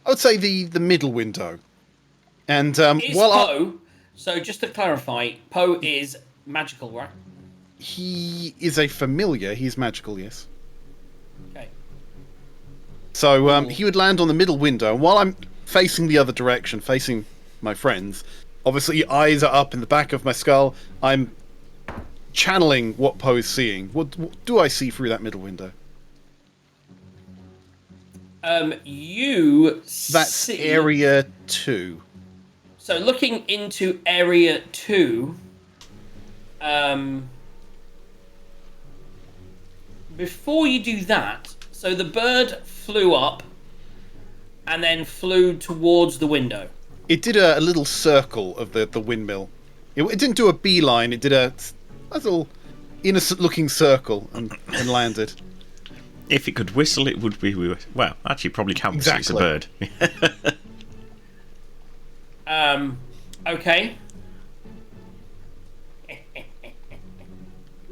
I would say the middle window. And Is Poe, so just to clarify, Poe is magical, right? He is a familiar. He's magical, yes. Okay. So he would land on the middle window, and while I'm facing the other direction, facing my friends, obviously eyes are up in the back of my skull. I'm channeling what Poe is seeing. What do I see through that middle window? That's see... area 2. So looking into area 2, before you do that, so the bird flew up and then flew towards the window. It did a little circle of the windmill. It didn't do a beeline. It did a little innocent-looking circle and landed. If it could whistle, it would be... Well, actually, probably can't whistle. Exactly. It's a bird. Okay.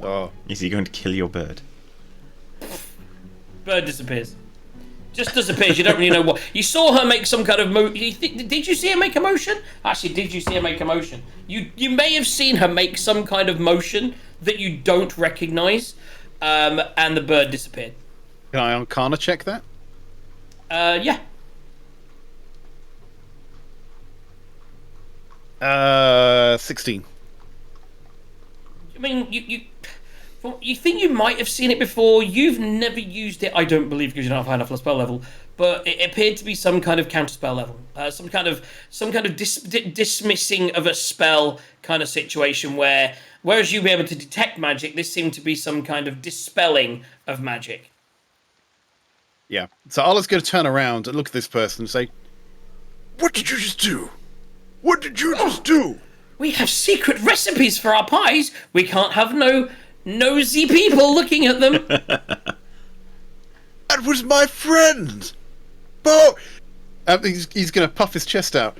Oh. Is he going to kill your bird? Bird disappears. Just disappears. You don't really know what. You saw her make some kind of did you see her make a motion? Actually, did you see her make a motion? You may have seen her make some kind of motion that you don't recognise, and the bird disappeared. Can I Arcana check that? Yeah. 16. I mean, you think you might have seen it before. You've never used it, I don't believe, because you're not high enough for the spell level. But it appeared to be some kind of counterspell level, some kind of dismissing of a spell kind of situation where, whereas you'll be able to detect magic, this seemed to be some kind of dispelling of magic. Yeah. So Allah's going to turn around and look at this person and say, What did you just do? What did you just do? We have secret recipes for our pies. We can't have no nosy people looking at them. That was my friend. But he's going to puff his chest out.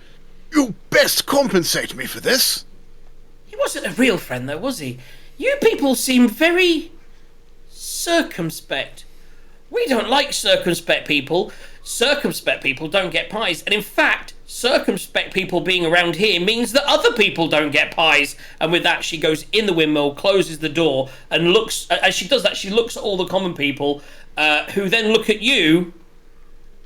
you best compensate me for this. He wasn't a real friend, though, was he? You people seem very circumspect. We don't like circumspect people. Circumspect people don't get pies. And in fact, circumspect people being around here means that other people don't get pies. And with that, she goes in the windmill, closes the door, and looks, as she does that, she looks at all the common people, who then look at you,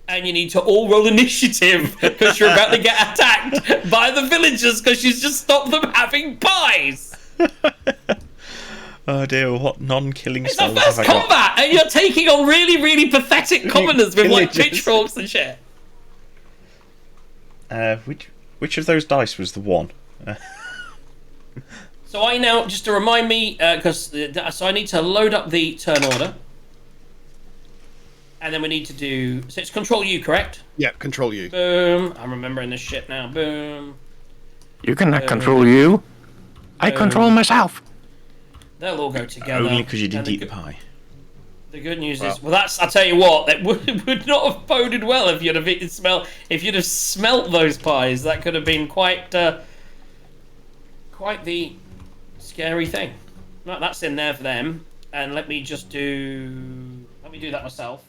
and you need to all roll initiative, because you're about to get attacked by the villagers, because she's just stopped them having pies. Oh dear, what non-killing It's our spells first have I got? combat, and you're taking on really, really pathetic commoners with, like, Villagers. pitchforks and shit. Which of those dice was the one? So I now, just to remind me, so I need to load up the turn order. And then we need to do, so it's control you, correct? Yeah, control you. Boom. I'm remembering this shit now. Boom. You cannot control you. I control myself. They'll all go together. Only because you didn't And eat the pie. The good news is, well, that's, I'll tell you what, that would not have boded well if you'd have smelt those pies. That could have been quite the scary thing. Right, that's in there for them. And let me do that myself.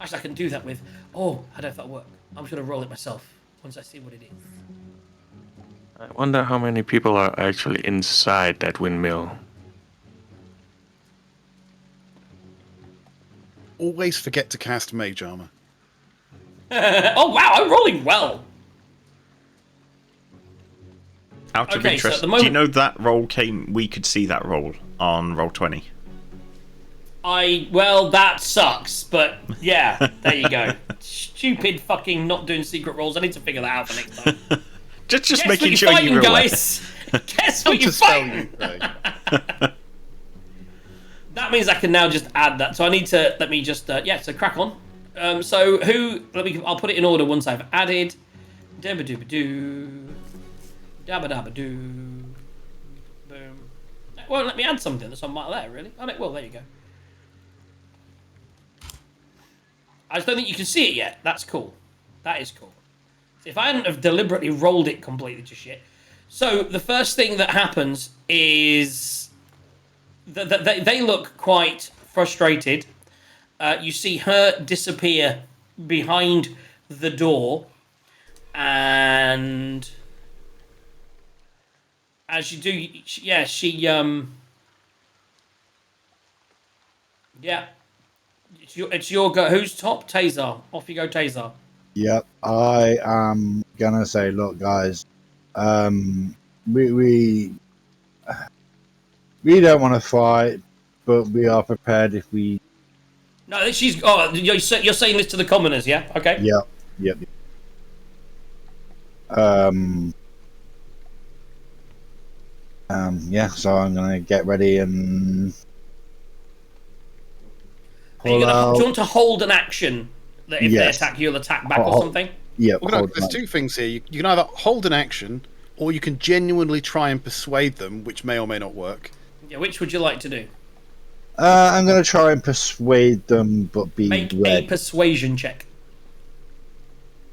Actually, I can do that with, I don't know if that'll work. I'm just going to roll it myself once I see what it is. I wonder how many people are actually inside that windmill. Always forget to cast mage armor. Oh, wow, I'm rolling well. Out of Okay, so interest, at the do you moment- know that roll came? We could see that roll on roll 20. Well, that sucks, but yeah, there you go. Stupid fucking not doing secret rolls. I need to figure that out for next time. Just Guess making what sure you're you fighting, realize. guys. Guess what To you're spell fighting. you, right. That means I can now just add that. So I need to, let me just, so crack on. So I'll put it in order once I've added. Dabba-dooba-doo. Dabba-dabba-doo. Boom. It won't let me add something that's on my there, really. Oh, it will, there you go. I just don't think you can see it yet. That's cool. That is cool. So if I hadn't have deliberately rolled it completely to shit. So the first thing that happens is that they look quite frustrated. You see her disappear behind the door, and as you do, It's your go. Who's top? Tazar. Off you go, Tazar. Yep, I am gonna say, look, guys, we don't want to fight, but we are prepared if we. No, she's. Oh, you're saying this to the commoners, yeah? Okay. Yep. Yeah. So I'm gonna get ready and. Do you want to hold an action that if they Yes. attack, you'll attack back or something? Yeah. Well, there's two things here. You can either hold an action, or you can genuinely try and persuade them, which may or may not work. Yeah, which would you like to do? I'm gonna try and persuade them, but be Make a ready. persuasion check.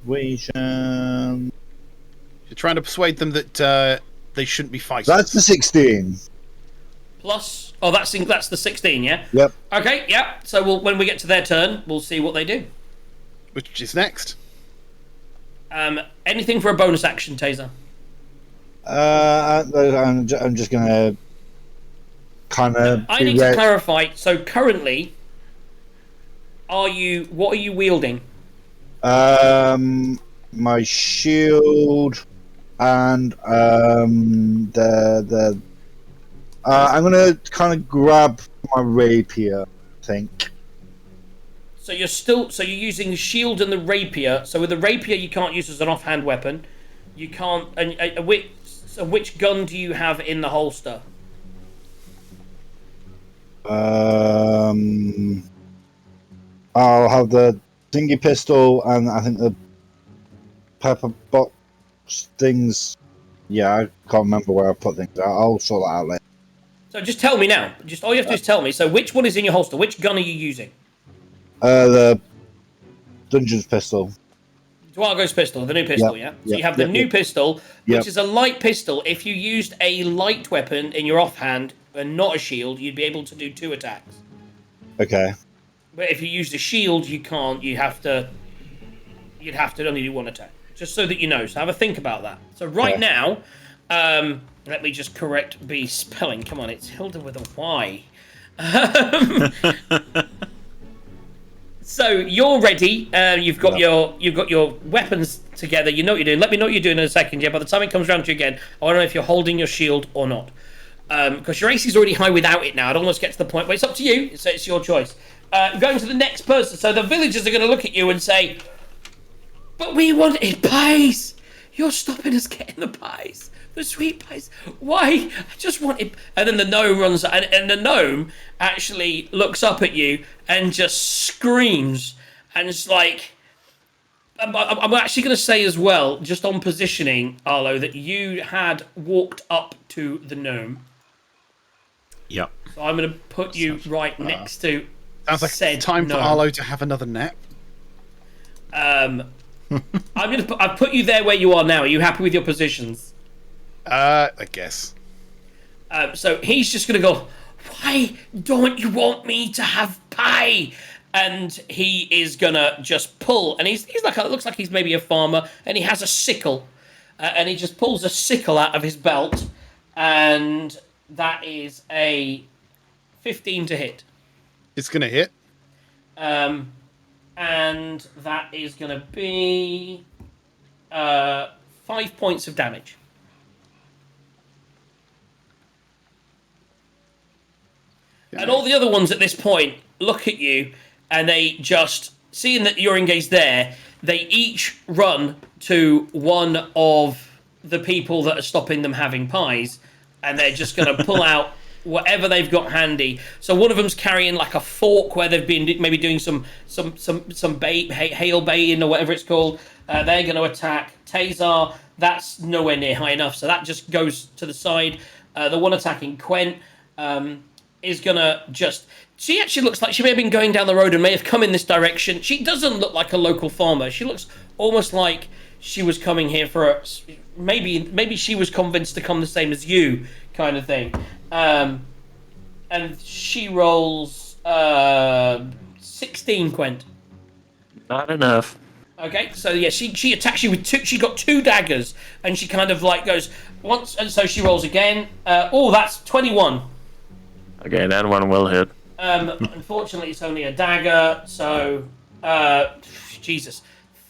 Persuasion. You're trying to persuade them that they shouldn't be fighting. That's the 16. Plus, that's the 16, yeah? Yep. Okay, yeah. So when we get to their turn, we'll see what they do. Which is next. Anything for a bonus action, Taser? I'm just gonna kind of. I need to clarify. So currently, what are you wielding? My shield and I'm gonna kind of grab my rapier, I think. So you're using the shield and the rapier. So with the rapier, you can't use as an offhand weapon. You can't. And which gun do you have in the holster? I'll have the dingy pistol, and I think the pepper box things. Yeah, I can't remember where I put things. I'll sort that out later. So just tell me now. Just all you have to do is tell me. So which one is in your holster? Which gun are you using? The Dungeon's pistol. Dwargo's pistol, the new pistol, yeah? So you have the new pistol, which is a light pistol. If you used a light weapon in your offhand and not a shield, you'd be able to do 2 attacks. Okay. But if you used a shield, you can't. You'd have to only do 1 attack. Just so that you know. So have a think about that. So right now, let me just correct B spelling. Come on, it's Hilda with a Y. So you're ready. You've got your weapons together. You know what you're doing. Let me know what you're doing in a second. Yeah. By the time it comes around to you again, I want to know if you're holding your shield or not. Because your AC is already high without it now. I'd almost get to the point where it's up to you. So it's your choice. Going to the next person. So the villagers are going to look at you and say, "But we wanted pies. You're stopping us getting the pies. The sweet pies. Why? I just wanted..." And then the gnome runs... And the gnome actually looks up at you and just screams. And it's like... I'm actually going to say as well, just on positioning, Arlo, that you had walked up to the gnome. Yep. So I'm going to put you right next to... Sounds like said it's time for gnome. Arlo to have another nap. I've put you there where you are now. Are you happy with your positions? I guess. So he's just going to go, "Why don't you want me to have pie?" And he is going to just pull. And he's like, it looks like he's maybe a farmer. And he has a sickle. And he just pulls a sickle out of his belt. And that is a 15 to hit. It's going to hit. And that is going to be 5 points of damage. And all the other ones at this point look at you, and they just, seeing that you're engaged there, they each run to one of the people that are stopping them having pies, and they're just going to pull out whatever they've got handy. So one of them's carrying like a fork where they've been maybe doing some bait, hail baiting or whatever it's called. They're going to attack Tazar. That's nowhere near high enough, so that just goes to the side. The one attacking Quent is going to just... She actually looks like she may have been going down the road and may have come in this direction. She doesn't look like a local farmer. She looks almost like she was coming here for maybe she was convinced to come the same as you, kind of thing. And she rolls 16, Quent. Not enough. Okay, so yeah, she attacks you with 2. She got 2 daggers, and she kind of like goes once, and so she rolls again. That's 21. Okay, that one will hit. Unfortunately, it's only a dagger, so Jesus,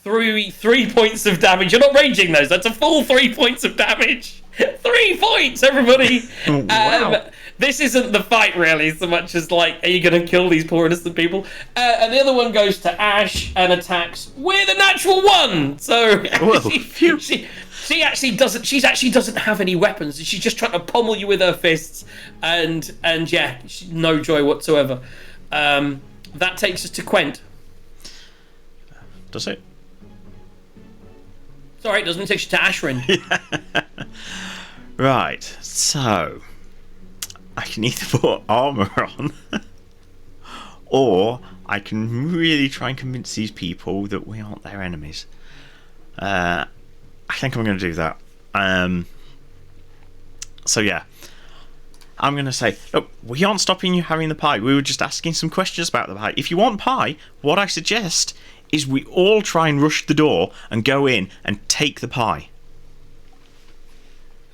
3 points of damage. You're not raging those. That's a full 3 points of damage. 3 points, everybody. Wow. This isn't the fight really, so much as like, are you going to kill these poor innocent people? And the other one goes to Ash and attacks with a natural 1. So she actually doesn't. She actually doesn't have any weapons. She's just trying to pommel you with her fists, and yeah, no joy whatsoever. That takes us to Quent. Does it? Sorry, it doesn't. It takes you to Ashrin. Right, so I can either put armor on, or I can really try and convince these people that we aren't their enemies. I think I'm going to do that. So yeah, I'm going to say, look, we aren't stopping you having the pie. We were just asking some questions about the pie. If you want pie, what I suggest is we all try and rush the door and go in and take the pie.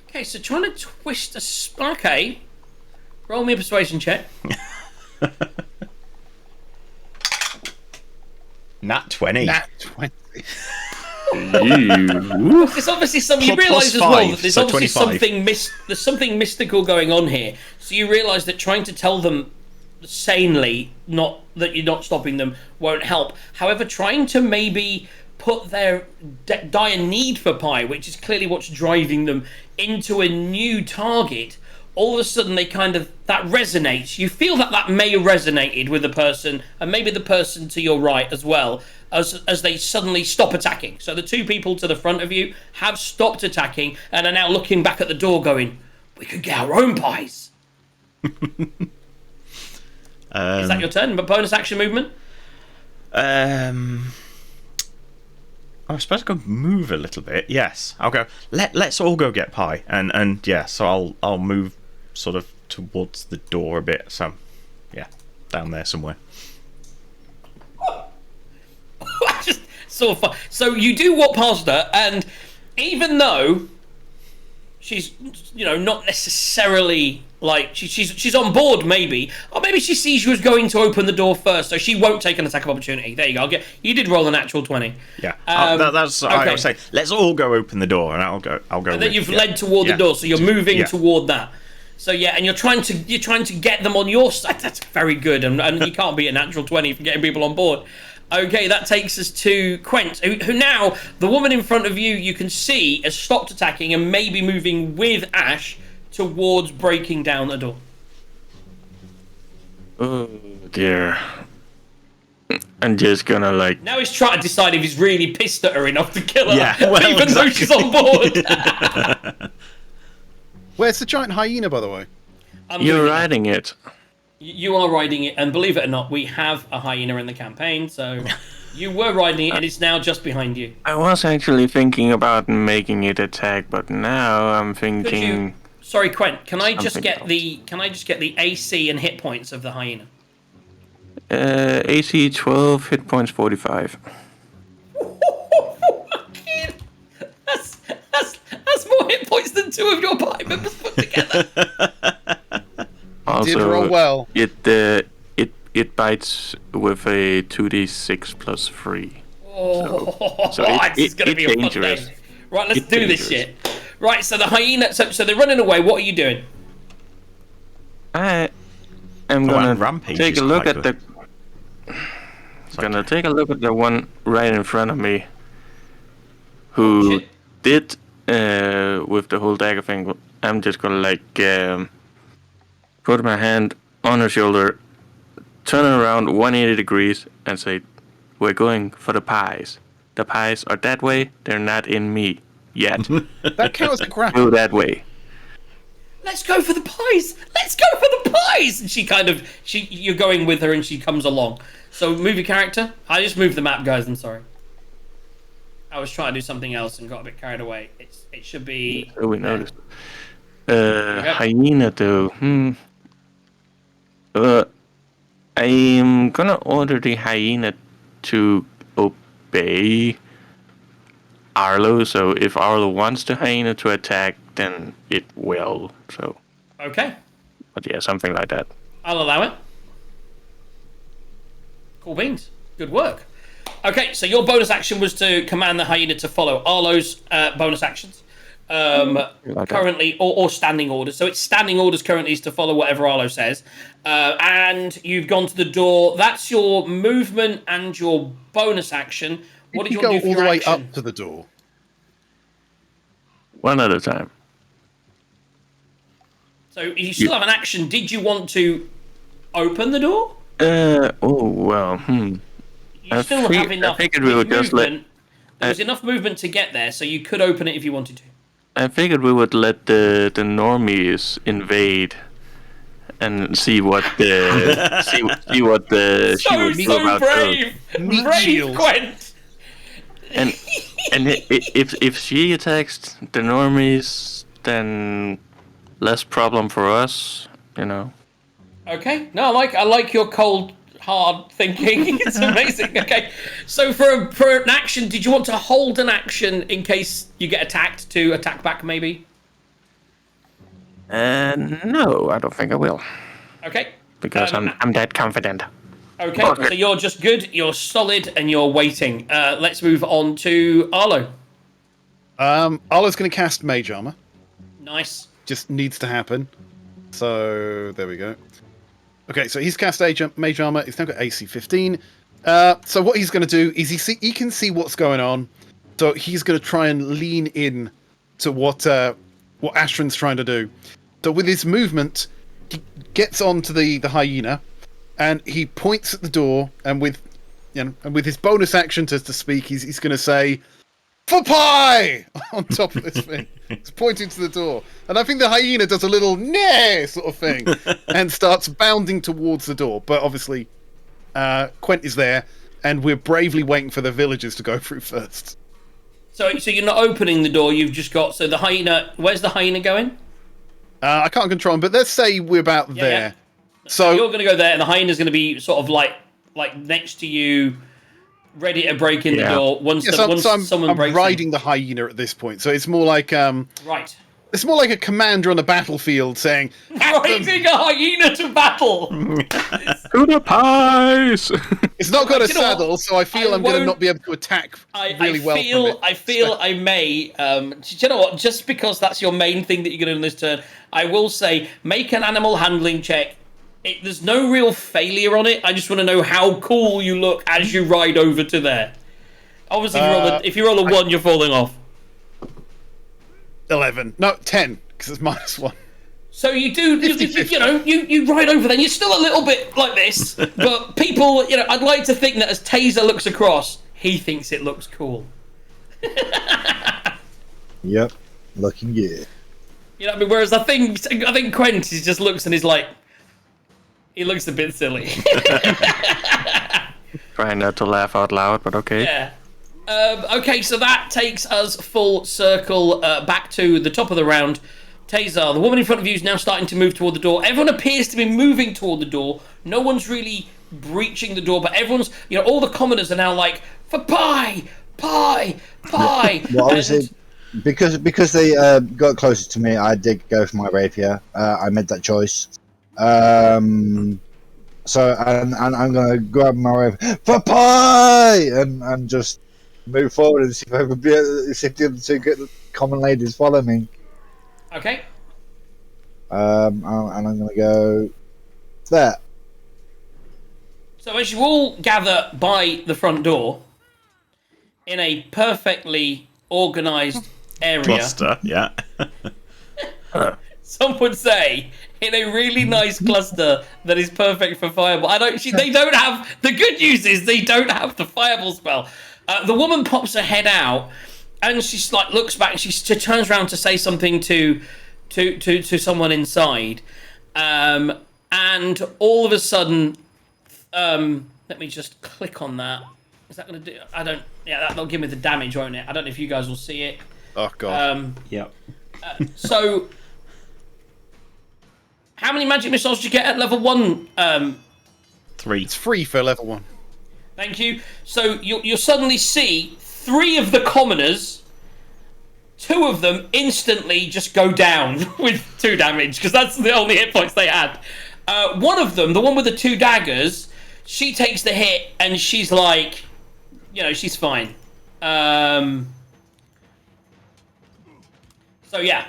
Okay, so trying to twist a... Okay. Roll me a persuasion check. Nat 20. Nat 20. There's obviously some... You Plus realise as 5, well that there's so obviously 25. there's something mystical going on here. So you realise that trying to tell them sanely, not that you're not stopping them, won't help. However, trying to maybe put their dire need for pie, which is clearly what's driving them, into a new target, all of a sudden that resonates. You feel that may have resonated with the person, and maybe the person to your right as well, as they suddenly stop attacking. So the two people to the front of you have stopped attacking and are now looking back at the door going, we could get our own pies. Is that your turn? But bonus action movement? I suppose I'll go move a little bit. Yes, I'll go. Let's all go get pie, and yeah. So I'll move sort of towards the door a bit. So yeah, down there somewhere. Just so fun. So you do walk past her, and even though she's not necessarily like she's on board, maybe, or maybe she sees you as going to open the door first, so she won't take an attack of opportunity. There you go. You did roll a natural 20. Yeah, that's okay. I'll say. Let's all go open the door, and I'll go. And then you've led toward the door, so you're moving toward that. So yeah, and you're trying to get them on your side. That's very good, and you can't beat a natural 20 for getting people on board. Okay, that takes us to Quent, who now, the woman in front of you can see has stopped attacking and maybe moving with Ash towards breaking down the door. Oh dear. I'm just gonna Now he's trying to decide if he's really pissed at her enough to kill her, well, though she's on board. Where's the giant hyena, by the way? You're riding it. You are riding it, and believe it or not, we have a hyena in the campaign, so you were riding it, and it's now just behind you. I was actually thinking about making it attack, but now I'm thinking. Sorry, Quent. Can I just get the AC and hit points of the hyena? AC 12, hit points 45. That's more hit points than two of your party members put together. Also, did roll well. It bites with a 2d6 plus 3. So it's going to be a dangerous. fun day. Right, let's do this shit. Right, so the hyena. So they're running away. What are you doing? I am gonna take a look at the. Take a look at the one right in front of me, who did with the whole dagger thing. I'm just gonna put my hand on her shoulder, turn her around 180 degrees, and say, "We're going for the pies. The pies are that way. They're not in me yet. That counts as a grapple. Go that way." Let's go for the pies. Let's go for the pies. And you're going with her, and she comes along. So move your character. I just moved the map, guys. I'm sorry. I was trying to do something else and got a bit carried away. It should be. Oh, we noticed. Hyena though. I'm gonna order the hyena to obey Arlo. So if Arlo wants the hyena to attack, then it will. So. Okay. But yeah, something like that. I'll allow it. Cool beans. Good work. Okay, so your bonus action was to command the hyena to follow Arlo's bonus actions. Currently, or standing orders. So it's standing orders currently is to follow whatever Arlo says. And you've gone to the door. That's your movement and your bonus action. What did you want to do for all your the way action? up to the door? One at a time. So you still have an action. Did you want to open the door? You still have enough. I figured we would just there was enough movement to get there, so you could open it if you wanted to. I figured we would let the normies invade and see what the see what the she would do about brave, brave Gwent. And if she attacks the normies, then less problem for us, Okay, no, I like your cold, hard thinking. It's amazing. Okay, so for an action, did you want to hold an action in case you get attacked to attack back, maybe? No, I don't think I will. Okay. Because I'm that confident. Okay, so you're just good, you're solid, and you're waiting. Let's move on to Arlo. Arlo's going to cast Mage Armor. Nice. Just needs to happen. So there we go. Okay, so he's cast Mage Armor. He's now got AC 15. So what he's going to do is he can see what's going on. So he's going to try and lean in to what Ashran's trying to do. So with his movement, he gets onto the hyena, and he points at the door. And with his bonus action to speak, he's going to say, "For pie!" on top of this thing. He's pointing to the door. And I think the hyena does a little "nay" sort of thing and starts bounding towards the door. But obviously, Quent is there, and we're bravely waiting for the villagers to go through first. So you're not opening the door, you've just got... So the hyena... Where's the hyena going? I can't control him, but let's say we're about there. Yeah. So you're going to go there, and the hyena's going to be sort of like next to you, ready to break in the door once someone breaks in. I'm riding the hyena at this point, so it's more like right. It's more like a commander on a battlefield saying, "Riding a hyena to battle." To the pies. It's not got a saddle, so I feel I'm going to not be able to attack really well. I feel I may. Do you know what? Just because that's your main thing that you're going to do in this turn, I will say make an animal handling check. There's no real failure on it. I just want to know how cool you look as you ride over to there. Obviously, if you roll a 1, you're falling off. 11. No, 10, because it's -1. So you do, you ride over there, and you're still a little bit like this, but people, I'd like to think that as Taser looks across, he thinks it looks cool. Yep, looking good. You know what I mean? Whereas I think Quent just looks and he's like, he looks a bit silly. Trying not to laugh out loud, but okay. Yeah. Okay, so that takes us full circle back to the top of the round. Taser, the woman in front of you is now starting to move toward the door. Everyone appears to be moving toward the door. No one's really breaching the door, but everyone's, all the commoners are now like, "For pie, pie, pie." Well, obviously, because they got closer to me, I did go for my rapier. I made that choice. So I'm gonna grab my rapier for pie and just move forward and see if I could see if the other two good common ladies follow me. Okay. And I'm gonna go there. So as you all gather by the front door, in a perfectly organised area, Cluster, yeah. some would say, in a really nice cluster that is perfect for fireball. They don't have. The good news is they don't have the fireball spell. The woman pops her head out, and she's like looks back, and she turns around to say something to someone inside, and all of a sudden, let me just click on that. Is that going to do? I don't. Yeah, that'll give me the damage, won't it? I don't know if you guys will see it. Oh god. Yep. So, how many magic missiles did you get at level 1? 3. It's free for level 1. Thank you. So you'll suddenly see 3 of the commoners, 2 of them instantly just go down with 2 damage, because that's the only hit points they had. One of them, the one with the 2 daggers, she takes the hit and she's like, she's fine. So yeah,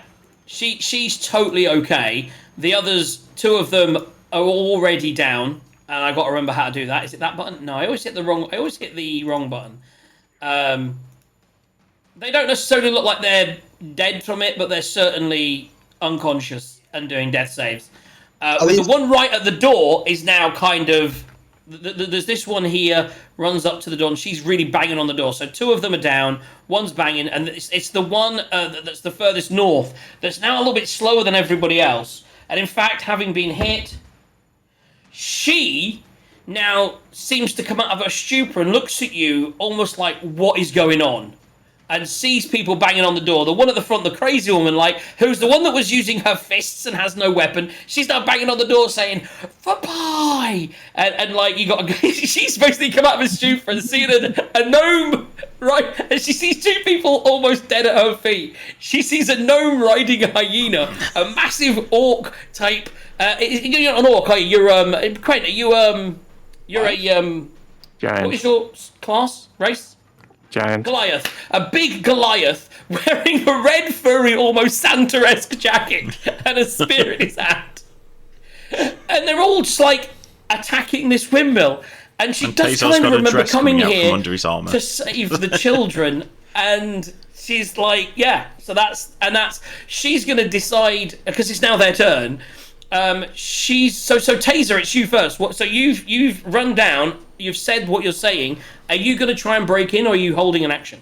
she's totally okay. The others, 2 of them are already down. And I got to remember how to do that. Is it that button? No, I always hit the wrong button. They don't necessarily look like they're dead from it, but they're certainly unconscious and doing death saves. The one right at the door is now kind of... There's this one here, runs up to the door, and she's really banging on the door. So 2 of them are down, one's banging, and it's the one that's the furthest north that's now a little bit slower than everybody else. And in fact, having been hit... She now seems to come out of her stupor and looks at you almost like, what is going on? And sees people banging on the door. The one at the front, the crazy woman, who's the one that was using her fists and has no weapon, she's now banging on the door saying, "For pie!" And you got she's basically come out of her stupor and seen a gnome, right? And she sees 2 people almost dead at her feet. She sees a gnome riding a hyena, a massive orc type. You're not an orc, are you? You're a Giant. What is your class? Race? Giant. Goliath. A big Goliath wearing a red furry, almost Santa-esque jacket and a spear in his hand. and they're all just like attacking this windmill. And she does Tazar's kind of got a remember dress coming coming out here from under his armor. to save the children. And she's like, yeah. So she's gonna decide because it's now their turn. So Taser, it's you first. So you've run down. You've said what you're saying. Are you gonna try and break in, or are you holding an action?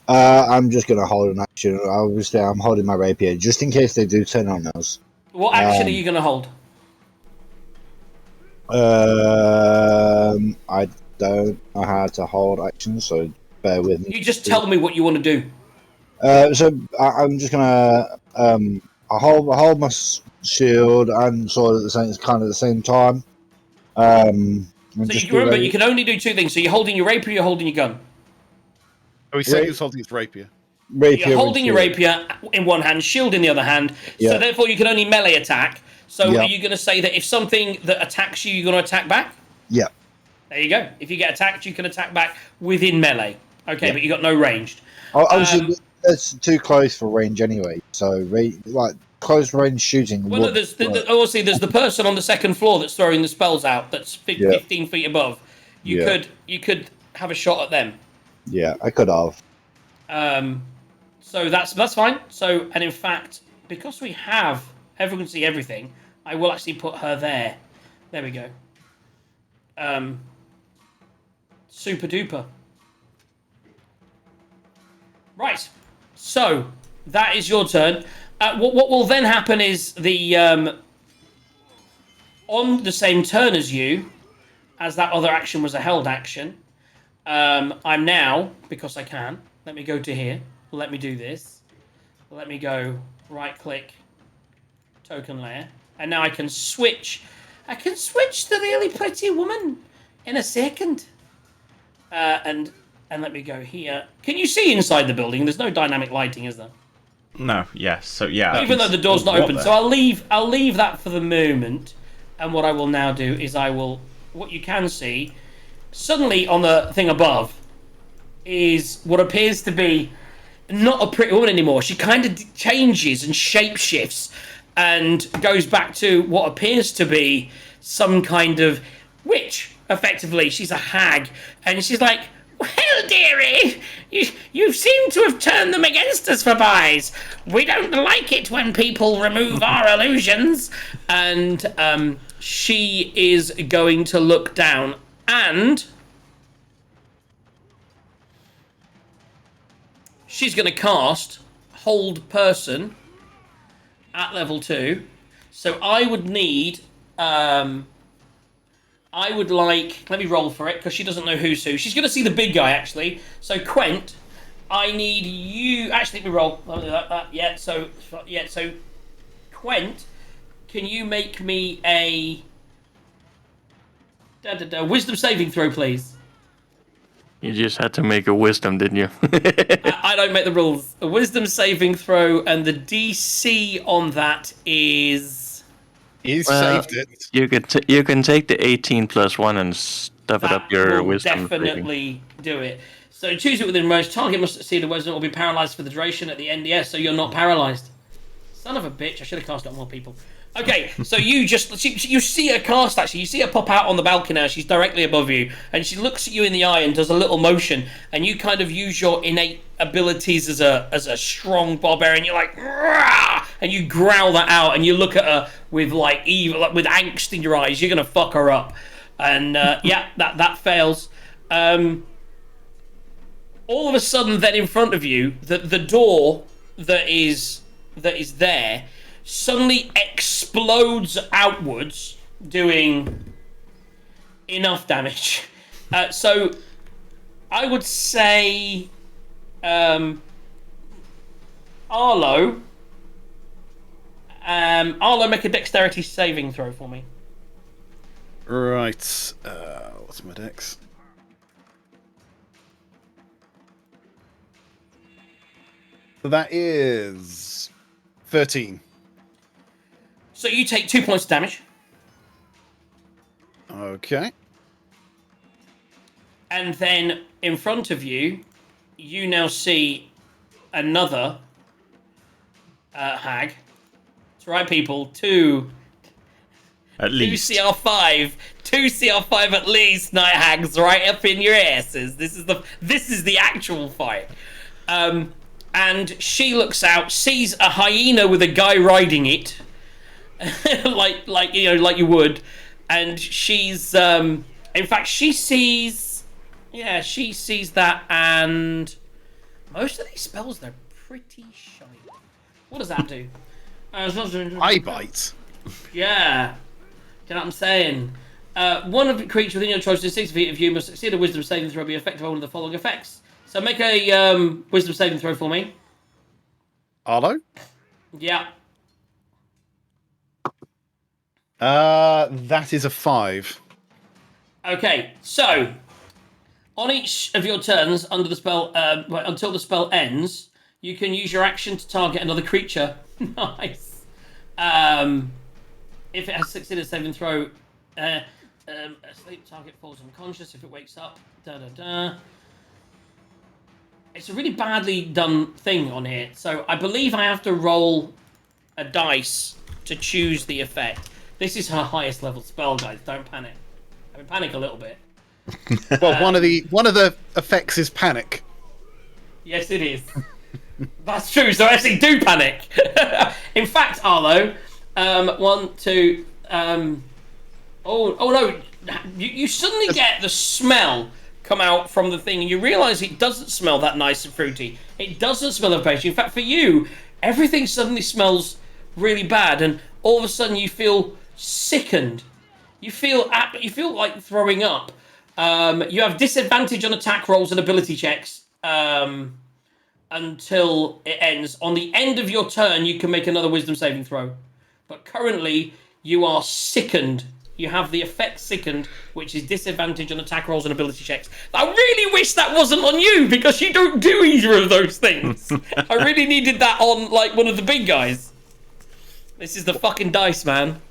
I'm just going to hold an action. Obviously, I'm holding my rapier just in case they do turn on us. What action are you gonna hold? I don't know how to hold actions, so bear with me. You just tell me what you want to do. So I'm just gonna I hold my shield and sword at the same time. So you remember, you can only do two things. So you're holding your rapier, you're holding your gun. Oh, he said he was holding his rapier. You're holding your rapier in one hand, shield in the other hand. Yeah. So therefore, you can only melee attack. So Yeah. are you going to say that if something that attacks you, you're going to attack back? Yeah. There you go. If you get attacked, you can attack back within melee. Okay, Yeah. but you got no ranged. Obviously, that's too close for range anyway. So close range shooting. Well, no, obviously there's the person on the second floor that's throwing the spells out. That's 15 feet above. You could have a shot at them. Yeah, I could have. So that's fine. So, and in fact, because we have everyone can see everything, I will actually put her there. There we go. Super duper. Right. So that is your turn. What will then happen is the on the same turn as you, as that other action was a held action. I'm now, because I can, let me go to here. Let me do this. Let me go right click, token layer. And now I can switch. I can switch the really pretty woman in a second. And let me go here. Can you see inside the building? There's no dynamic lighting, is there? No, yes. So yeah. Even though the door's not open. there? So I'll leave that for the moment. And what I will now do is what you can see, suddenly on the thing above, is what appears to be not a pretty woman anymore. She kind of changes and shapeshifts and goes back to what appears to be some kind of witch, effectively. She's a hag. And she's like, well, dearie, you seem to have turned them against us for buys. We don't like it when people remove our illusions. And she is going to look down and she's going to cast Hold Person at level 2. So I would need... I would like... Let me roll for it, because she doesn't know who's who. She's going to see the big guy, actually. So, Quent, I need you... Actually, let me roll. Yeah, so, Quent, can you make me a... wisdom saving throw, please? You just had to make a wisdom, didn't you? I don't make the rules. A wisdom saving throw, and the DC on that is... He's saved it. You can take the 18 plus 1 and stuff it up your will wisdom. definitely do it. So choose it within range. Target must see the wisdom or be paralyzed for the duration at the end. Yes, so you're not paralyzed. Son of a bitch! I should have cast it on more people. Okay, so you see her cast, actually. You see her pop out on the balcony now. She's directly above you. And she looks at you in the eye and does a little motion. And you kind of use your innate abilities as a strong barbarian. You're like, rah! And you growl that out. And you look at her with like evil, like, with angst in your eyes. You're going to fuck her up. And yeah, that fails. All of a sudden, then in front of you, the door that is there suddenly explodes outwards, doing enough damage. So I would say Arlo, make a dexterity saving throw for me. Right. What's my dex? So that is 13. So you take 2 points of damage. Okay. And then in front of you, you now see another hag. That's right, people. Two At least. 2 CR5 at least, night hags, right up in your asses. This is the actual fight. And she looks out, sees a hyena with a guy riding it, like you would, and she's in fact she sees that, and most of these spells, they're pretty shiny. What does that do? Eye bite. Yeah. You know what I'm saying? One of the creatures within your choice is 6 feet of you must succeed a wisdom saving throw, be effective on one of the following effects. So make a wisdom saving throw for me. Arlo? Yeah. That is a 5. Okay, so on each of your turns under the spell, until the spell ends, you can use your action to target another creature. Nice. If it has succeeded a saving throw, a sleep target falls unconscious. If it wakes up, It's a really badly done thing on here. So I believe I have to roll a dice to choose the effect. This is her highest level spell, guys. Don't panic. I mean, panic a little bit. Well, one of the effects is panic. Yes, it is. That's true. So I actually do panic. In fact, Arlo, 1, 2. Oh no! You suddenly get the smell come out from the thing, and you realise it doesn't smell that nice and fruity. It doesn't smell of pastry. In fact, for you, everything suddenly smells really bad, and all of a sudden you feel sickened. You feel like throwing up. You have disadvantage on attack rolls and ability checks until it ends. On the end of your turn, you can make another wisdom saving throw. But currently, you are sickened. You have the effect sickened, which is disadvantage on attack rolls and ability checks. I really wish that wasn't on you, because you don't do either of those things. I really needed that on, like, one of the big guys. This is the fucking dice, man.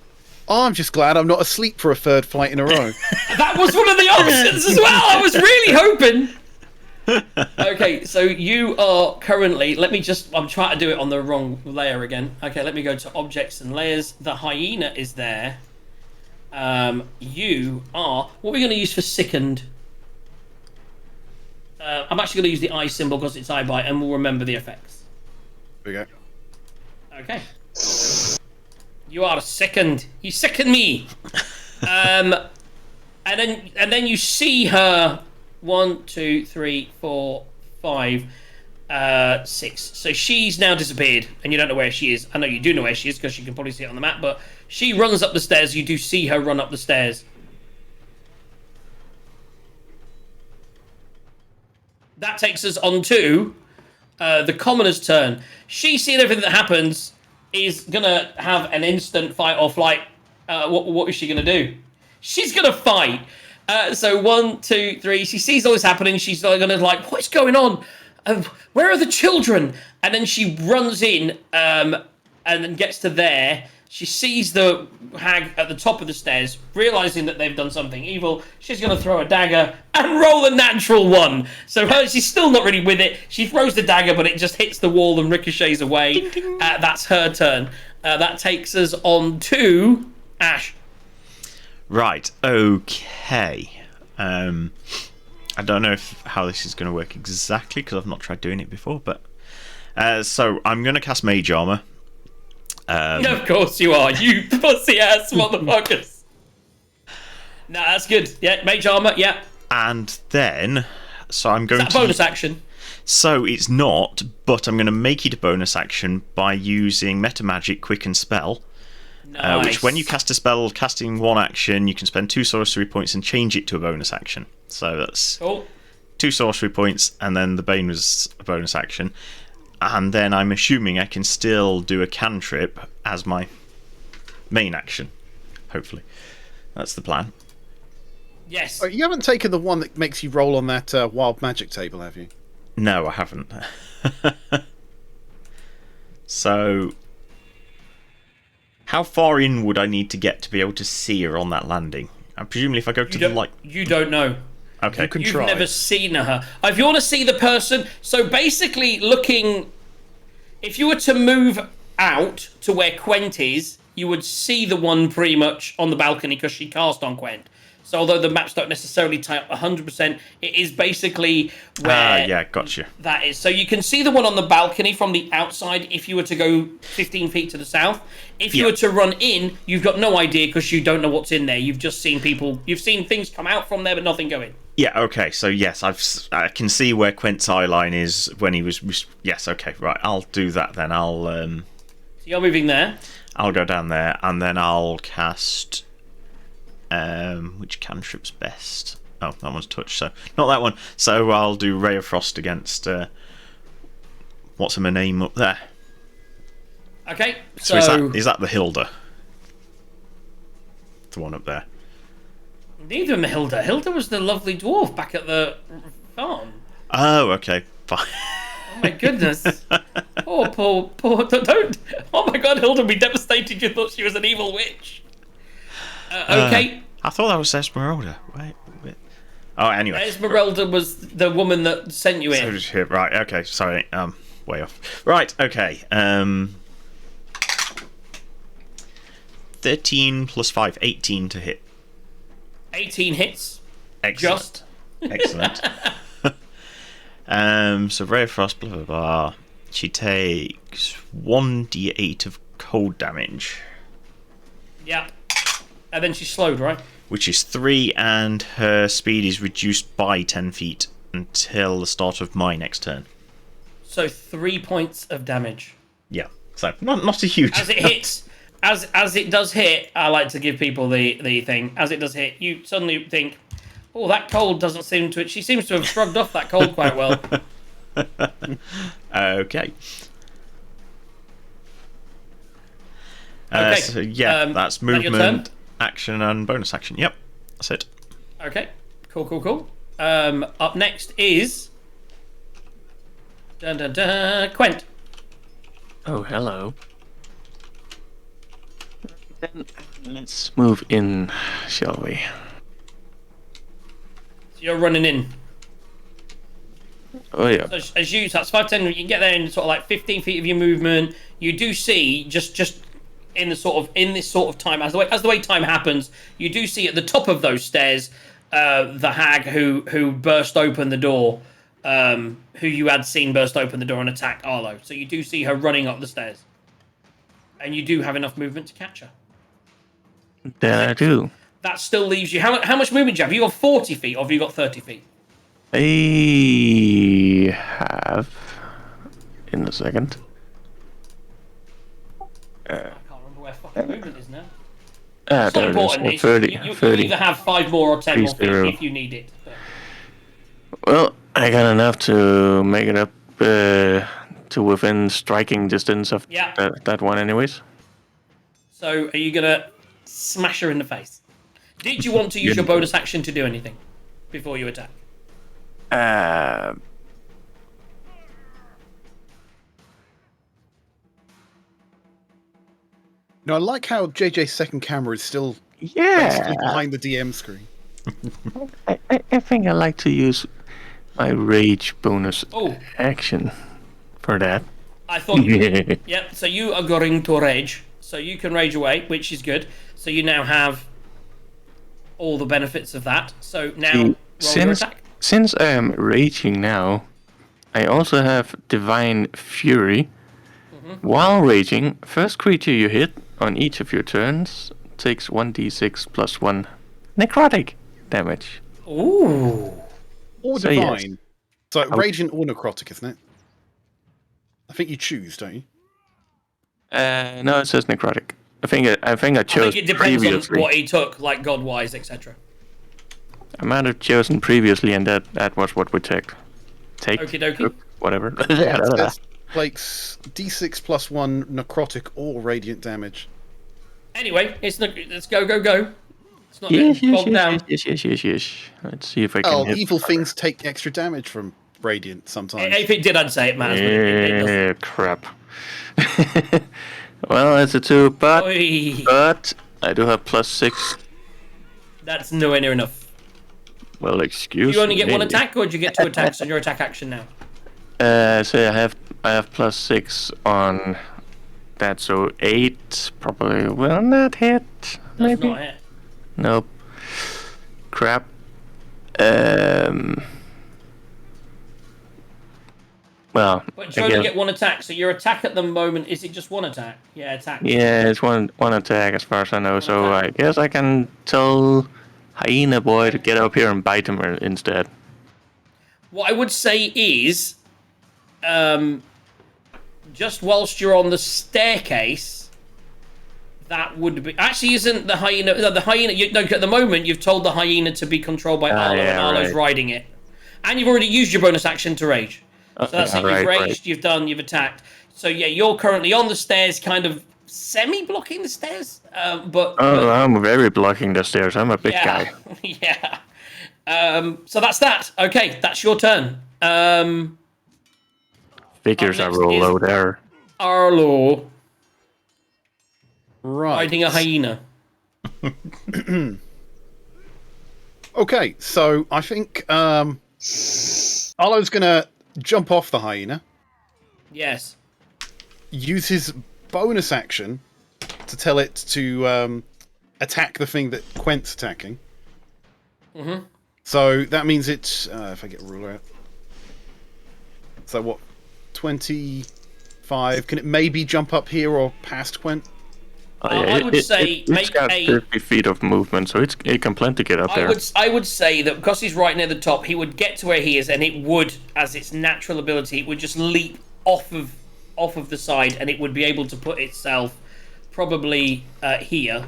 I'm just glad I'm not asleep for a third flight in a row. That was one of the options as well. I was really hoping. Okay, so you are currently... I'm trying to do it on the wrong layer again. Okay, let me go to objects and layers. The hyena is there. You are... What are we going to use for sickened? I'm actually going to use the eye symbol because it's eye bite, and we'll remember the effects. There we go. Okay. You are sickened. You sicken me. And then you see her 1, 2, 3, 4, 5, 6. So she's now disappeared, and you don't know where she is. I know you do know where she is because you can probably see it on the map, but she runs up the stairs. You do see her run up the stairs. That takes us on to the commoner's turn. She, seeing everything that happens, is gonna have an instant fight or flight. What is she gonna do? She's gonna fight. So 1, 2, 3. She sees all this happening. She's gonna what's going on? Where are the children? And then she runs in and then gets to there. She sees the hag at the top of the stairs, realizing that they've done something evil. She's going to throw a dagger and roll a natural 1. So she's still not really with it. She throws the dagger, but it just hits the wall and ricochets away. Ding, ding. That's her turn. That takes us on to Ash. Right, okay. I don't know how this is going to work exactly, because I've not tried doing it before, but... so I'm going to cast Mage Armor. Of course you are, you pussy-ass motherfuckers. No, that's good. Yeah, Mage Armor, yeah. And then... So I'm going to... Is that a bonus action? So it's not, but I'm going to make it a bonus action by using Meta Magic Quicken Spell. Nice. Which, when you cast a spell casting 1 action, you can spend 2 sorcery points and change it to a bonus action. So that's cool. 2 sorcery points, and then the Bane was a bonus action. And then I'm assuming I can still do a cantrip as my main action. Hopefully. That's the plan. Yes. Oh, you haven't taken the one that makes you roll on that wild magic table, have you? No, I haven't. So... How far in would I need to get to be able to see her on that landing? And presumably if I go to the light... You don't know. Okay. You've never seen her. If you want to see the person... So basically looking... If you were to move out to where Quent is, you would see the one pretty much on the balcony because she cast on Gwent. So although the maps don't necessarily tie up 100%, it is basically where yeah, gotcha. that is. So you can see the one on the balcony from the outside if you were to go 15 feet to the south. If you were to run in, you've got no idea because you don't know what's in there. You've just seen you've seen things come out from there, but nothing go in. Yeah, okay, so yes, I can see where Quent's eye line is when he was... Yes, okay, right, I'll do that then. So you're moving there. I'll go down there, and then I'll cast... which cantrip's best? Oh, that one's touch, so... Not that one. So I'll do Ray of Frost against... what's her name up there? Okay, So is that the Hilda? The one up there. Neither of them are Hilda. Hilda was the lovely dwarf back at the farm. Oh, okay, fine. Oh my goodness. poor. Don't. Oh my god, Hilda would be devastated. You thought she was an evil witch. Okay. I thought that was Esmeralda. Wait. Oh, anyway. Esmeralda was the woman that sent you in. Right, okay, sorry. Way off. Right, okay. 13 plus 5, 18 to hit. 18 hits. Excellent. Just. Excellent. So Ray of Frost, blah blah blah. She takes 1d8 of cold damage. Yeah. And then she's slowed, right? Which is 3, and her speed is reduced by 10 feet until the start of my next turn. So 3 points of damage. Yeah. So not a huge. As it hits, as it does hit, I like to give people the thing. As it does hit, you suddenly think, oh, that cold doesn't seem to... She seems to have shrugged off that cold quite well. Okay. Okay. So yeah, that's that your turn? movement, action, and bonus action. Yep, that's it. Okay. Cool. Up next is... Quent. Oh, hello. Then let's move in, shall we? So you're running in. Oh yeah. So that's 5, 10, you can get there in sort of like 15 feet of your movement. You do see, just in this sort of time, as the way time happens, you do see at the top of those stairs, the hag who burst open the door, who you had seen burst open the door and attack Arlo. So you do see her running up the stairs. And you do have enough movement to catch her. Then I do. That still leaves you... How much movement do you have? Have you got 40 feet or have you got 30 feet? I have... In a second. I can't remember where fucking movement is now. There It's not it important. is. 30. You 30. either have 5 more or 10 more feet 30. if you need it. But... Well, I got enough to make it up to within striking distance of that one anyways. So are you going to smash her in the face? Did you want to use your bonus action to do anything before you attack? No, I like how JJ's second camera is still Yeah. basically behind the DM screen. I think I like to use my rage bonus Oh. action for that. I thought you... Yep, so you are going to rage. So you can rage away, which is good. So you now have all the benefits of that. So now roll your attack. Since I am raging now, I also have Divine Fury. While raging, first creature you hit on each of your turns takes 1d6 plus 1 necrotic damage. Ooh. Or So, divine. yes. So raging or necrotic, isn't it? I think you choose, don't you? No, it says necrotic. I think I chose I think it depends previously. on what he took, like god-wise, etc. I might have chosen previously, and that was what we took. Okie dokie. Whatever. It takes d6 plus 1 necrotic or radiant damage. Anyway, let's go. It's not Yes. bogged down. Let's see if I can Oh, hit. evil things take extra damage from radiant sometimes. If it did, I'd say it matters. But it doesn't. Yeah, crap. Well, it's a 2, but Oi. I do have plus 6. That's nowhere near enough. Well, excuse me. Do you only get one attack, or do you get 2 attacks on your attack action now? So I have plus 6 on that, so 8 probably will not hit. Does Maybe. not hit. Nope. Crap. Well, But you I only guess, get one attack, so your attack at the moment, is it just one attack? Yeah, attack. yeah, it's one attack as far as I know. So attack. I guess I can tell Hyena Boy to get up here and bite him instead. What I would say is, just whilst you're on the staircase, that would be... Actually, isn't the hyena... No, the hyena... No, at the moment, you've told the hyena to be controlled by Arlo, yeah, and Arlo's right. riding it. And you've already used your bonus action to rage. So that's it. You've raged, you've attacked. So yeah, you're currently on the stairs, kind of semi-blocking the stairs. But I'm very blocking the stairs. I'm a big guy. Yeah. So that's that. Okay, that's your turn. Figures Up I next roll is- low there. Arlo Right. riding a hyena. Okay, so I think Arlo's gonna jump off the hyena, Yes. use his bonus action to tell it to attack the thing that Quent's attacking. Mm-hmm. So that means it's if I get a ruler out. So what? 25. Can it maybe jump up here or past Quent? I would say it's make got a- 30 feet of movement, so it can plenty get up there. I would say that because he's right near the top, he would get to where he is, and it would, as its natural ability, it would just leap off of the side, and it would be able to put itself probably here.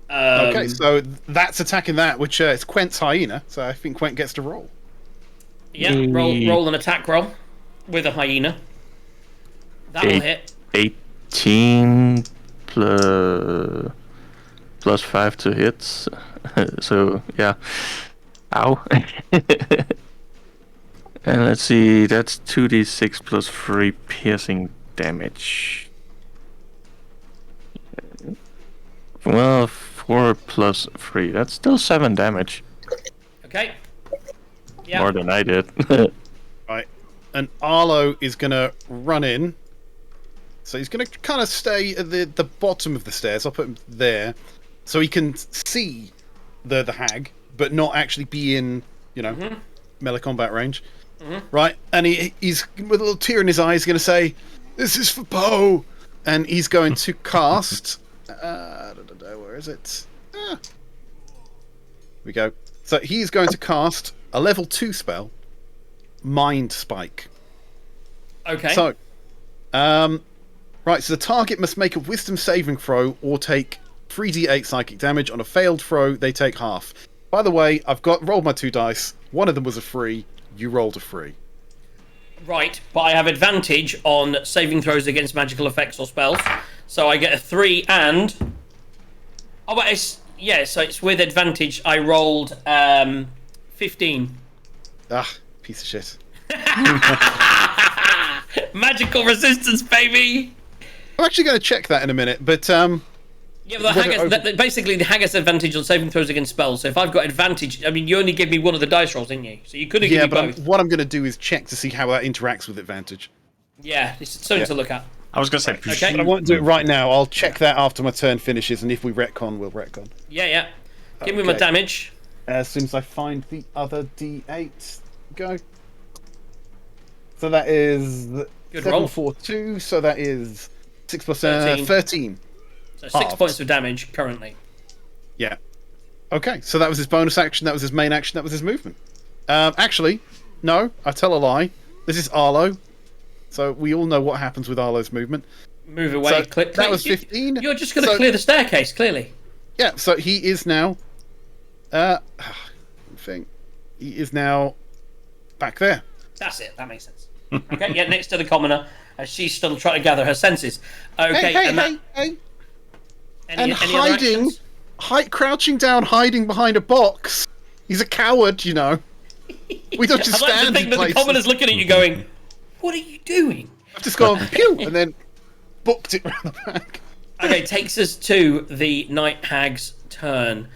Okay, so that's attacking that, which it's Quent's hyena. So I think Quent gets to roll. Yeah, roll an attack roll with a hyena. That'll hit. 18 plus 5 to hits. So yeah. Ow. And let's see, that's 2d6 plus 3 piercing damage. Well, 4 plus 3, that's still 7 damage. Okay. Yeah. More than I did. Right. And Arlo is going to run in. So he's going to kind of stay at the bottom of the stairs. I'll put him there. So he can see the hag, but not actually be in, melee combat range. Right? And he's, with a little tear in his eye, he's going to say, "This is for Poe!" And he's going to cast... where is it? Here we go. So he's going to cast a level 2 spell, Mind Spike. Okay. So, right, so the target must make a wisdom saving throw or take 3d8 psychic damage. On a failed throw, they take half. By the way, I've rolled my 2 dice. One of them was a 3. You rolled a 3. Right, but I have advantage on saving throws against magical effects or spells. So I get a 3 and... Oh, but it's... Yeah, so it's with advantage. I rolled 15. Ah, piece of shit. Magical resistance, baby! I'm actually going to check that in a minute, but... Yeah, but basically the hag has advantage on saving throws against spells. So if I've got advantage... I mean, you only gave me one of the dice rolls, didn't you? So you could have given me both. What I'm going to do is check to see how that interacts with advantage. Yeah, it's something to look at. I was going to say, Okay. I won't do it right now. I'll check that after my turn finishes, and if we retcon, we'll retcon. Yeah. Give me my Okay. damage. As soon as I find the other d8, go. So that is Good 7, roll. 4, 2. So that is 6 plus 13. 13. So 6 halved. points of damage currently. Yeah. Okay, so that was his bonus action. That was his main action. That was his movement. Actually, no, I tell a lie. This is Arlo. So we all know what happens with Arlo's movement. Move away. So Click. that was 15. You're just going to So- clear the staircase, clearly. Yeah, so he is now. Thing. He is now back there. That's it. That makes sense. Okay, yeah, next to the commoner, as she's still trying to gather her senses. Okay, Hey, and that, hey. any And other hiding, actions? crouching down, hiding behind a box. He's a coward, We don't just I like to stand think in that the places. commoner's looking at you going, "What are you doing?" I've just gone pew and then booked it round the back. Okay, takes us to the Night Hag's turn.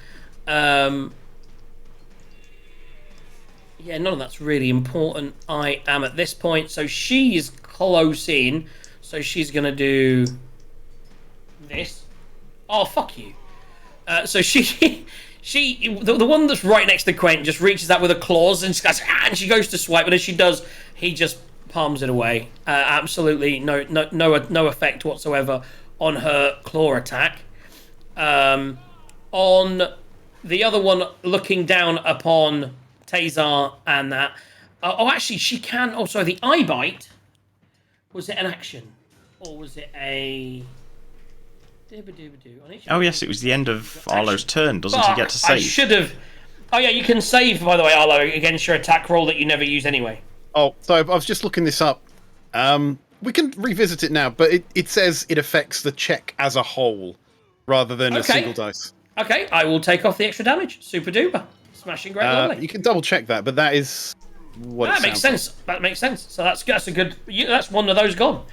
Yeah, none of that's really important. I am at this point, so she's close in. So she's going to do this. Oh, fuck you. So the one that's right next to Quentin just reaches out with her claws and she goes to swipe, but as she does, he just palms it away. Absolutely no effect whatsoever on her claw attack. On the other one, looking down upon Tazar and that. Actually, she can. Oh, sorry, the eye bite. Was it an action, or was it a? Oh yes, it was the end of Arlo's turn. Doesn't he get to save? I should have. Oh yeah, you can save, by the way, Arlo, against your attack roll that you never use anyway. Oh, so I was just looking this up. We can revisit it now, but it says it affects the check as a whole rather than a single dice. Okay, I will take off the extra damage. Super duper. Smashing great, lovely. You can double check that, but that is what that makes sense. That makes sense. So that's a good. That's one of those gone.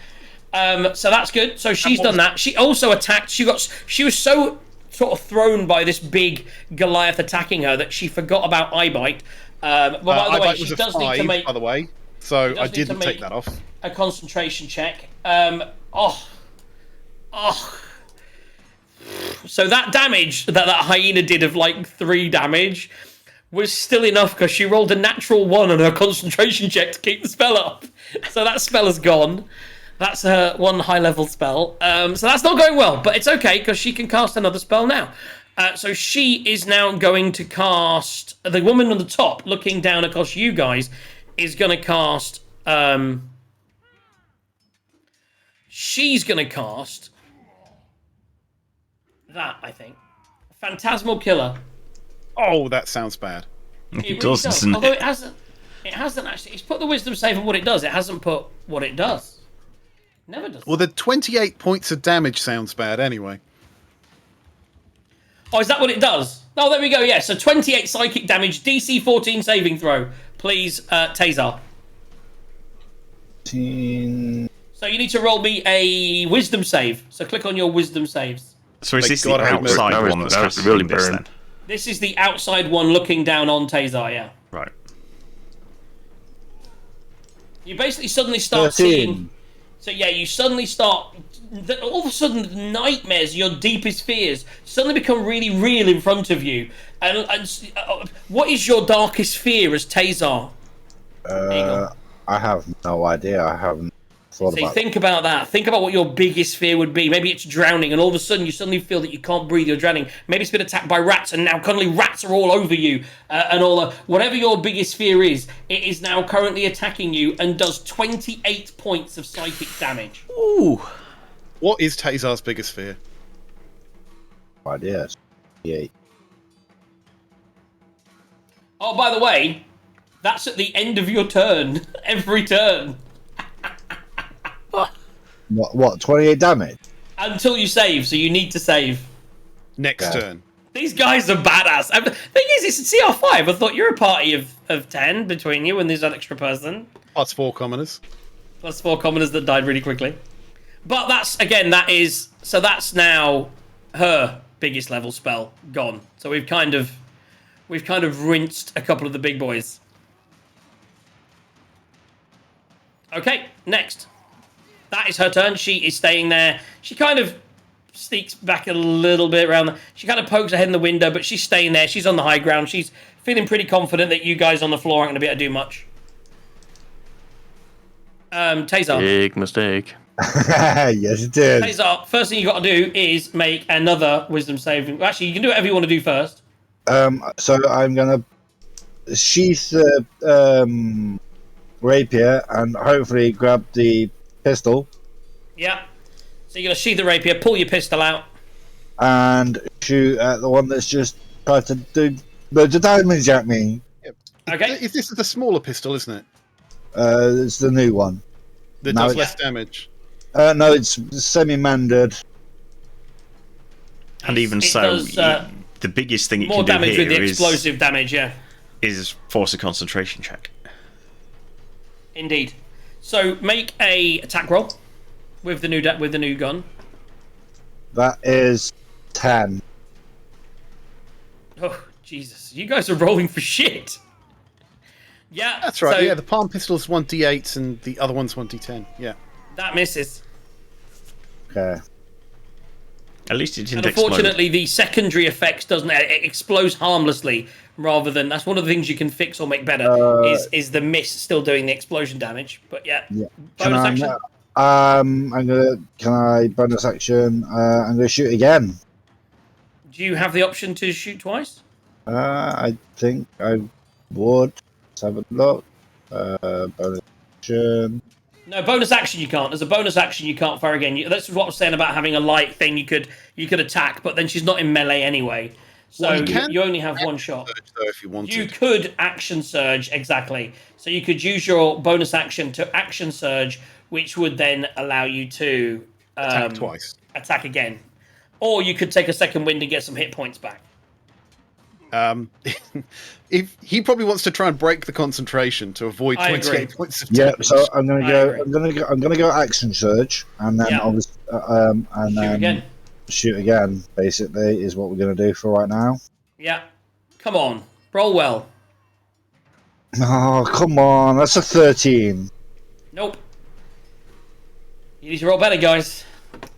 So that's good. So she's done that. She also attacked. She was so sort of thrown by this big Goliath attacking her that she forgot about eye bite. But by the way, she does need to make. By the way, so I didn't take that off. A concentration check. So that damage that hyena did of like 3 damage was still enough because she rolled a natural 1 on her concentration check to keep the spell up. So that spell is gone. That's her one high-level spell. So that's not going well, but it's okay because she can cast another spell now. So she is now going to cast... The woman on the top, looking down across you guys, is going to cast... she's going to cast... that, I think. Phantasmal Killer. Oh, that sounds bad. It really does, doesn't it? Although it hasn't actually... It's put the wisdom save on what it does. It hasn't put what it does. Never does. Well, the 28 points of damage sounds bad anyway. Oh, is that what it does? Oh, there we go, yeah. So 28 psychic damage, DC 14 saving throw. Please, Tazar. 14... So you need to roll me a wisdom save. So click on your wisdom saves. So is this the outside one that's really this then? This is the outside one looking down on Tazar, yeah. Right. You basically suddenly start 13. seeing... So yeah, you suddenly start... All of a sudden, the nightmares, your deepest fears, suddenly become really real in front of you. And what is your darkest fear as Tazar? I have no idea. I haven't thought about it. Think about that. Think about what your biggest fear would be. Maybe it's drowning, and all of a sudden you suddenly feel that you can't breathe, you're drowning. Maybe it's been attacked by rats, and now currently rats are all over you. And all the... Whatever your biggest fear is, it is now currently attacking you and does 28 points of psychic damage. Ooh. What is Tazar's biggest fear? No idea. 8. Oh, by the way, that's at the end of your turn. Every turn. What? 28 damage? Until you save, so you need to save. Next turn. These guys are badass. Thing is, it's a CR5. I thought you're a party of 10 between you and there's an extra person. Plus 4 commoners. Plus 4 commoners that died really quickly. But that's now her biggest level spell gone. So we've kind of rinsed a couple of the big boys. Okay, next. That is her turn. She is staying there. She kind of sneaks back a little bit around. She kind of pokes her head in the window, but she's staying there. She's on the high ground. She's feeling pretty confident that you guys on the floor aren't going to be able to do much. Tazar. Big mistake. Yes, it did. Tazar, first thing you got to do is make another wisdom save. Actually, you can do whatever you want to do first. So I'm gonna sheath the rapier and hopefully grab the pistol. Yeah. So you're gonna sheath the rapier, pull your pistol out, and shoot at the one that's just tried to do loads of damage at me. Okay. This is the smaller pistol, isn't it? It's the new one. That does less damage. No, it's semi-mandered. And even so, the biggest thing it more can do damage here with the explosive damage, yeah. Is force a concentration check. Indeed. So make a attack roll with the new gun. That is 10. Oh Jesus! You guys are rolling for shit. Yeah, That's right. So Yeah, the palm pistol's 1d8 and the other one's 1d10. Yeah. that misses. Okay. At least it And didn't unfortunately, the secondary effects doesn't it explodes harmlessly. Rather than that's one of the things you can fix or make better is the mist still doing the explosion damage. But yeah, bonus action. Can I bonus action? I'm gonna shoot again. Do you have the option to shoot twice? I think I would. Let's have a look. Bonus action. No, bonus action you can't. As a bonus action, you can't fire again. That's what I was saying about having a light thing. You could attack, but then she's not in melee anyway. So Well, you only have one shot. Though, if you wanted. You could action surge, exactly. So you could use your bonus action to action surge, which would then allow you to Attack twice. Attack again. Or you could take a second wind and get some hit points back. If he probably wants to try and break the concentration to avoid I 28 agree. points of Yeah, damage. so I'm gonna I go. agree. I'm gonna go action surge, and then Yeah. obviously, and Shoot then again. shoot again. Basically, is what we're gonna do for right now. Yeah. Come on. Roll well. Oh, come on, that's a 13. Nope. You need to roll better, guys.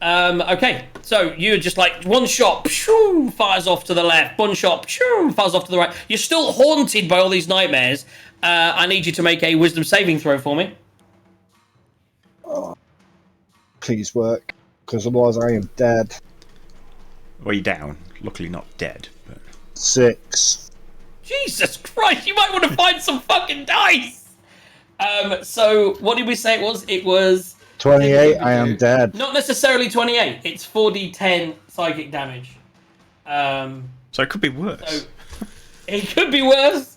Okay, so you're just like one shot, pshoo, fires off to the left. One shot, pshoo, fires off to the right. You're still haunted by all these nightmares. I need you to make a wisdom saving throw for me. Please work, because otherwise I am dead. Well, you're down. Luckily not dead. But... 6. Jesus Christ, you might want to find some fucking dice. So what did we say it was? It was 28. I am dead. not necessarily 28. It's 4d10 psychic damage. So it could be worse. So it could be worse.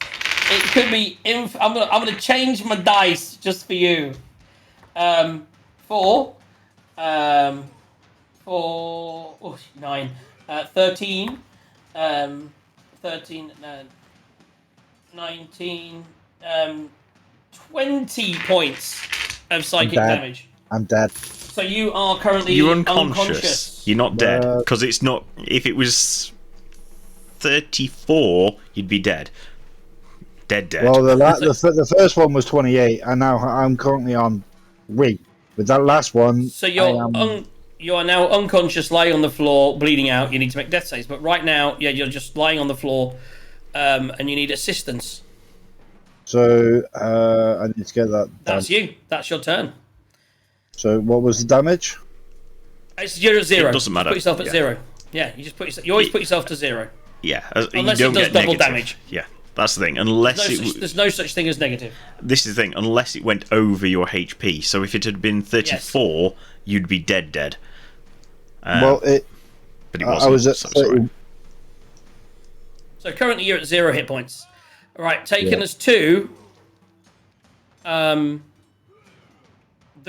It could be. I'm gonna change my dice just for you. For 9, 13, 13, 19, 20 points of psychic damage. I'm dead. So you are currently You're unconscious. You're not dead. Because it's not... If it was 34, you'd be dead. Dead. Well, the first one was 28, and now I'm currently on weak. With that last one, So you are now unconscious, lying on the floor, bleeding out. You need to make death saves. But right now, yeah, you're just lying on the floor, and you need assistance. So I need to get that. That's you. That's your turn. So what was the damage? You're at 0. It doesn't matter. Put yourself at Yeah. 0. Yeah, you just put yourself. You always put yourself to 0. Yeah. Unless you it don't does get double negative. damage. Yeah. That's the thing. Unless There's no such thing as negative. This is the thing. Unless it went over your HP. So if it had been 34, you'd be dead. Well, But it wasn't. I was at so it's all 30. right. So currently you're at 0 hit points. All right, taking us to the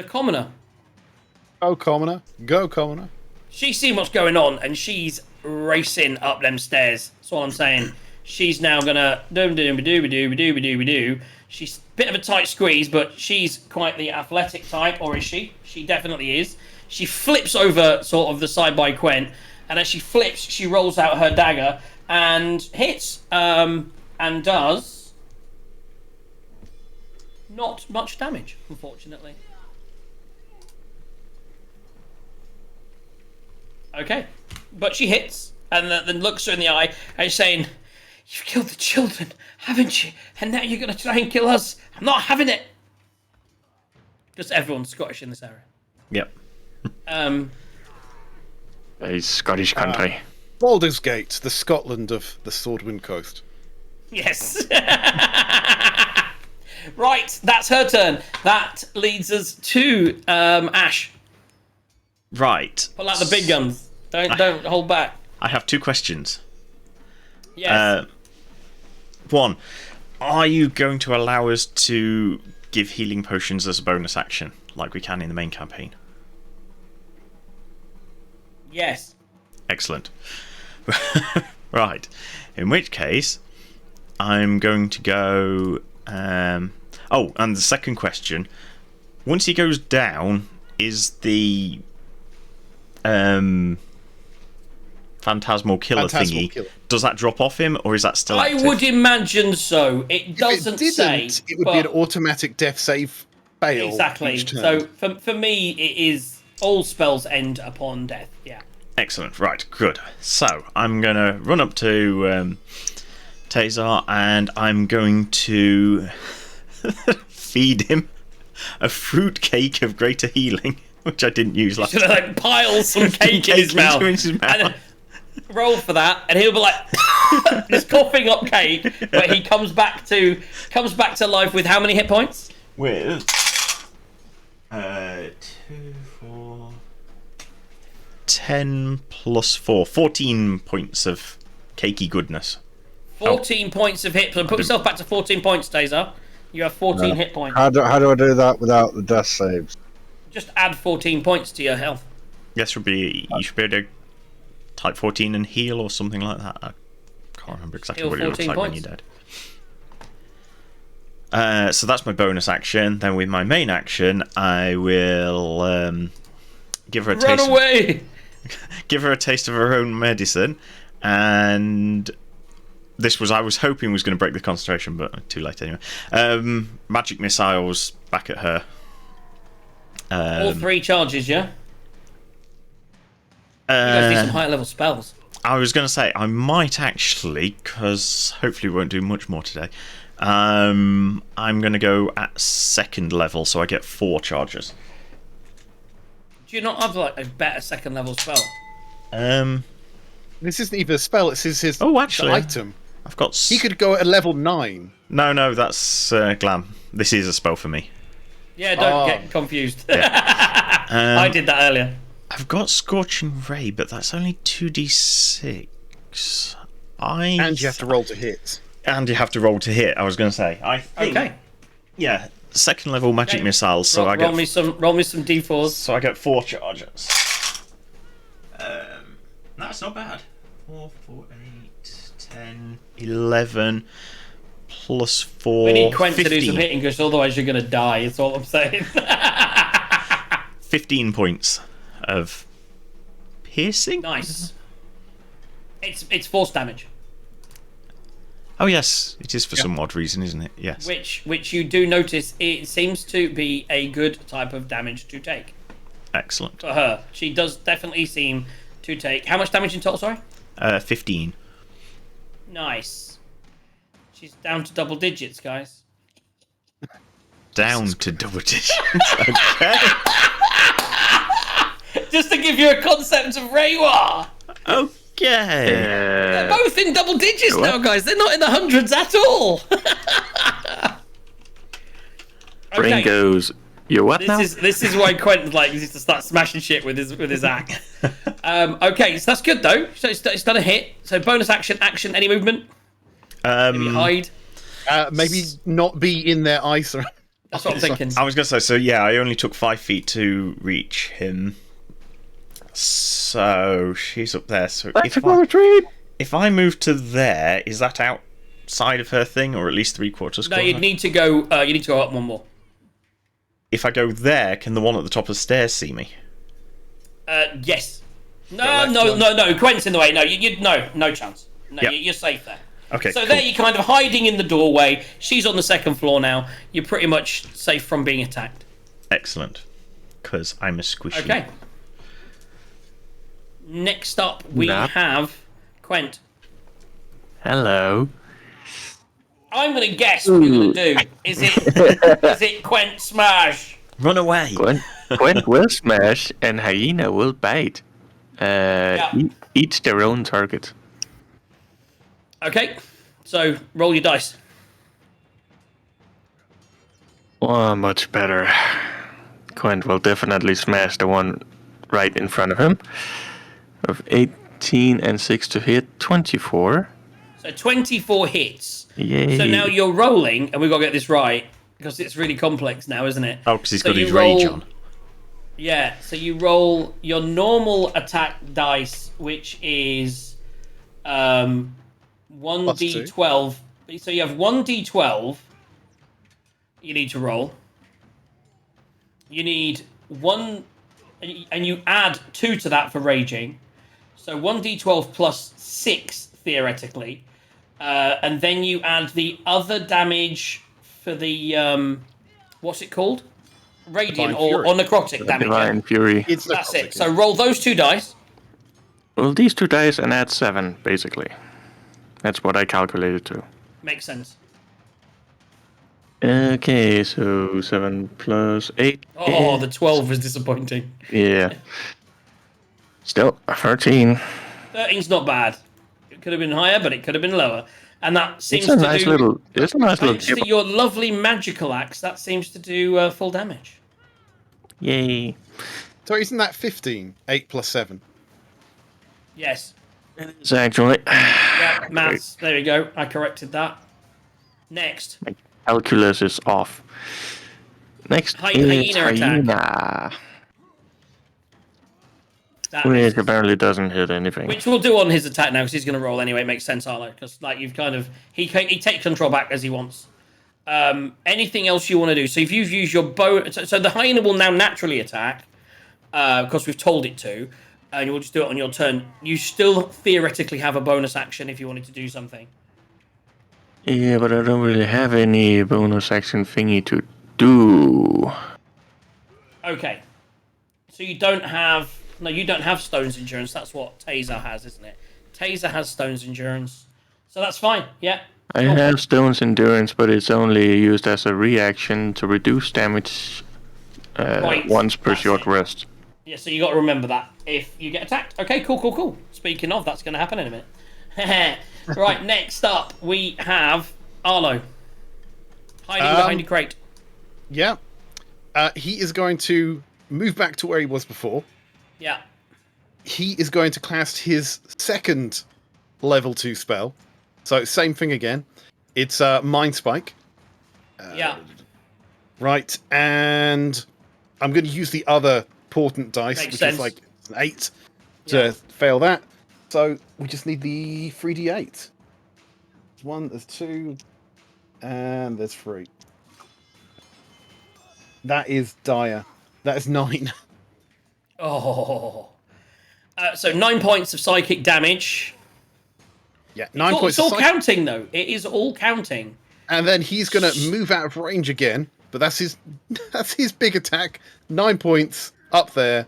commoner. Go, commoner. Go, commoner. She's seen what's going on and she's racing up them stairs. That's all I'm saying. She's now gonna do. She's a bit of a tight squeeze, but she's quite the athletic type, or is she? She definitely is. She flips over sort of the side by Quen, and as she flips, she rolls out her dagger and hits, and does not much damage, unfortunately. Okay, but she hits, and then looks her in the eye, and is saying, "You've killed the children, haven't you? And now you're going to try and kill us? I'm not having it." Just everyone's Scottish in this area. Yep. A Scottish country. Baldur's Gate, the Scotland of the Swordwind Coast. Yes. Right, that's her turn. That leads us to Ash. Right. Pull out the big guns. Don't hold back. I have 2 questions. Yes. One, are you going to allow us to give healing potions as a bonus action, like we can in the main campaign? Yes. Excellent. Right. In which case, I'm going to go... Oh, and the second question. Once he goes down, is the phantasmal killer thingy... Does that drop off him, or is that still active? I would imagine so. It doesn't if it didn't, say. it would be an automatic death save fail. Exactly. Each turn. So for me, it is all spells end upon death. Yeah. Excellent. Right, good. So I'm going to run up to Tazar and I'm going to feed him a fruit cake of greater healing, which I didn't use last Should have time. like piled some cake in his mouth. And roll for that, and he'll be like just coughing up cake, but he comes back to life with how many hit points? With 2, 4, 10 plus 4, 14 points of cakey goodness. 14 points of hit. So put yourself back to 14 points, Tazar. You have 14 hit points. How do I do that without the death saves? Just add 14 points to your health. Yes, you should be able to type 14 and heal or something like that. I can't remember exactly Heal what it looks 14 like when points. you're dead. So that's my bonus action. Then with my main action, I will give her a Run taste. away! Give her a taste of her own medicine, and I was hoping was going to break the concentration, but too late anyway. Magic missiles back at her. All 3 charges, yeah? You guys do some higher level spells. I was going to say, I might actually, because hopefully we won't do much more today. I'm going to go at 2nd level, so I get 4 charges. Do you not have like a better 2nd level spell? This isn't even a spell. It's his actually, item. I've got. He could go at a level 9. No, that's glam. This is a spell for me. Yeah, don't get confused. Yeah. I did that earlier. I've got Scorching Ray, but that's only 2d6. And you have to roll to hit. And you have to roll to hit. I was going to say. I think, Okay. Yeah, 2nd level magic missiles. So roll, I get roll me some d4s. So I get 4 charges. That's not bad. 4, 8, 10, 11 plus 4. We need Quent to do 15. some hitting, because otherwise you're going to die. That's all I'm saying. 15 points of piercing. Nice. It's force damage, Oh yes, it is for some odd reason, isn't it? Yes. which you do notice it seems to be a good type of damage to take Excellent. for her. She does definitely seem to take how much damage in total? Sorry. 15. Nice. She's down to double digits, guys. Down to double digits. Okay. Just to give you a concept of Reiwa. Okay. They're both in double digits now, guys. They're not in the hundreds at all. Brain Okay. goes, you what now? This is why Quentin needs to start smashing shit with his axe. Okay, so that's good though. So it's done a hit. So bonus action, any movement. Maybe hide. Maybe not be in their eyes. That's what I'm thinking. I was going to say, so yeah, I only took 5 feet to reach him. So she's up there. So if I move to there, is that outside of her thing, or at least 3/4? No, you need to go. You need to go up one more. If I go there, can the one at the top of the stairs see me? Yes. No. Quentin's in the way. No, no chance. No, Yep. you're safe there. Okay. So cool. there you're kind of hiding in the doorway. She's on the 2nd floor now. You're pretty much safe from being attacked. Excellent. Because I'm a squishy. Okay. Next up, we have Quent. Hello. I'm going to guess what you're going to do. Is it Quent Smash? Run away. Gwent will smash and Hyena will bite. Each their own target. Okay. So roll your dice. Oh, much better. Gwent will definitely smash the one right in front of him. Of 18 and 6 to hit, 24. So 24 hits. Yay. So now you're rolling, and we've got to get this right, because it's really complex now, isn't it? Oh, because he's So got his you rage roll- on. Yeah, so you roll your normal attack dice, which is 1d12. So you have 1d12 you need to roll. You need 1, and you add 2 to that for raging. So 1d12 plus 6, theoretically. And then you add the other damage for the, what's it called? Radiant Divine or necrotic damage. Divine Fury. It's That's necrotic, it. So roll those 2 dice. Well, these 2 dice and add 7, basically. That's what I calculated to. Makes sense. Okay, so 7 plus 8. Oh, the 12 was disappointing. Yeah. Still, 13. 13's not bad. It could have been higher, but it could have been lower. And that seems It's a to nice do... little. It's a nice little. Thanks to your lovely magical axe, that seems to do full damage. Yay! So isn't that 15? 8 plus 7. Yes. It's actually. Yeah, maths. There we go. I corrected that. Next. My calculus is off. Next is Hyena attack. hyena. That Which is- apparently doesn't hit anything. Which we'll do on his attack now, because he's going to roll anyway. It makes sense, Arlo, because like you've kind of he takes control back as he wants. Anything else you want to do? So if you've used your bow, so the hyena will now naturally attack, because we've told it to, and you'll just do it on your turn. You still theoretically have a bonus action if you wanted to do something. Yeah, but I don't really have any bonus action thingy to do. Okay, so you don't have. No, you don't have Stone's Endurance. That's what Taser has, isn't it? Taser has Stone's Endurance. So that's fine, yeah. I have Stone's Endurance, but it's only used as a reaction to reduce damage Right, once per that's short it. rest. Yeah, so you got to remember that if you get attacked. Okay, cool. Speaking of, that's going to happen in a minute. Right, next up, we have Arlo. Hiding behind a crate. Yeah. He is going to move back to where he was before. Yeah. He is going to cast his second level 2 spell. So same thing again. It's Mind Spike. Yeah. Right, and I'm going to use the other portent dice, Makes which sense. is like an 8, Yeah. to fail that. So we just need the 3d8. There's 1, there's 2, and there's 3. That is dire. That is 9. Oh. So 9 points of psychic damage. Yeah, 9 It's points. all of psych- counting, though. It is all counting. And then he's going to move out of range again, but that's his big attack. 9 points up there.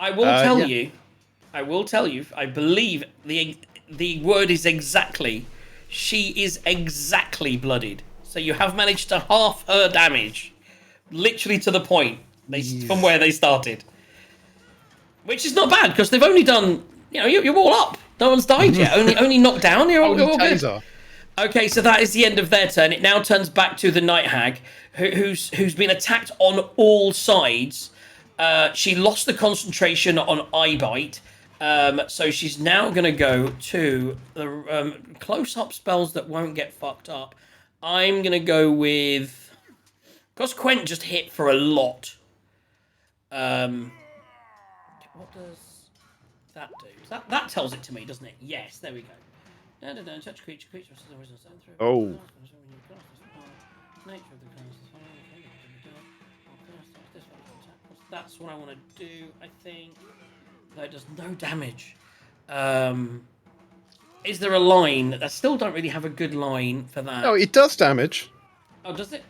I will tell yeah. you. I believe the word is exactly. She is exactly bloodied. So you have managed to half her damage, literally to the point from where they started. Which is not bad because they've only done. You're all up. No one's died yet. only knocked down. You're all good. Taser. Okay, so that is the end of their turn. It now turns back to the Night Hag, who's been attacked on all sides. She lost the concentration on Eye Bite, so she's now going to go to the close-up spells that won't get fucked up. I'm going to go with... Because Quent just hit for a lot. What does that do? That tells it to me, doesn't it? Yes, there we go. Touch creature versus the wisdom saving throw. Oh. Nature of the class. That's what I want to do, I think. No, it does no damage. Is there a line? I still don't really have a good line for that. No, it does damage. Oh, does it?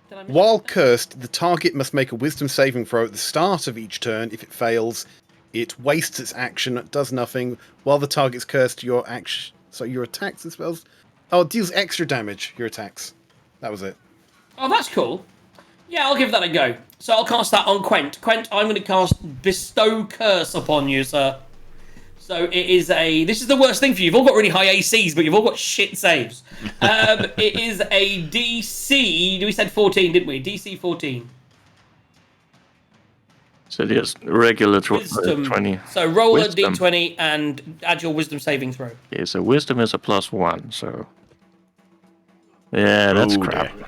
Did I miss While it? cursed, the target must make a wisdom saving throw at the start of each turn. If it fails, it wastes its action, does nothing. While the target's cursed, your attacks and spells... Oh, it deals extra damage, your attacks. That was it. Oh, that's cool. Yeah, I'll give that a go. So I'll cast that on Quent. Quent, I'm going to cast Bestow Curse upon you, sir. So it is this is the worst thing for you. You've all got really high ACs, but you've all got shit saves. It is a DC, we said 14, didn't we? DC 14. So just regular Wisdom. 20. So roll Wisdom. a D20 and add your wisdom saving throw. Okay, so wisdom is a +1, so... Yeah, that's Oh, crap. dear.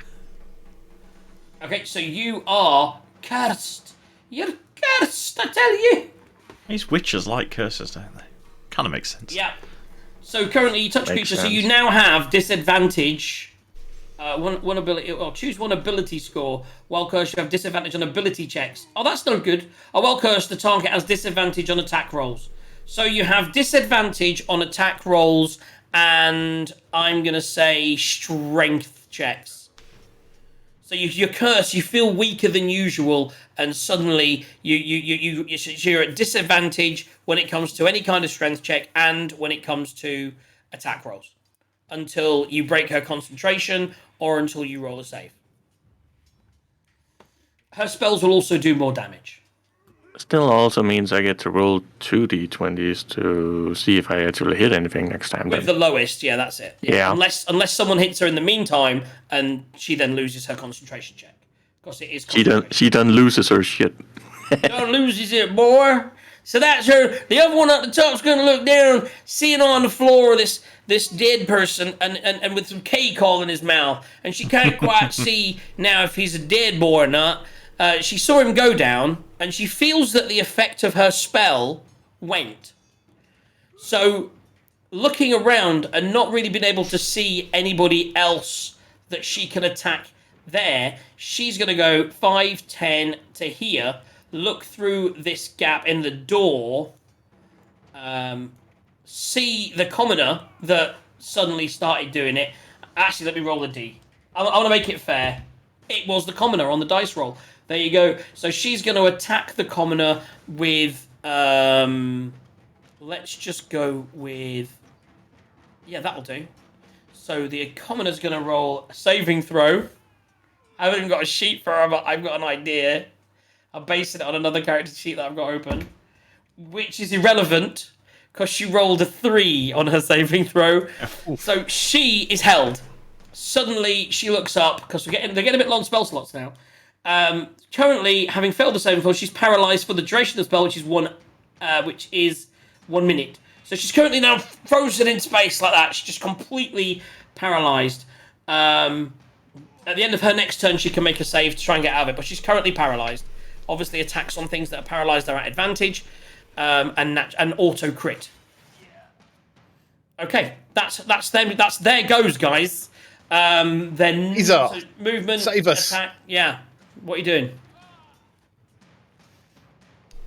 Okay, so you are cursed. You're cursed, I tell you. These witches like curses, don't they? Kind of makes sense. Yeah. So currently you touch Makes creature, so you sense. now have disadvantage. One ability, or choose one ability score. While cursed, you have disadvantage on ability checks. Oh, that's no good. While cursed, the target has disadvantage on attack rolls. So you have disadvantage on attack rolls, and I'm gonna say strength checks. So you curse, you feel weaker than usual, and suddenly you're at disadvantage when it comes to any kind of strength check and when it comes to attack rolls, until you break her concentration or until you roll a save. Her spells will also do more damage. Still also means I get to roll 2d20s to see if I actually hit anything next time. With the lowest, yeah, that's it. Yeah. Unless someone hits her in the meantime, and she then loses her concentration check. Because it is She done loses her shit. Don't loses it, boy. So that's her. The other one at the top's going to look down, seeing on the floor this dead person, and with some cake all in his mouth, and she can't quite see now if he's a dead boy or not. She saw him go down, and she feels that the effect of her spell went. So, looking around and not really being able to see anybody else that she can attack there, she's going to go 5, 10 to here, look through this gap in the door, see the commoner that suddenly started doing it. Actually, let me roll a D. I want to make it fair. It was the commoner on the dice roll. There you go. So she's going to attack the commoner with, let's just go with, yeah, that'll do. So the commoner's going to roll a saving throw. I haven't even got a sheet for her, but I've got an idea. I'm basing it on another character sheet that I've got open, which is irrelevant because she rolled a 3 on her saving throw. So she is held. Suddenly she looks up because they're getting a bit long spell slots now. Currently, having failed the saving throw, she's paralyzed for the duration of the spell, which is 1 minute. So she's currently now frozen in space like that. She's just completely paralyzed. At the end of her next turn, she can make a save to try and get out of it, but she's currently paralyzed. Obviously, attacks on things that are paralyzed are at advantage, and auto crit. Okay, that's them. That's there goes, guys. Then movement, save us. attack. Yeah, what are you doing?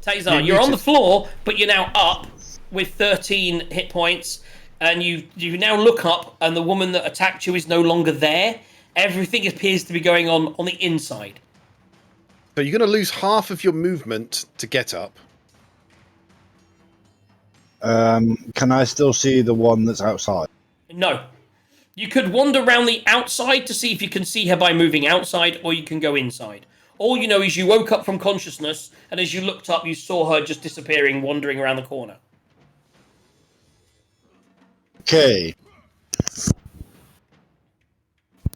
Tazar, you're on the floor, but you're now up with 13 hit points, and you now look up, and the woman that attacked you is no longer there. Everything appears to be going on the inside. So you're going to lose half of your movement to get up. Can I still see the one that's outside? No. You could wander around the outside to see if you can see her by moving outside, or you can go inside. All you know is you woke up from consciousness, and as you looked up, you saw her just disappearing, wandering around the corner. Okay.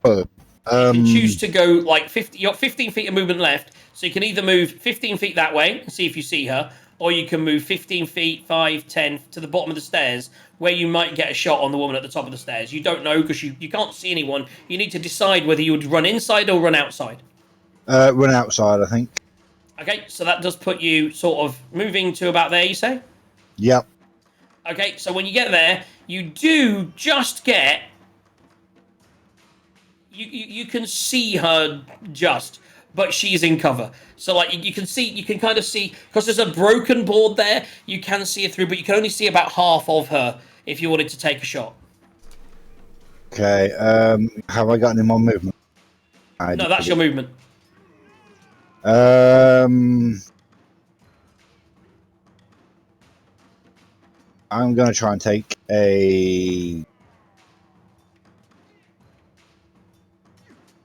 You can choose to go like 50. You got 15 feet of movement left, so you can either move 15 feet that way and see if you see her, or you can move 15 feet, 5, 10 to the bottom of the stairs, where you might get a shot on the woman at the top of the stairs. You don't know because you can't see anyone. You need to decide whether you would run inside or run outside. Run outside, I think. Okay, so that does put you sort of moving to about there, you say? Yep. Okay, so when you get there, you do just get... You can see her just, but she's in cover. So like you can kind of see, because there's a broken board there, you can see her through, but you can only see about half of her if you wanted to take a shot. Okay, have I got any more movement? No, that's your movement. I'm going to try and take a...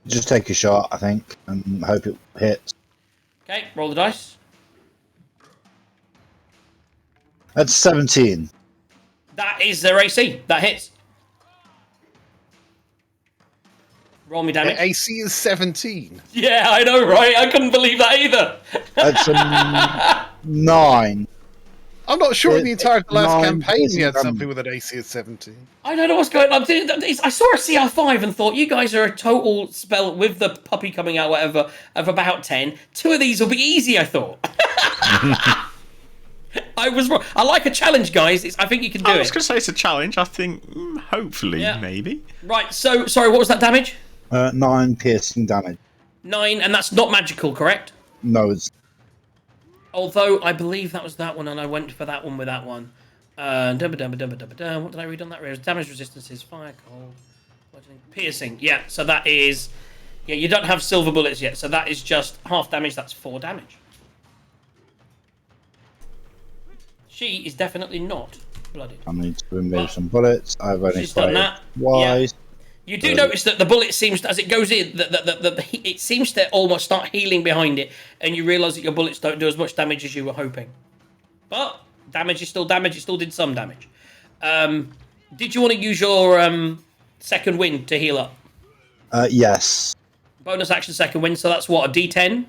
Just take a shot, I think, and hope it hits. Okay, roll the dice. That's 17. That is their AC. That hits. Roll me damage. AC is 17. Yeah, I know, right? I couldn't believe that either. That's a 9. I'm not sure in the entire last 9 campaign we had damage. something with an AC of 17. I don't know what's going on. I saw a CR5 and thought, you guys are a total spell with the puppy coming out, whatever, of about 10. 2 of these will be easy, I thought. I was wrong. I like a challenge, guys. I think you can do it. I was going to say it's a challenge. I think, hopefully, maybe. Right, so, sorry, what was that damage? 9 piercing damage. 9, and that's not magical, correct? No, it's... Although, I believe that was that one, and I went for that one with that one. What did I read on that? Damage resistance is fire, cold, piercing. Yeah, so that is... Yeah, you don't have silver bullets yet, so that is just half damage. That's 4 damage. She is definitely not bloodied. I need to remove some bullets. I've only She's done fired that. twice. You do notice that the bullet seems, as it goes in, it seems to almost start healing behind it, and you realise that your bullets don't do as much damage as you were hoping. But damage is still damage. It still did some damage. Did you want to use your second wind to heal up? Yes. Bonus action second wind, so that's what, a D10?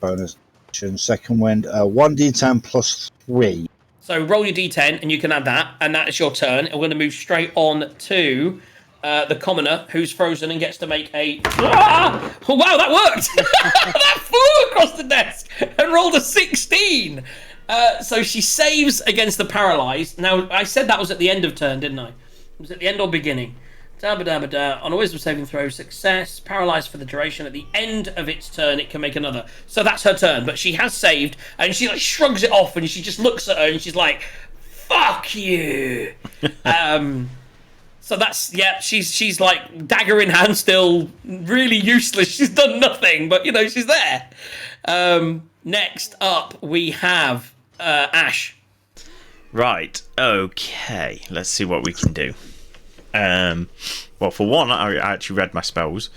Bonus action second wind. 1d10 plus 3. So roll your D10, and you can add that, and that is your turn. And we're going to move straight on to the commoner, who's frozen and gets to make a... Ah! Oh, wow, that worked! That flew across the desk and rolled a 16! So she saves against the paralyzed. Now, I said that was at the end of turn, didn't I? It was at the end or beginning. Da-ba-da-ba-da. On a wisdom saving throw, success, paralyzed for the duration. At the end of its turn, it can make another. So that's her turn, but she has saved, and she like shrugs it off, and she just looks at her, and she's like, "Fuck you." So that's she's like dagger in hand, still really useless. She's done nothing, but she's there. Next up, we have Ash. Right. Okay. Let's see what we can do. Well, for one, I actually read my spells,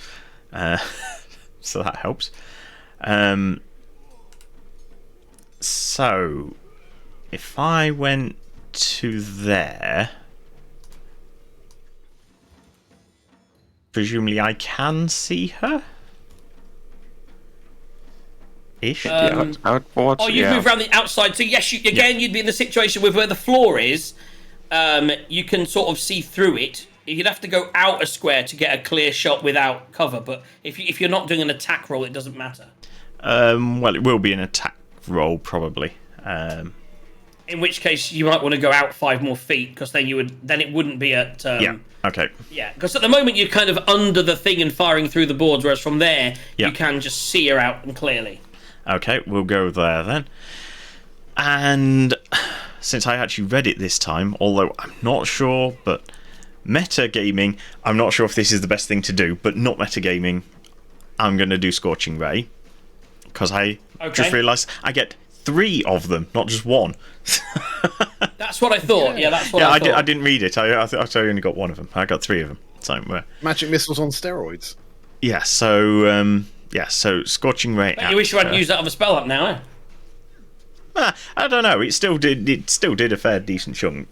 so that helps. So, if I went to there, presumably I can see her? Ish? Outboards, Oh, you've moved around the outside, so yes, you'd be in the situation with where the floor is. You can sort of see through it. You'd have to go out a square to get a clear shot without cover, but if you're not doing an attack roll, it doesn't matter. Well, it will be an attack roll, probably. In which case, you might want to go out 5 more feet, because then it wouldn't be at... yeah, okay. Yeah, because at the moment you're kind of under the thing and firing through the boards, whereas from there, you can just see her out and clearly. Okay, we'll go there then. And since I actually read it this time, although I'm not sure, but metagaming, I'm not sure if this is the best thing to do, but not metagaming, I'm going to do Scorching Ray. Because I just realised I get 3 of them, not just 1. That's what I thought. Yeah, that's what I thought. I didn't read it. I only got 1 of them. I got 3 of them. So, Magic missiles on steroids. Yeah, so Scorching Ray. But you wish you hadn't used that other spell up now, eh? I don't know. It still did a fair decent chunk.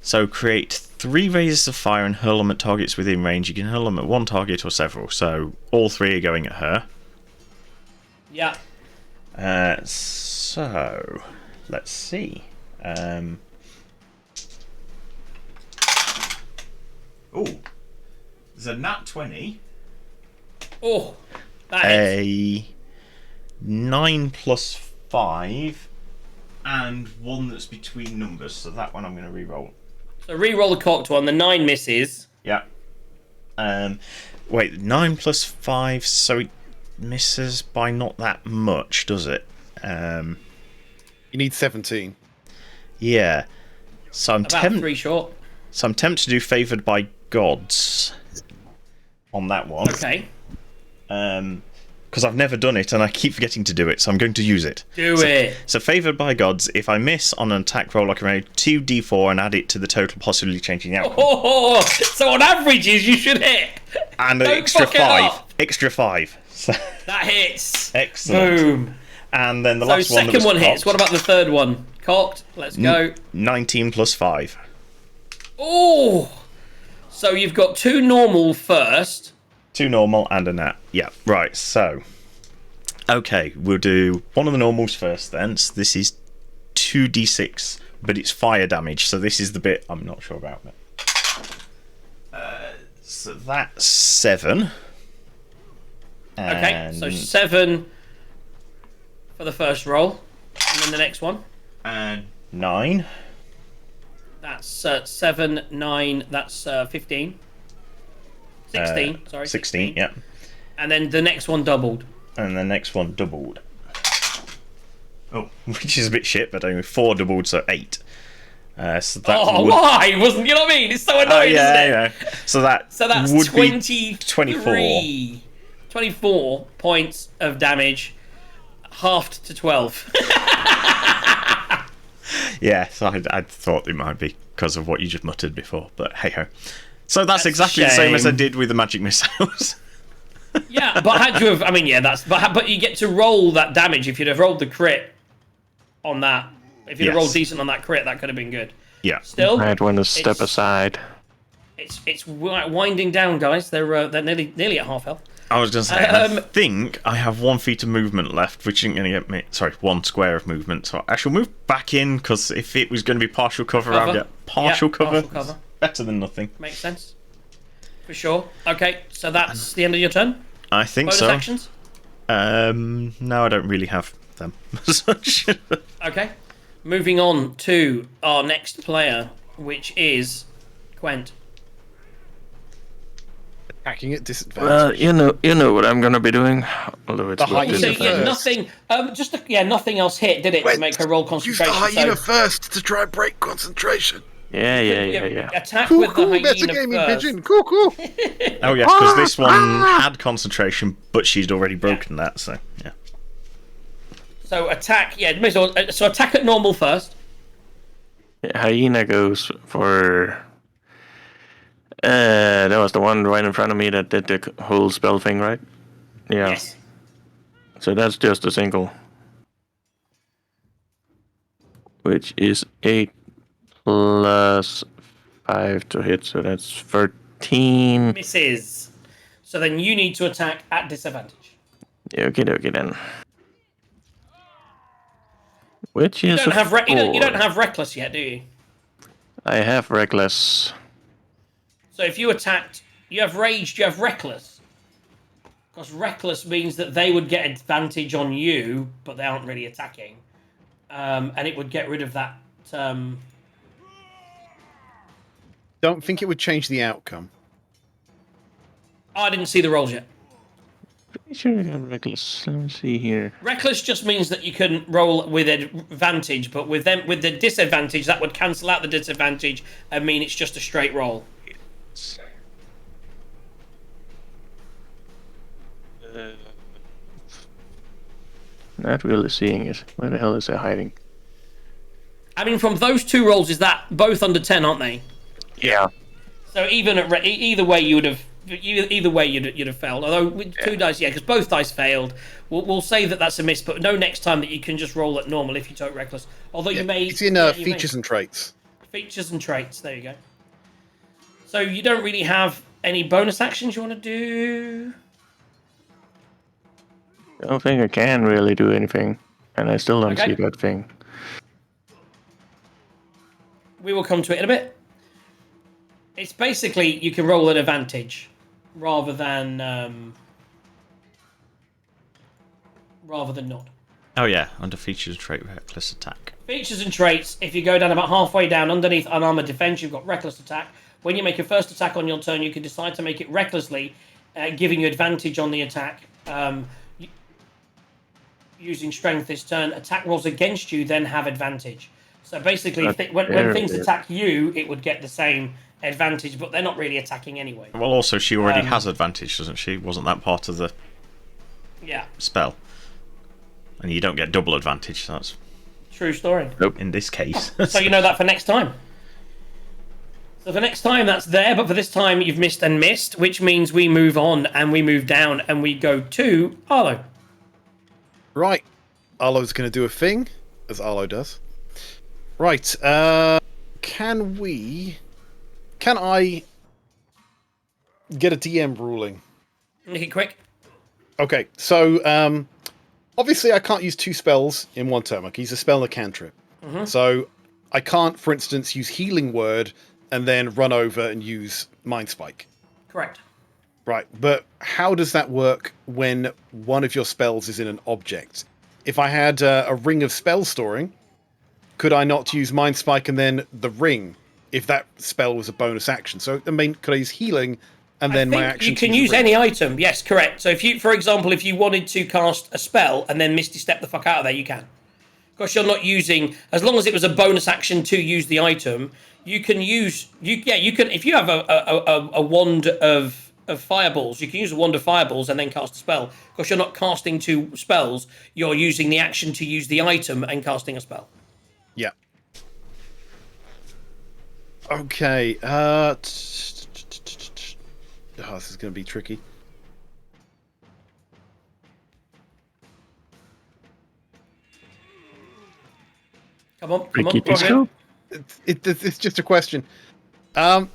So create 3 razors of fire and hurl them at targets within range. You can hurl them at 1 target or several. So all 3 are going at her. Yeah. So let's see. There's a nat 20. Oh, that is. A 9 plus 5 and 1 that's between numbers, so that one I'm going to re-roll. So re-roll the cocked one. The 9 misses. Yeah. Wait, 9 plus 5, so it misses by not that much, does it? You need 17. Yeah. So I'm About 3 short. So I'm tempted to do Favoured by Gods on that one. Okay. Because I've never done it and I keep forgetting to do it, so I'm going to use it. Do it. So Favoured by Gods, if I miss on an attack roll, I can roll 2d4 and add it to the total, possibly changing the outcome. Oh, so on averages, you should hit. And an extra 5. Extra 5. So that hits. Excellent. Boom. And then the last one. So second one hits. What about the third one? Cocked. Let's go. 19 plus 5. Oh. So you've got 2 normal first. 2 normal and a nat. Yeah, right, so. Okay, we'll do one of the normals first then. So this is 2d6, but it's fire damage, so this is the bit I'm not sure about. So that's 7. Okay, so 7 for the first roll. And then the next one. And 9. That's 7, 9, that's 15. 16, sorry. 16, yeah. And then the next one doubled. And the next one doubled. Oh, which is a bit shit, but only 4 doubled, so 8. So that why? Wasn't you know what I mean? It's so annoying, isn't it? Yeah. So that's would 24. 24 points of damage, halved to 12. Yeah, so I thought it might be because of what you just muttered before, but hey ho. So that's exactly the same as I did with the magic missiles. Yeah, but had you have, I mean, yeah, but you get to roll that damage. If you'd have rolled the crit on that, if you'd have rolled decent on that crit, that could have been good. Yeah. Still, I'd want to step aside. It's winding down, guys. They're nearly at half health. I was going to say, I think I have 1 feet of movement left, which isn't going to get me... Sorry, 1 square of movement. So I shall move back in, because if it was going to be partial cover, I'll get partial cover. Partial cover. Better than nothing. Makes sense. For sure. Okay, so that's the end of your turn? I think Bonus so. actions? No, I don't really have them as such. Okay. Moving on to our next player, which is Quent. Attacking at disadvantage. Well, you know what I'm gonna be doing. Although it's The hyena So, first. nothing else hit, did it, to make her roll Use the concentration? hyena first to try and break concentration. Yeah. Attack Cool, with the cool, hyena metagaming first. pigeon. Cool, cool. Oh, yes, because this one had concentration, but she's already broken that, so, yeah. So attack, so attack at normal first. Hyena goes for. That was the one right in front of me that did the whole spell thing, right? Yeah. Yes. So that's just a single. Which is 8 plus 5 to hit, so that's 13. Misses. So then you need to attack at disadvantage. Okay then. Which is You don't a have reckless yet, do you? I have reckless. So if you attacked, you have raged, you have reckless. Because reckless means that they would get advantage on you, but they aren't really attacking. And it would get rid of that. Don't think it would change the outcome. I didn't see the rolls yet. Pretty sure I have reckless. Let me see here. Reckless just means that you couldn't roll with advantage, but with the disadvantage, that would cancel out the disadvantage and mean it's just a straight roll. Not really seeing it. Where the hell is it hiding? I mean, from those two rolls, is that both under 10, aren't they? Yeah. So even at either way, you'd have failed. Although with 2 dice, yeah, because both dice failed. We'll say that that's a miss, but no next time that you can just roll at normal if you took reckless. Although you may. It's in features and traits. Features and traits. There you go. So you don't really have any bonus actions you want to do. I don't think I can really do anything, and I still don't see that thing. We will come to it in a bit. It's basically you can roll an advantage rather than not. Oh, yeah, under features and trait, reckless attack. Features and traits, if you go down about halfway down underneath unarmored defense, you've got reckless attack. When you make your first attack on your turn, you can decide to make it recklessly, giving you advantage on the attack. Using strength this turn, attack rolls against you then have advantage. So basically, when things attack you, it would get the same advantage, but they're not really attacking anyway. Well, also, she already has advantage, doesn't she? Wasn't that part of the spell? And you don't get double advantage, so that's... True story. Nope. In this case. So you know that for next time. So for next time, that's there, but for this time, you've missed and missed, which means we move on, and we move down, and we go to Arlo. Right. Arlo's going to do a thing, as Arlo does. Right. Can I get a DM ruling? Make it quick. Okay, so obviously I can't use 2 spells in one turn. I can use a spell and a cantrip. Mm-hmm. So I can't, for instance, use Healing Word and then run over and use Mind Spike. Correct. Right, but how does that work when one of your spells is in an object? If I had a ring of spell storing, could I not use Mind Spike and then the ring if that spell was a bonus action? So, I mean, could I use healing and then my action? You can use any item. Yes, correct. So if you, for example, if you wanted to cast a spell and then Misty Step the fuck out of there, you can. Because you're not using, as long as it was a bonus action to use the item, you can use, you can, if you have a wand of fireballs, you can use a wand of fireballs and then cast a spell. Because you're not casting two spells, you're using the action to use the item and casting a spell. Yeah. Okay. This is going to be tricky. Come on, Ricky come on. Pisco? It's just a question. I'm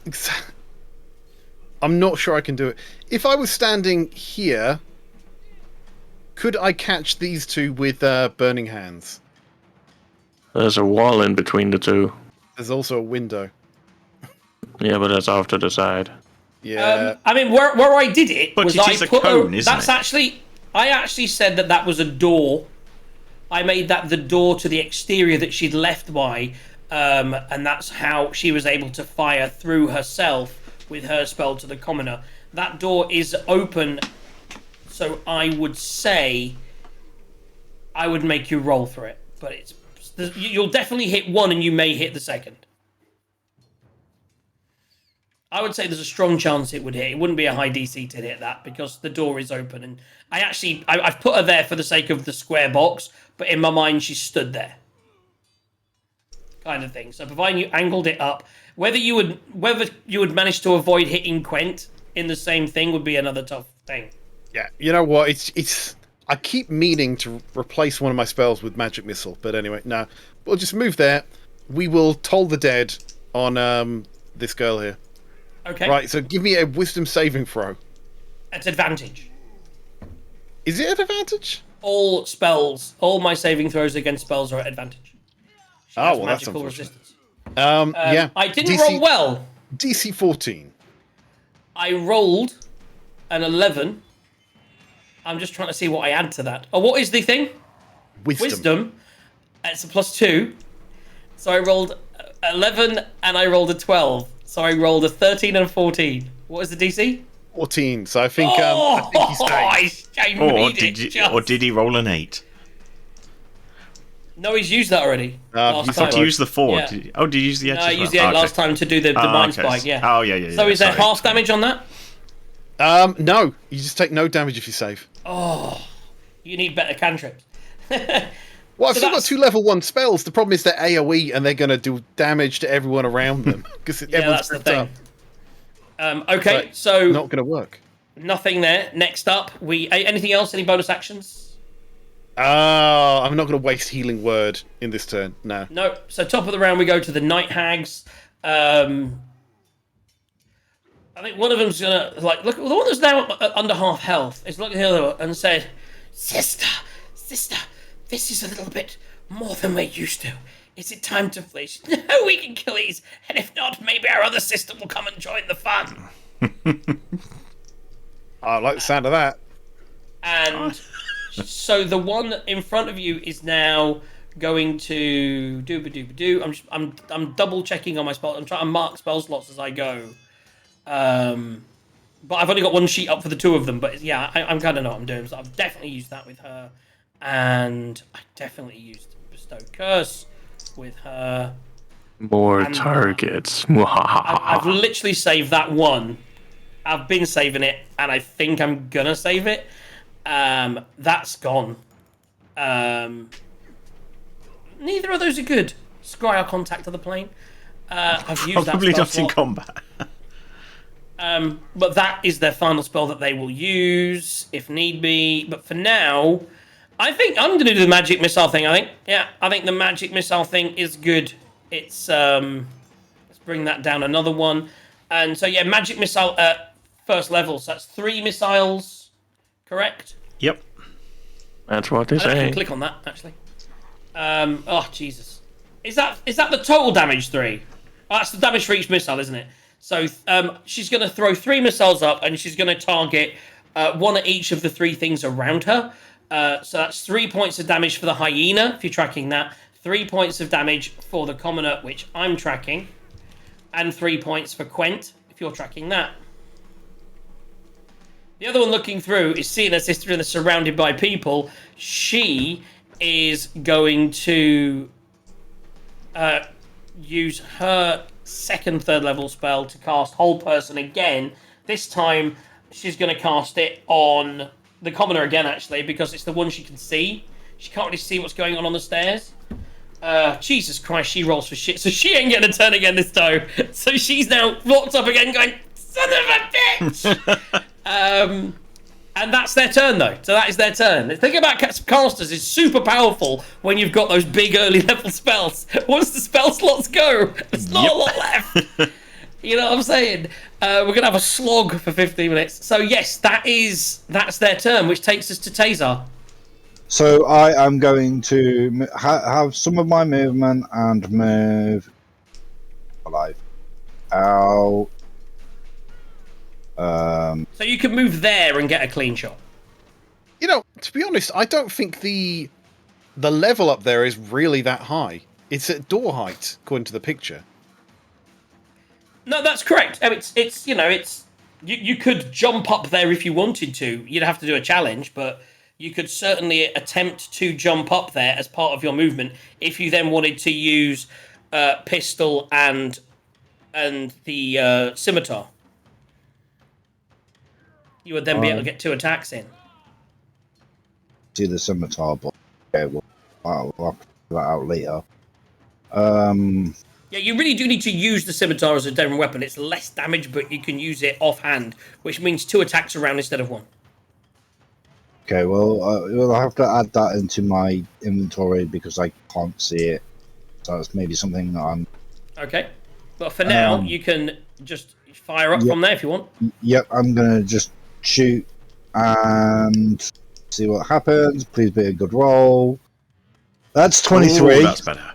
not sure I can do it. If I was standing here, could I catch these two with burning hands? There's a wall in between the two. There's also a window. Yeah, but that's off to the side. Yeah. I mean, where I did it But was it I is a put cone, isn't that's it? actually, I actually said that was a door. I made that the door to the exterior that she'd left by, and that's how she was able to fire through herself with her spell to the commoner. That door is open, so I would say I would make you roll for it, but you'll definitely hit one, and you may hit the second. I would say there's a strong chance it would hit. It wouldn't be a high DC to hit that because the door is open, and I've put her there for the sake of the square box, but in my mind she stood there, kind of thing. So providing you angled it up, whether you would manage to avoid hitting Quent in the same thing would be another tough thing. Yeah. You know what? It's. I keep meaning to replace one of my spells with magic missile, but anyway, no. We'll just move there. We will toll the dead on this girl here. Okay. Right. So give me a wisdom saving throw. At advantage. Is it at advantage? All my saving throws against spells are at advantage. She has Well, that's magical unfortunate. resistance. Yeah. I didn't roll well. DC 14. I rolled an 11. I'm just trying to see what I add to that. Oh, what is the thing? Wisdom. It's a +2. So I rolled 11 and I rolled a 12. So I rolled a 13 and a 14. What is the DC? 14. So I think he's safe. Or did he roll an 8? No, he's used that already. I Thought you used the 4. Yeah. Did you use the 8 No, as I well? used the 8 last time to do the mind spike, yeah. Oh, yeah. So is there sorry. half damage on that? No, you just take no damage if you save. Oh, you need better cantrips. Well, I've So still got that's- 2 level 1 spells. The problem is they're AoE and they're going to do damage to everyone around them because Yeah, everyone's that's the grouped thing. up. Okay, so Not going to work. nothing there. Next up, anything else? Any bonus actions? I'm not going to waste healing word in this turn. No. No. So top of the round, we go to the night hags. I think one of them's gonna look. The one that's now under half health is looking at the other and said, "Sister, this is a little bit more than we're used to. Is it time to flee?" No, we can kill these, and if not, maybe our other sister will come and join the fun. I like the sound of that. And so the one in front of you is now going to do. I'm double checking on my spell. I'm trying to mark spell slots as I go. But I've only got one sheet up for the two of them. But yeah, I'm kind of know what I'm doing. So I've definitely used that with her, and I definitely used Bestow Curse with her. More And, targets. I've literally saved that one. I've been saving it, and I think I'm gonna save it. That's gone. Neither of those are good. Scry contact to the plane. I've used Probably that not spell in slot. combat. But that is their final spell that they will use if need be. But for now, I think I'm going to do the magic missile thing. I think the magic missile thing is good. It's let's bring that down another one. And so yeah, magic missile at first level. So that's 3 missiles, correct? Yep. That's what they I can say. click on that actually. Oh Jesus, is that the total damage 3? Oh, that's the damage for each missile, isn't it? So she's going to throw 3 missiles up, and she's going to target one at each of the 3 things around her. So that's 3 points of damage for the hyena, if you're tracking that. 3 points of damage for the commoner, which I'm tracking. And 3 points for Quent, if you're tracking that. The other one looking through is seeing her sister and surrounded by people. She is going to use her second third level spell to cast Hold Person again. This time, she's going to cast it on the commoner again, actually, because it's the one she can see. She can't really see what's going on the stairs. Jesus Christ, she rolls for shit, so she ain't getting a turn again this time. So she's now walked up again going, son of a bitch! And that's their turn, though. So that is their turn. The thing about casters is super powerful when you've got those big early level spells. Once the spell slots go, there's not a lot left. You know what I'm saying? We're going to have a slog for 15 minutes. So yes, that's their turn, which takes us to Tazar. So I am going to have some of my movement and move alive out. So you can move there and get a clean shot. You know, to be honest, I don't think the level up there is really that high. It's at door height, according to the picture. No, that's correct. I mean, it's you could jump up there if you wanted to. You'd have to do a challenge, but you could certainly attempt to jump up there as part of your movement if you then wanted to use pistol and the scimitar. You would then be able to get 2 attacks in. See the scimitar, but okay, I'll have to figure that out later. Yeah, you really do need to use the scimitar as a different weapon. It's less damage, but you can use it offhand, which means 2 attacks around instead of 1. Okay, well, I'll have to add that into my inventory because I can't see it. So that's maybe something that I'm... Okay. But for now, you can just fire up from there if you want. Yep, I'm going to just shoot and see what happens. Please be a good roll. That's 23. Ooh, that's better.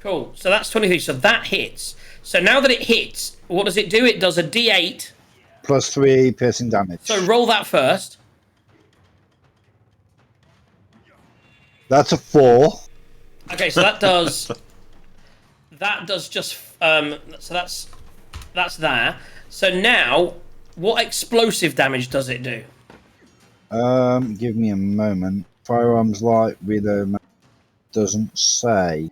Cool. So that's 23. So that hits. So now that it hits, what does it do? It does a D8. Plus 3 piercing damage. So roll that first. That's a 4. Okay, so that does... that does just... so that's there. So now, what explosive damage does it do? Give me a moment. Firearms light, reload doesn't say.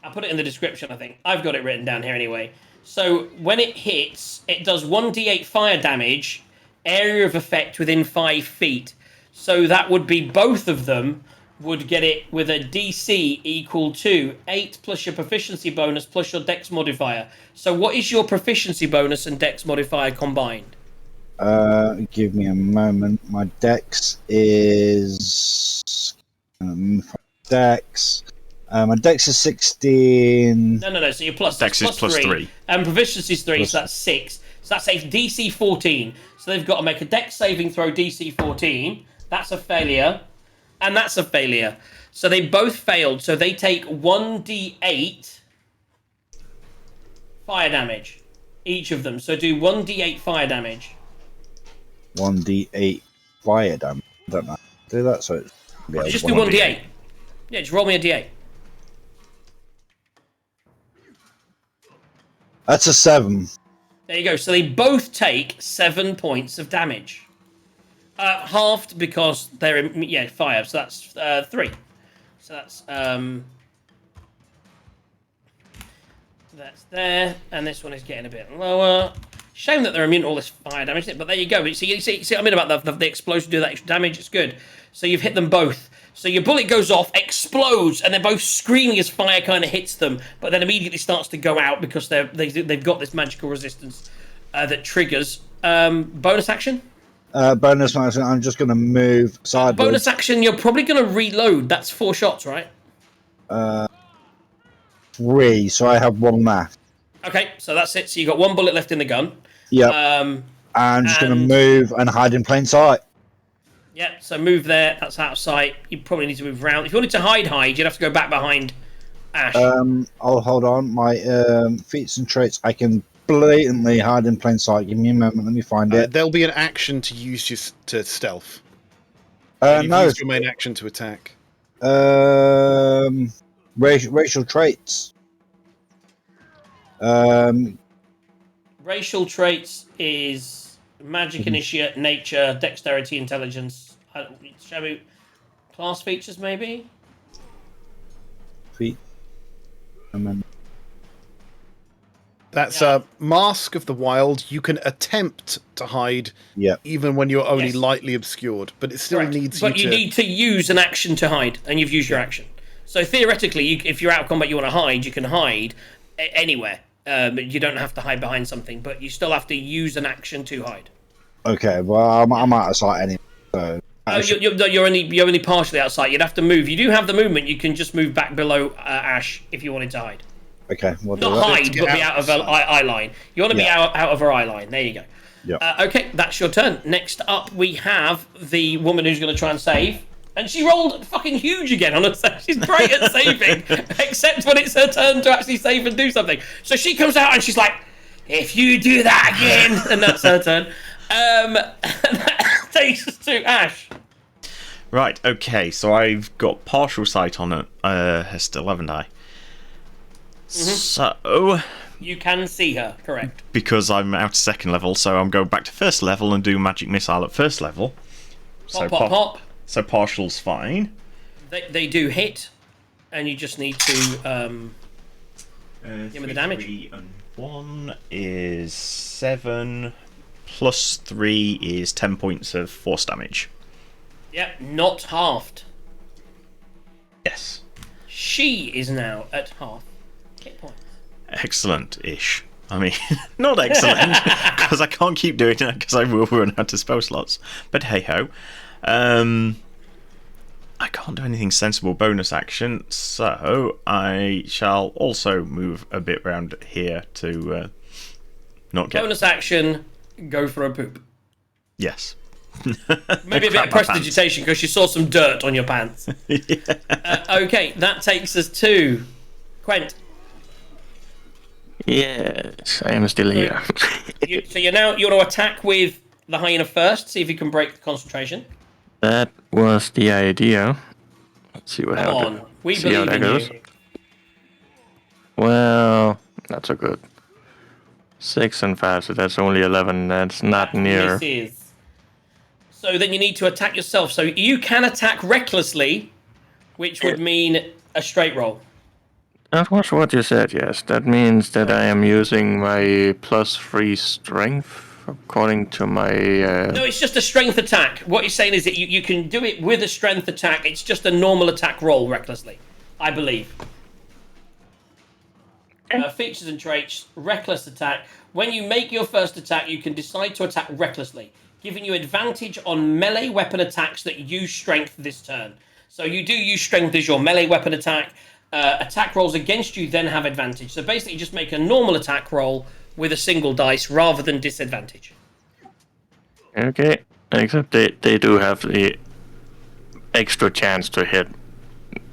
I'll put it in the description, I think. I've got it written down here anyway. So when it hits, it does 1d8 fire damage, area of effect within 5 feet. So that would be both of them would get it with a DC equal to 8 plus your proficiency bonus plus your dex modifier. So what is your proficiency bonus and dex modifier combined? Give me a moment. My dex is... dex... my dex is 16... No. So your plus Dex is plus 3. And proficiency is 3, so that's 6. So that's a DC 14. So they've got to make a dex saving throw DC 14. That's a failure. And that's a failure. So they both failed. So they take 1d8 fire damage. Each of them. So do 1d8 fire damage. 1d8 fire damage. I don't know. Do that so it's... Yeah, just do 1d8. Yeah, just roll me a d8. That's a 7. There you go. So they both take 7 points of damage. Halved because they're in, fire. So that's 3. So that's there, and this one is getting a bit lower. Shame that they're immune to all this fire damage, but there you go. See what I mean about the explosion do that extra damage? It's good. So you've hit them both. So your bullet goes off, explodes, and they're both screaming as fire kind of hits them, but then immediately starts to go out because they've got this magical resistance that triggers. Bonus action? Bonus action, I'm just going to move sideways. Bonus action, you're probably going to reload. That's 4 shots, right? 3, so I have 1 left. Okay, so that's it. So you've got 1 bullet left in the gun. Yep. I'm just going to move and hide in plain sight. Yeah, so move there. That's out of sight. You probably need to move around. If you wanted to hide, you'd have to go back behind Ash. I'll hold on. My feats and traits, I can blatantly hide in plain sight. Give me a moment. Let me find it. There'll be an action to use to stealth. No. Use your main action to attack. Racial traits. Racial traits is magic, initiate, nature, dexterity, intelligence. Shall we? Class features, maybe? Feet. And then That's Yeah. Mask of the Wild. You can attempt to hide yeah. even when you're only Yes. lightly obscured, but it still Correct. needs But you you to... need to use an action to hide, and you've used your action. So theoretically, if you're out of combat, you want to hide, you can hide anywhere. You don't have to hide behind something, but you still have to use an action to hide. Okay, well, I'm out of sight anyway. So You're only partially outside. You'd have to move. You do have the movement. You can just move back below Ash if you wanted to hide. okay, we'll do Not that. hide, but be out of her eye line. You want to be out of her eye line. There you go. Yeah. Okay, that's your turn. Next up, we have the woman who's going to try and save. And she rolled fucking huge again on her save. She's great at saving, except when it's her turn to actually save and do something. So she comes out and she's like, if you do that again, and that's her turn. That takes us to Ash. Right, okay, so I've got partial sight on her still, haven't I? So, You can see her, correct. because I'm out to second level, so I'm going back to first level and do magic missile at first level. Pop. So partial's fine. They do hit, and you just need to give me the damage. 3 and 1 is 7, plus 3 is 10 points of force damage. Yep, not halved. Yes. She is now at half hit points. Excellent-ish. I mean, not excellent, because I can't keep doing it, because I will run out of spell slots. But hey-ho. I can't do anything sensible bonus action, so I shall also move a bit round here to not get... Bonus action, go for a poop. Yes. Maybe a bit of prestidigitation because you saw some dirt on your pants. Okay, that takes us to Quent. Yes, I am still here. So you want to attack with the hyena first, see if you can break the concentration. That was the idea. Let's see what Come happens. on, we See how believe that in goes. you. Well, not so good. 6 and 5, so that's only 11. That's not near. Misses. So then you need to attack yourself. So you can attack recklessly, which would mean a straight roll. That was what you said, yes. That means that I am using my +3 strength, according to my... No, it's just a strength attack. What you're saying is that you can do it with a strength attack. It's just a normal attack roll recklessly, I believe. Features and traits, reckless attack. When you make your first attack, you can decide to attack recklessly, giving you advantage on melee weapon attacks that use strength this turn. So you do use strength as your melee weapon attack. Attack rolls against you then have advantage. So basically just make a normal attack roll with a single dice rather than disadvantage. Okay, except they do have the extra chance to hit.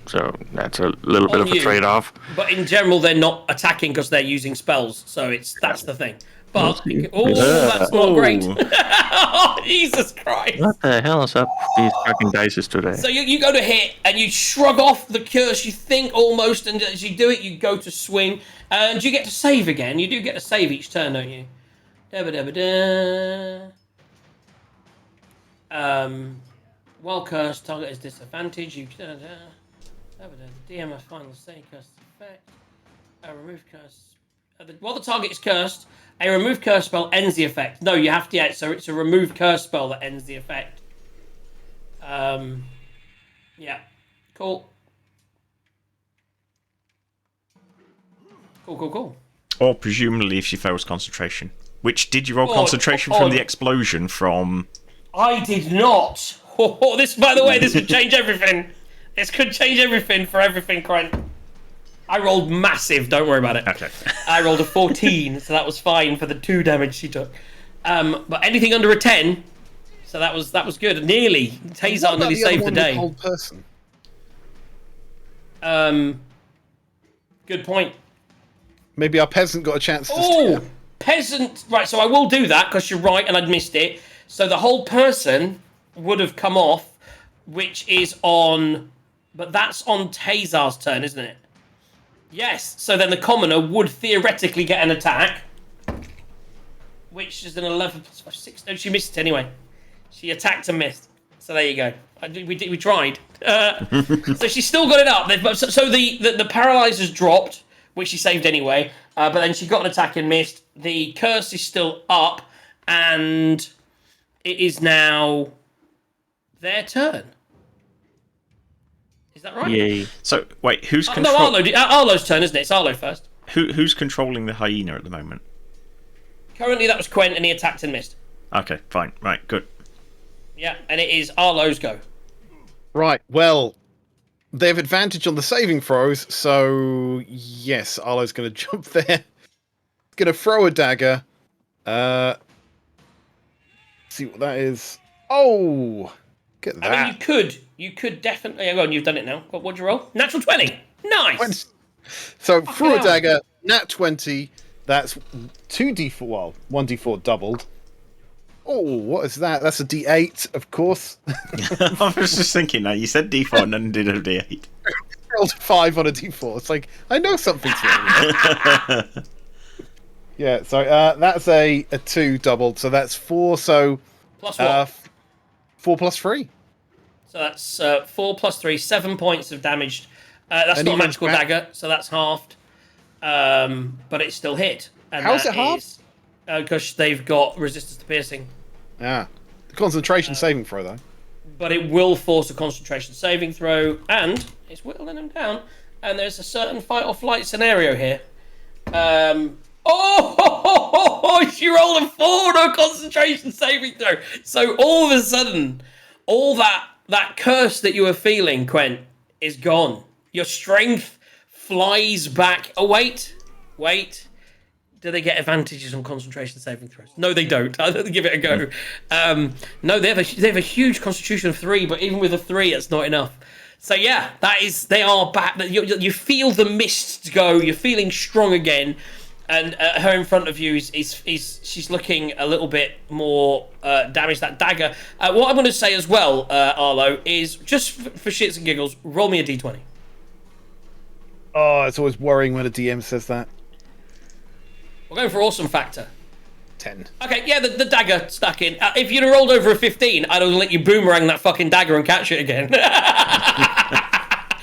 So that's a little bit of a you. trade-off. But in general, they're not attacking because they're using spells. So that's the thing. But, oh, Yeah. that's not great. Oh, Jesus Christ. What the hell is up with these fucking dices today? So you go to hit and you shrug off the curse, you think almost, and as you do it, you go to swing. And you get to save again. You do get to save each turn, don't you? While cursed, target is disadvantage. You DM a final say curse effect. Remove curse. While the target is cursed, a remove curse spell ends the effect. No, you have to. Yeah, so it's a remove curse spell that ends the effect. Yeah, cool. Cool. Or presumably if she fails concentration. Which, did you roll Oh, concentration from the explosion from... I did not. Oh, this, by the way, this could change everything. This could change everything for everything, Crent. I rolled massive. Don't worry about it. Okay. I rolled a 14, so that was fine for the 2 damage she took. But anything under a 10, so that was good. Nearly. Tazar nearly saved the day. Old person. Good point. Maybe our peasant got a chance to Oh, steal. peasant. Right, so I will do that because you're right and I'd missed it. So the whole person would have come off, which is on... But that's on Tazar's turn, isn't it? Yes. So then the commoner would theoretically get an attack, which is an 11 plus 5, 6. No, she missed it anyway. She attacked and missed. So there you go. We tried. So she's still got it up. So the paralyzer's dropped, which she saved anyway. But then she got an attack and missed. The curse is still up, and it is now their turn. Is that right? Yay. So wait, who's No, Arlo's turn, isn't it? It's Arlo first. who's controlling the hyena at the moment? Currently, that was Quent, and he attacked and missed. Okay, fine, right, good. Yeah, and it is Arlo's go. Right. Well, they have advantage on the saving throws, so yes, Arlo's going to jump there. Going to throw a dagger. See what that is. Oh, get that. I mean, you could definitely. Go on, you've done it now. What'd you roll? Natural 20. Nice. So threw a hell. dagger. Nat 20. That's 2d4. Well, 1d4 doubled. Oh, what is that? That's a d8, of course. I was just thinking that. You said D4 and then did a D8. Rolled 5 on a d4. It's like, I know something's wrong. Yeah, so that's a 2 doubled. So that's 4. So Plus what? 4 plus 3. So that's 4 plus 3, 7 points of damage. That's And not a he runs magical back. dagger, so that's halved. But it's still hit. And How is it halved? Because they've got resistance to piercing. Yeah. The concentration saving throw, though. But it will force a concentration saving throw, and it's whittling him down. And there's a certain fight or flight scenario here. She rolled a 4 on a concentration saving throw. So all of a sudden, all that curse that you were feeling, Quent, is gone. Your strength flies back. Oh, wait. Do they get advantages on concentration saving throws? No, they don't. I'll give it a go. No, they have a huge constitution of 3, but even with a 3, it's not enough. So yeah, they are back. You feel the mist go. You're feeling strong again, and her in front of you is she's looking a little bit more damaged. That dagger. What I'm going to say as well, Arlo, is just for shits and giggles, roll me a d20. Oh, it's always worrying when a DM says that. We're going for awesome factor. 10. Okay, yeah, the dagger stuck in. If you'd have rolled over a 15, I'd have let you boomerang that fucking dagger and catch it again.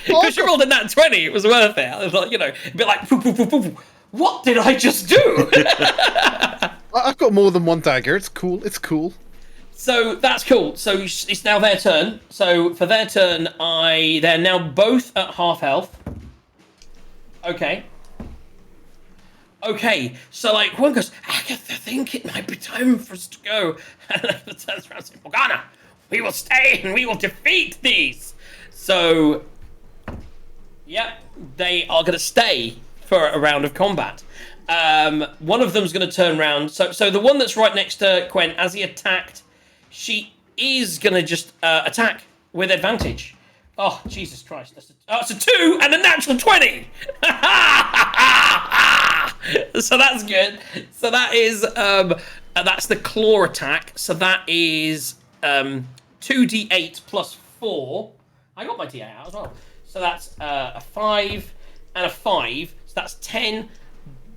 Because you rolled a nat 20, it was worth it. I was like, a bit like, what did I just do? I've got more than one dagger. It's cool. So that's cool. So it's now their turn. So for their turn, they're now both at half health. Okay, so one goes, Agatha, I think it might be time for us to go. And Agatha turns around and says, Morgana, we will stay and we will defeat these. So, yeah, they are going to stay for a round of combat. One of them's going to turn around. So the one that's right next to Quen, as he attacked, she is going to just attack with advantage. Oh, Jesus Christ. It's a 2 and a natural 20. So that's good. So that is that's the claw attack. So that is 2d8 plus 4. I got my d8 out as well. So that's a 5 and a 5. So that's 10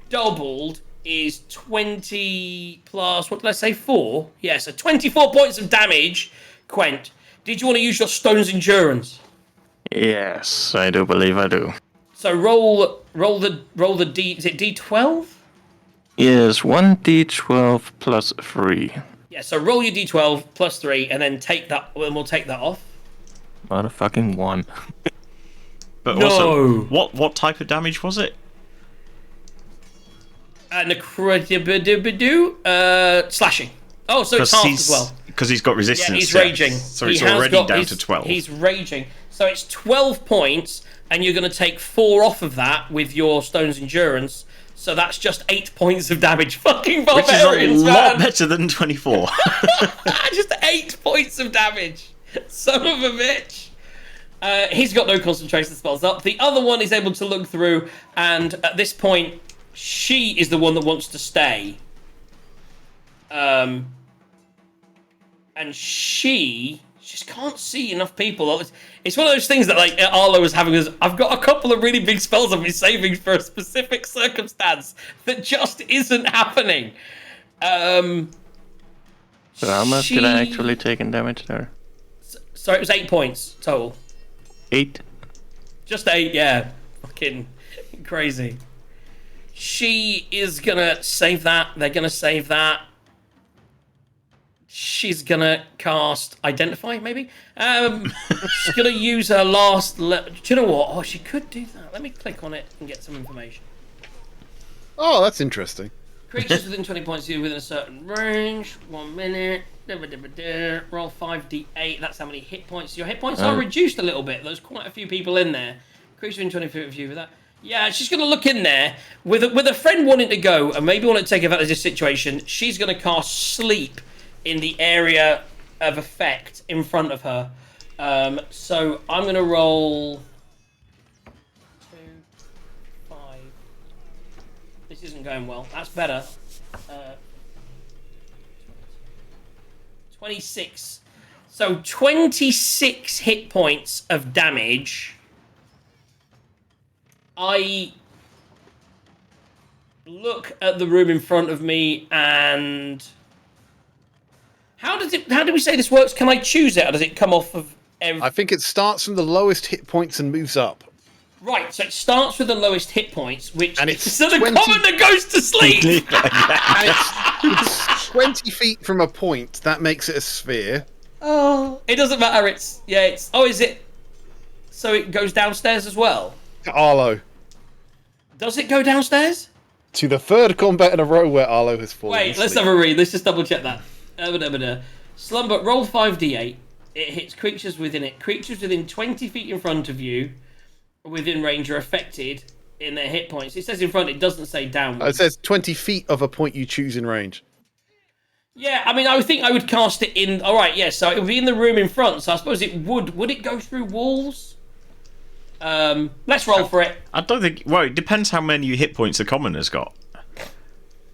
doubled is 20 plus, what did I say, 4? Yeah, so 24 points of damage. Quent, did you want to use your Stone's Endurance? Yes, I do believe I do. So roll the D. Is it D12? Yes, 1d12 plus 3. Yeah. So roll your D12 plus 3, and then take that. And we'll take that off. Motherfucking 1. But No. also, what type of damage was it? Slashing. Oh, so it's half as well. Because he's got resistance. Yeah, he's raging. So he's already down to 12. He's raging. So it's 12 points, and you're going to take 4 off of that with your Stone's Endurance. So that's just 8 points of damage. Fucking barbarians, Which is a lot man. better than 24. Just 8 points of damage. Son of a bitch. He's got no concentration spells up. The other one is able to look through, and at this point, she is the one that wants to stay. And she just can't see enough people. It's one of those things that Arlo was having. I've got a couple of really big spells I've been saving for a specific circumstance that just isn't happening. So how much did I actually take in damage there? Sorry, it was 8 points total. 8. Just 8, yeah. Fucking crazy. She is gonna save that. They're gonna save that. She's gonna cast Identify, maybe? She's gonna use her last... Do you know what? Oh, she could do that. Let me click on it and get some information. Oh, that's interesting. Creatures within 20 points of you within a certain range. 1 minute. Roll 5d8. That's how many hit points. Your hit points are reduced a little bit. There's quite a few people in there. Creatures within 20 feet of you with that. Yeah, she's going to look in there with a friend wanting to go and maybe want to take advantage of this situation. She's going to cast Sleep in the area of effect in front of her. So I'm going to roll 2, 5. This isn't going well. That's better. 26. So 26 hit points of damage. I look at the room in front of me and... How do we say this works? Can I choose it, or does it come off of every... I think it starts from the lowest hit points and moves up. Right, so it starts with the lowest hit points, which And it's so the 20 commoner goes to sleep. And it's 20 feet from a point. That makes it a sphere. Oh, it doesn't matter. It's oh, is it? So it goes downstairs as well. To Arlo. Does it go downstairs? To the third combat in a row where Arlo has fallen Wait, let's asleep. have a read. Let's just double check that. Slumber, roll 5d8. It hits creatures within it. Creatures within 20 feet in front of you, within range, are affected in their hit points. It says in front, it doesn't say downwards. It says 20 feet of a point you choose in range. Yeah, I mean, I would think I would cast it in... Alright, yeah, so it would be in the room in front, so I suppose it would... Would it go through walls? Let's roll for it. I don't think... Well, it depends how many hit points the commoner's got.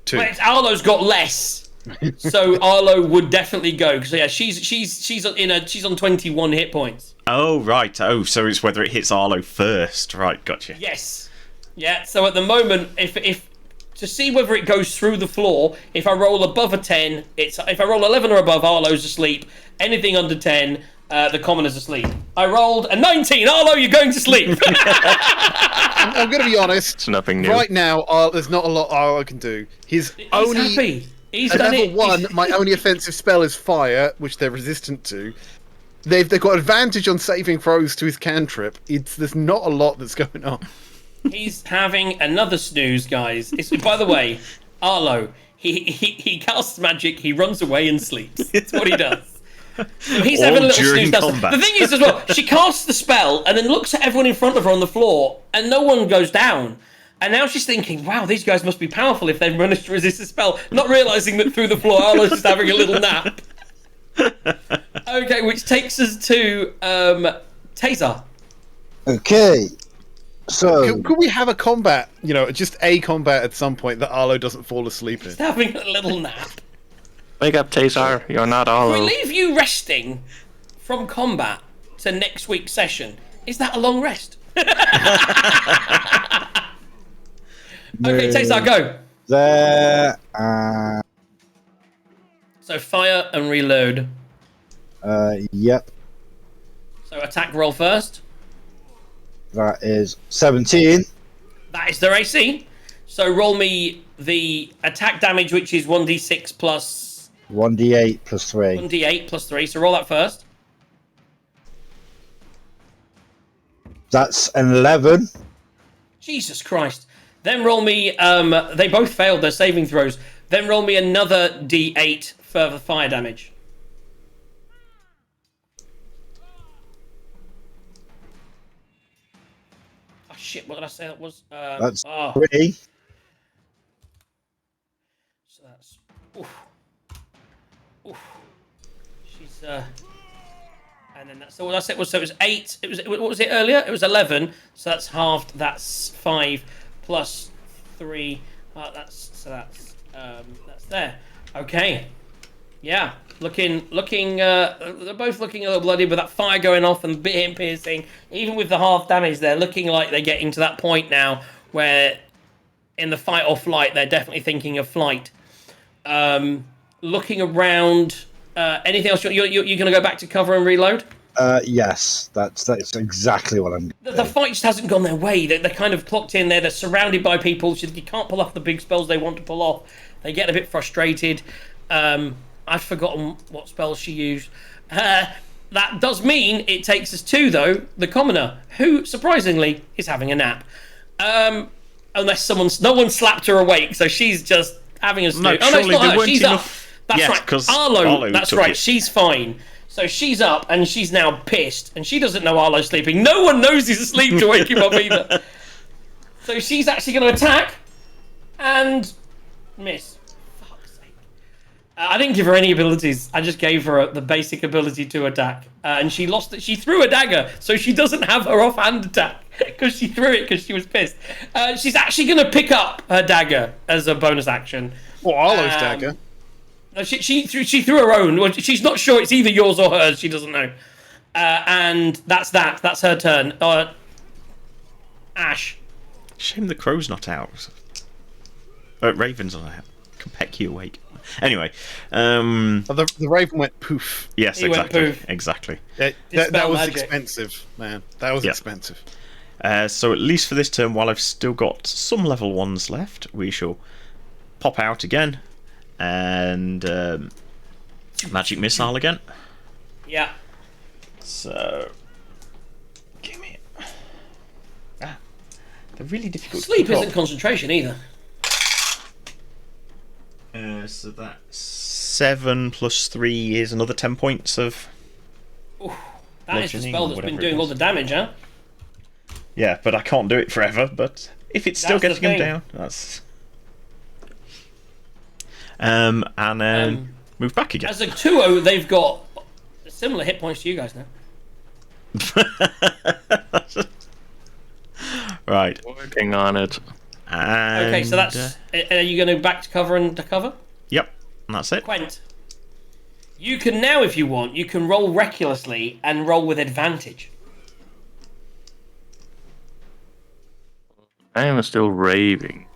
2. Well, Arlo's got less, so Arlo would definitely go. So yeah, she's on 21 hit points. Oh, right. Oh, so it's whether it hits Arlo first. Right, gotcha. Yes. Yeah, so at the moment, if to see whether it goes through the floor, if I roll above a 10, if I roll 11 or above, Arlo's asleep. Anything under 10, the commoner's asleep. I rolled a 19. Arlo, you're going to sleep. I'm going to be honest. It's nothing new. Right now, there's not a lot Arlo can do. He's only... happy. He's At done level it. 1, my only offensive spell is fire, which they're resistant to. They've got advantage on saving throws to his cantrip. There's not a lot that's going on. He's having another snooze, guys. By the way, Arlo, he casts magic, he runs away and sleeps. That's what he does. So he's All having a little during snooze. combat. The thing is, as well, she casts the spell and then looks at everyone in front of her on the floor, and no one goes down. And now she's thinking, wow, these guys must be powerful if they've managed to resist the spell, not realising that through the floor, Arlo's just having a little nap. Okay, which takes us to Tazar. Okay. So, Could we have a combat, just a combat at some point that Arlo doesn't fall asleep in? Just having a little nap. Wake up, Tazar. You're not We Arlo. leave you resting from combat to next week's session. Is that a long rest? Okay, Tazar, go. there, So fire and reload. yep, So attack roll first. that is 17. That is their AC. So roll me the attack damage, which is 1d6 plus 1d8 plus 3. 1d8 plus 3. So roll that first. That's an 11. Jesus Christ. Then roll me... they both failed their saving throws. Then roll me another d8 for the fire damage. Oh shit, what did I say that was? That's oh, 3. so that's... Oof. Oof. She's... And then that's... So what I said was... So it was 8... What was it earlier? It was 11. So that's halved. That's 5 plus 3. That's there. Okay. Yeah. Looking, they're both looking a little bloody with that fire going off and him piercing. Even with the half damage, they're looking like they're getting to that point now where in the fight or flight, they're definitely thinking of flight. Looking around, anything else? You're going to go back to cover and reload? Yes, that's exactly what I'm. The fight just hasn't gone their way. They're kind of clocked in there. They're surrounded by people. So you can't pull off the big spells they want to pull off. They get a bit frustrated. I've forgotten what spells she used. That does mean it takes us to, though, the commoner, who, surprisingly, is having a nap. Unless no one slapped her awake, so she's just having a snooze. No, Oh, no, it's surely not there her. weren't She's enough- up. That's Yes, right. 'cause Arlo, that's took right. it. She's fine. So she's up, and she's now pissed, and she doesn't know Arlo's sleeping. No one knows he's asleep to wake him up either. So she's actually going to attack, and miss. Fuck's sake. I didn't give her any abilities. I just gave her the basic ability to attack, and she lost it. She threw a dagger, so she doesn't have her offhand attack because she threw it because she was pissed. She's actually going to pick up her dagger as a bonus action. Or Arlo's dagger. No, she threw her own. Well, she's not sure it's either yours or hers. She doesn't know. And that's that. That's her turn. Ash. Shame the crow's not out. Raven's not out. Can peck you awake. Anyway, The raven went poof. yes, He went exactly, poof. exactly. That Dispel was magic. expensive, man. That was Yeah. expensive. So at least for this turn, while I've still got some level 1s left, we shall pop out again and magic missile again. Yeah. So give me it. They're really difficult. Sleep to pick isn't up. concentration either. So that's 7 plus 3 is another 10 points of. That is the Bludgeoning spell or that's been whatever doing it all is. the damage, huh? Yeah, but I can't do it forever. But if it's still That's the getting him thing. down, that's. And then move back again. As a 2-0, they've got similar hit points to you guys now. Right. Working on it. And, Okay, so that's. Are you going to back to cover and to cover? Yep, and that's it. Quent. You can now, if you want, you can roll recklessly and roll with advantage. I am still raging,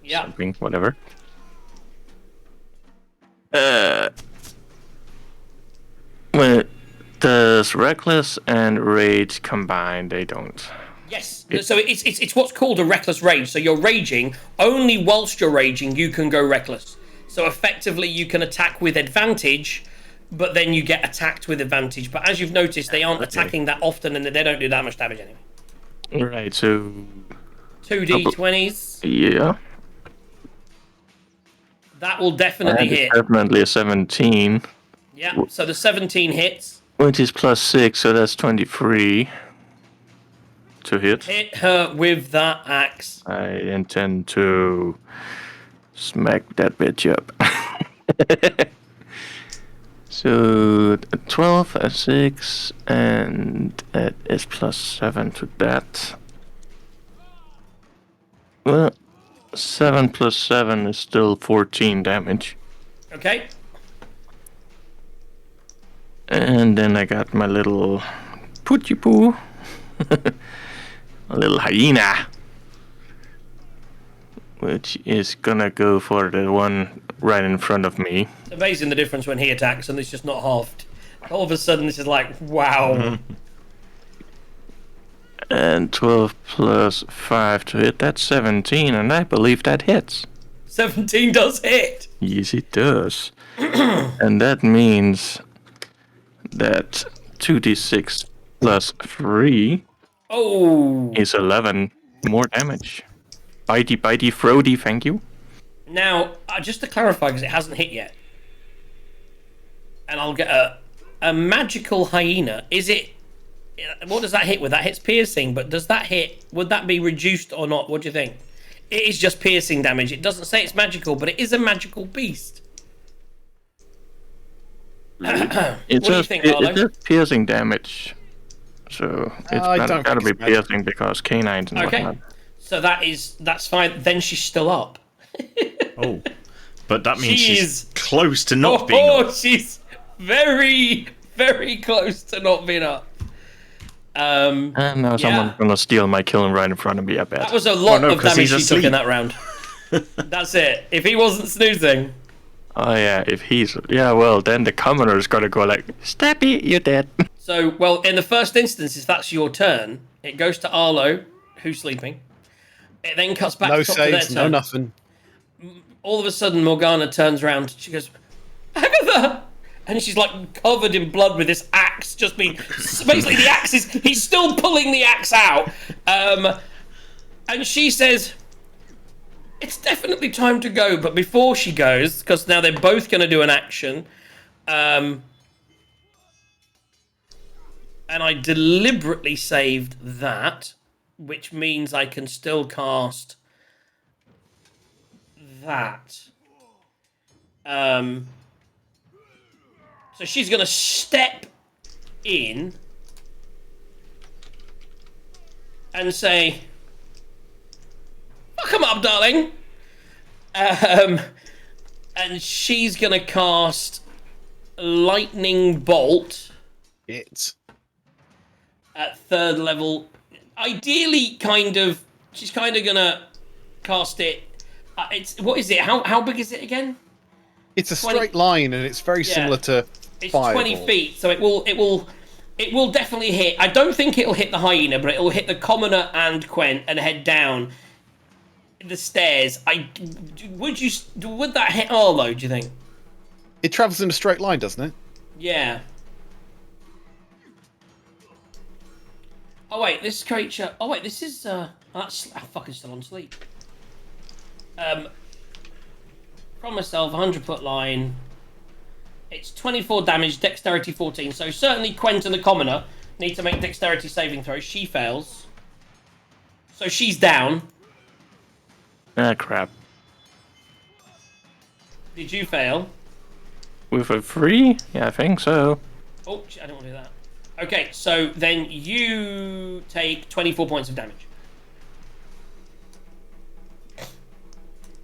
Yeah. something, whatever. Well, does reckless and rage combine? They don't. Yes. So it's what's called a reckless rage. So you're raging. Only whilst you're raging, you can go reckless. So effectively, you can attack with advantage, but then you get attacked with advantage. But as you've noticed, they aren't attacking that often, and they don't do that much damage anyway. Right. So 2d20s. yeah, That will definitely that is hit. definitely a 17, Yeah. So the 17 hits. which is plus 6, so that's 23 to hit. Hit her with that axe. I intend to smack that bitch up. So 12, a 6, and it is plus 7 to that. Well, 7 plus 7 is still 14 damage. Okay. And then I got my little poochie poo. A little hyena. Which is gonna go for the one right in front of me. It's amazing the difference when he attacks and it's just not halved. All of a sudden, this is like, wow. And 12 plus 5 to hit, that's 17, and I believe that hits. 17 does hit. Yes, it does. And that means that 2d6 plus 3 Oh. is 11 more damage. Bitey, bitey, Frody, thank you. Now, just to clarify, because it hasn't hit yet, and I'll get a magical hyena. Is it? What does that hit with? That hits piercing, but does that hit? Would that be reduced or not? What do you think? It is just piercing damage. It doesn't say it's magical, but it is a magical beast. It's What do you think, Arlo? it's just piercing damage. So it's I don't gotta think be it's magical. piercing because canines and Okay. whatnot. So that's fine. Then she's still up. Oh, but that means She she's is- close to not being up. She's very, very close to not being up. And now someone's gonna steal my kill right in front of me, I bet. That was a lot no, of 'cause damage he's she took asleep. in that round. That's it. If he wasn't snoozing, Oh yeah, if he's well, then the commoner's gotta go like, Steppy, you're dead. So, well, in the first instance, if that's your turn, it goes to Arlo, who's sleeping. It then cuts back No to their saves, turn. no nothing. All of a sudden, Morgana turns around. She goes, Agatha! And she's like covered in blood with this axe. Just being basically the axe is. He's still pulling the axe out. And she says, "It's definitely time to go." But before she goes, because now they're both going to do an action, and I deliberately saved that, which means I can still cast that. So she's going to step in and say, "Fuck 'em up, darling." And she's going to cast Lightning Bolt It's at 3rd level. Ideally, she's kind of going to cast it. What is it? How big is it again? it's a 20 straight line, and it's very similar to It's Fireball. 20 feet, so it will definitely hit. I don't think it'll hit the hyena, but it'll hit the commoner and Quen and head down the stairs. Would that hit Arlo, do you think? It travels in a straight line, doesn't it? Yeah. Oh wait, this creature. Oh wait, this is that's fucking still on sleep. From myself, 100-foot line. It's 24 damage, dexterity 14. So certainly Quentin the commoner need to make dexterity saving throws. She fails. So she's down. Ah, crap. Did you fail? With a 3? Yeah, I think so. Oh, I don't want to do that. Okay, so then you take 24 points of damage.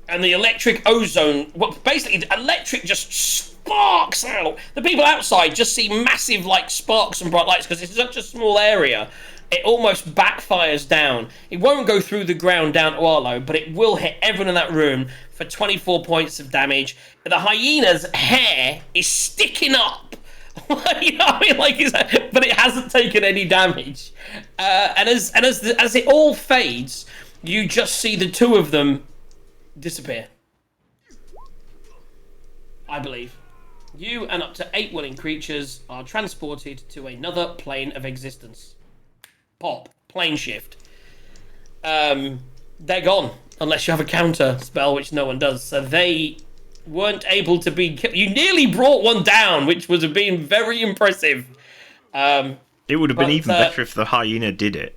And the electric ozone, well, basically, the electric just sparks out. The people outside just see massive, like, sparks and bright lights because it's such a small area. It almost backfires down. It won't go through the ground down to Arlo, but it will hit everyone in that room for 24 points of damage. The hyena's hair is sticking up. You know what I mean? Like, but it hasn't taken any damage. And as it all fades, you just see the two of them disappear. I believe. You and up to 8 willing creatures are transported to another plane of existence. Pop. Plane shift. They're gone. Unless you have a counter spell, which no one does. So they weren't able to be killed. You nearly brought one down, which would have been very impressive. It would have been even better if the hyena did it.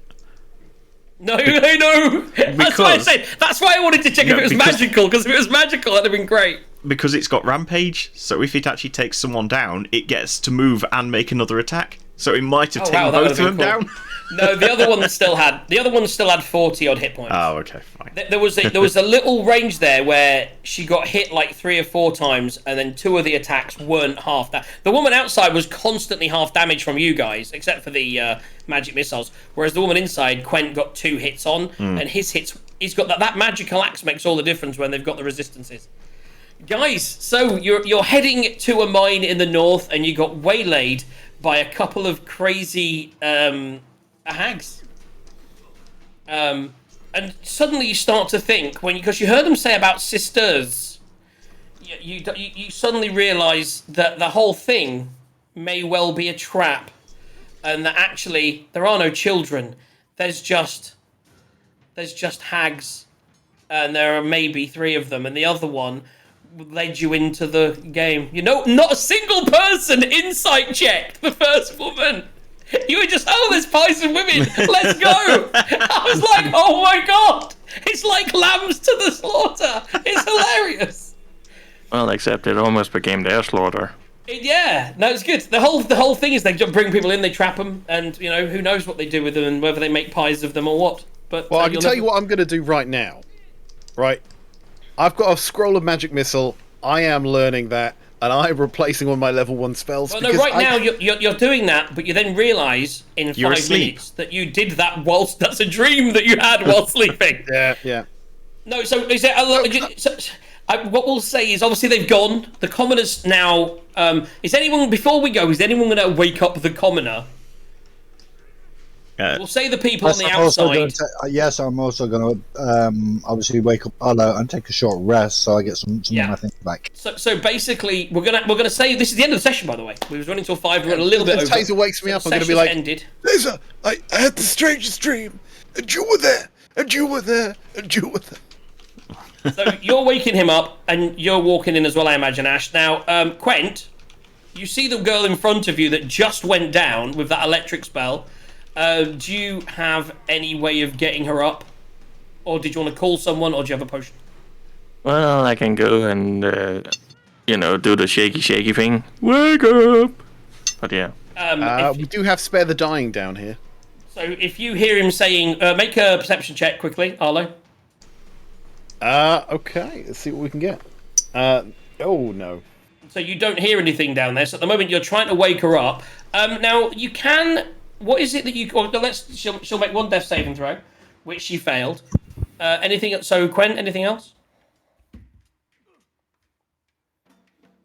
No, I know. That's why I said. That's why I wanted to check if it was magical. Because if it was magical, that'd have been great. Because it's got rampage, so if it actually takes someone down, it gets to move and make another attack. So it might have taken both of them down. No, the other one still had 40 odd hit points. Oh, okay, fine. There was a little range there where she got hit like 3 or 4 times, and then 2 of the attacks weren't half that. The woman outside was constantly half damage from you guys, except for the magic missiles. Whereas the woman inside, Quent got 2 hits on, and his hits. He's got that magical axe makes all the difference when they've got the resistances. Guys, so you're heading to a mine in the north, and you got waylaid by a couple of crazy hags. And suddenly you start to think, because you heard them say about sisters, you suddenly realise that the whole thing may well be a trap, and that actually there are no children. There's just hags, and there are maybe 3 of them, and the other one led you into the game. You know, not a single person insight checked the first woman. You were just, there's pies and women, let's go. I was like, oh my god, it's like lambs to the slaughter. It's hilarious. Well, except it almost became their slaughter. Yeah, no, it's good. The whole thing is they bring people in, they trap them, and you know who knows what they do with them and whether they make pies of them or what. But well, I can tell you what I'm going to do right now. Right, I've got a scroll of magic missile. I am learning that, and I'm replacing all my level 1 spells. Well, no, now you're doing that, but you then realise in 5 minutes that you did that whilst that's a dream that you had while sleeping. Yeah. No, so is it What we'll say is, obviously they've gone. The commoners now. Is anyone before we go? Is anyone going to wake up the commoner? We'll say the people on the outside. Yes, I'm also going to obviously wake up Arlo and take a short rest so I get some of my things back. So basically, we're gonna say this is the end of the session. By the way, we was running till 5. We're a little bit over. Taser wakes me up. I'm going to be Session's like, ended. Taser, I had the strangest dream, and you were there, and you were there, and you were there. So you're waking him up, and you're walking in as well, I imagine, Ash. Now, Quent, you see the girl in front of you that just went down with that electric spell. Do you have any way of getting her up? Or did you want to call someone, or do you have a potion? Well, I can go and, do the shaky thing. Wake up! But yeah. we do have Spare the Dying down here. So if you hear him saying, make a perception check quickly, Arlo. Okay, let's see what we can get. Oh, no. So you don't hear anything down there. So at the moment, you're trying to wake her up. Now, you can... What is it that you... She'll make one death saving throw, which she failed. Anything... So, Quen, anything else?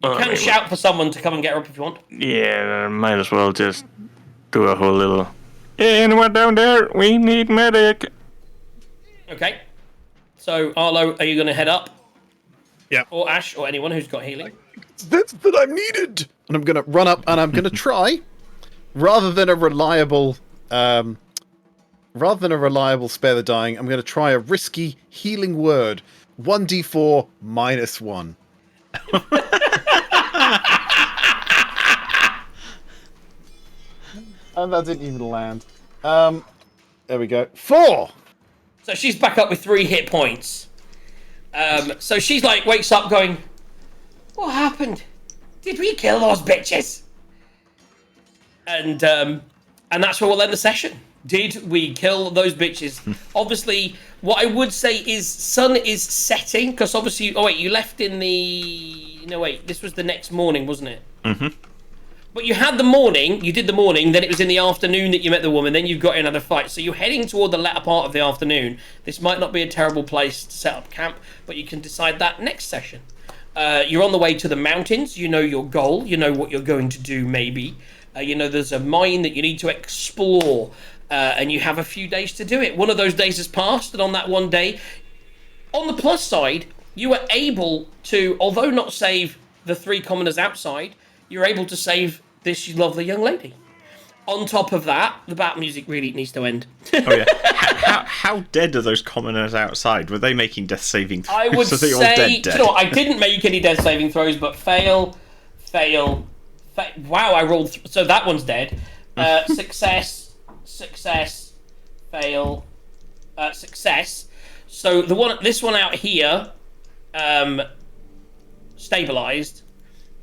You can shout for someone to come and get her up if you want. Yeah, might as well just do a whole little... Anyone down there? We need medic. Okay. So, Arlo, are you going to head up? Yeah. Or Ash, or anyone who's got healing? That's that I'm needed. And I'm going to run up and I'm going to try... Rather than a reliable Spare the Dying, I'm going to try a risky healing word. 1d4 -1. And that didn't even land. There we go. 4! So she's back up with 3 hit points. So she's like, wakes up going, what happened? Did we kill those bitches? And that's where we'll end the session. Did we kill those bitches? Obviously, what I would say is sun is setting, because obviously... Oh, wait, you left in the... No, wait, this was the next morning, wasn't it? Mm-hmm. But you had the morning, you did the morning, then it was in the afternoon that you met the woman, then you got in another fight. So you're heading toward the latter part of the afternoon. This might not be a terrible place to set up camp, but you can decide that next session. You're on the way to the mountains, you know your goal, you know what you're going to do, maybe. There's a mine that you need to explore, and you have a few days to do it. One of those days has passed, and on that one day, on the plus side, you were able to, although not save the 3 commoners outside, you're able to save this lovely young lady. On top of that, the bat music really needs to end. Oh yeah. How dead are those commoners outside? Were they making death saving throws? I would say, all dead? you know what, I didn't make any death saving throws, but fail. Wow, I rolled... So that one's dead. Success, fail, success. So this one out here, stabilized,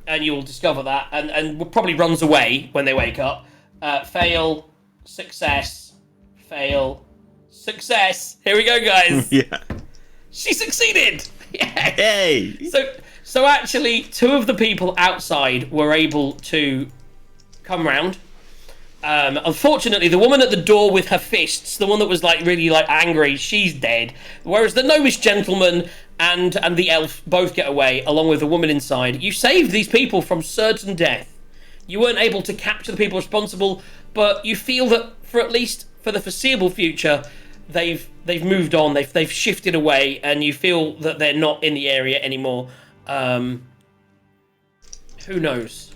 and you'll discover that, and probably runs away when they wake up. Fail, success, fail, success. Here we go, guys. Yeah. She succeeded. Yes. Yay! So actually, 2 of the people outside were able to come round. Unfortunately, the woman at the door with her fists, the one that was really angry, she's dead. Whereas the gnomish gentleman and the elf both get away, along with the woman inside. You saved these people from certain death. You weren't able to capture the people responsible, but you feel that at least for the foreseeable future, they've moved on. They've shifted away, and you feel that they're not in the area anymore. Who knows?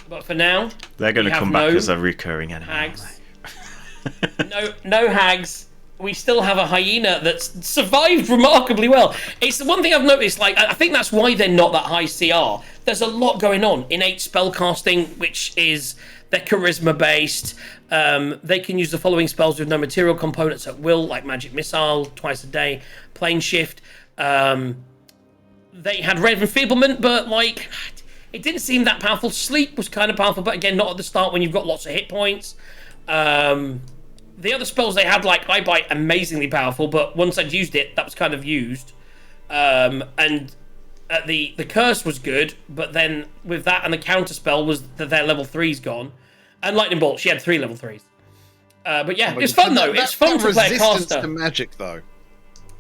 But for now, they're going to come back as a recurring enemy. Hags. no hags. We still have a hyena that's survived remarkably well. It's the one thing I've noticed. I think that's why they're not that high CR. There's a lot going on. Innate spellcasting, which is they're charisma based. They can use the following spells with no material components at will, like magic missile, twice a day, plane shift. They had red enfeeblement, but it didn't seem that powerful. Sleep was kind of powerful, but again, not at the start when you've got lots of hit points. The other spells they had, like Eye Bite, amazingly powerful, but once I'd used it, that was kind of used. And the curse was good, but then with that and the counter spell was that their level 3's gone. And Lightning Bolt, she had 3 level 3s. But yeah, it's fun though. It's fun to play a caster. To magic though.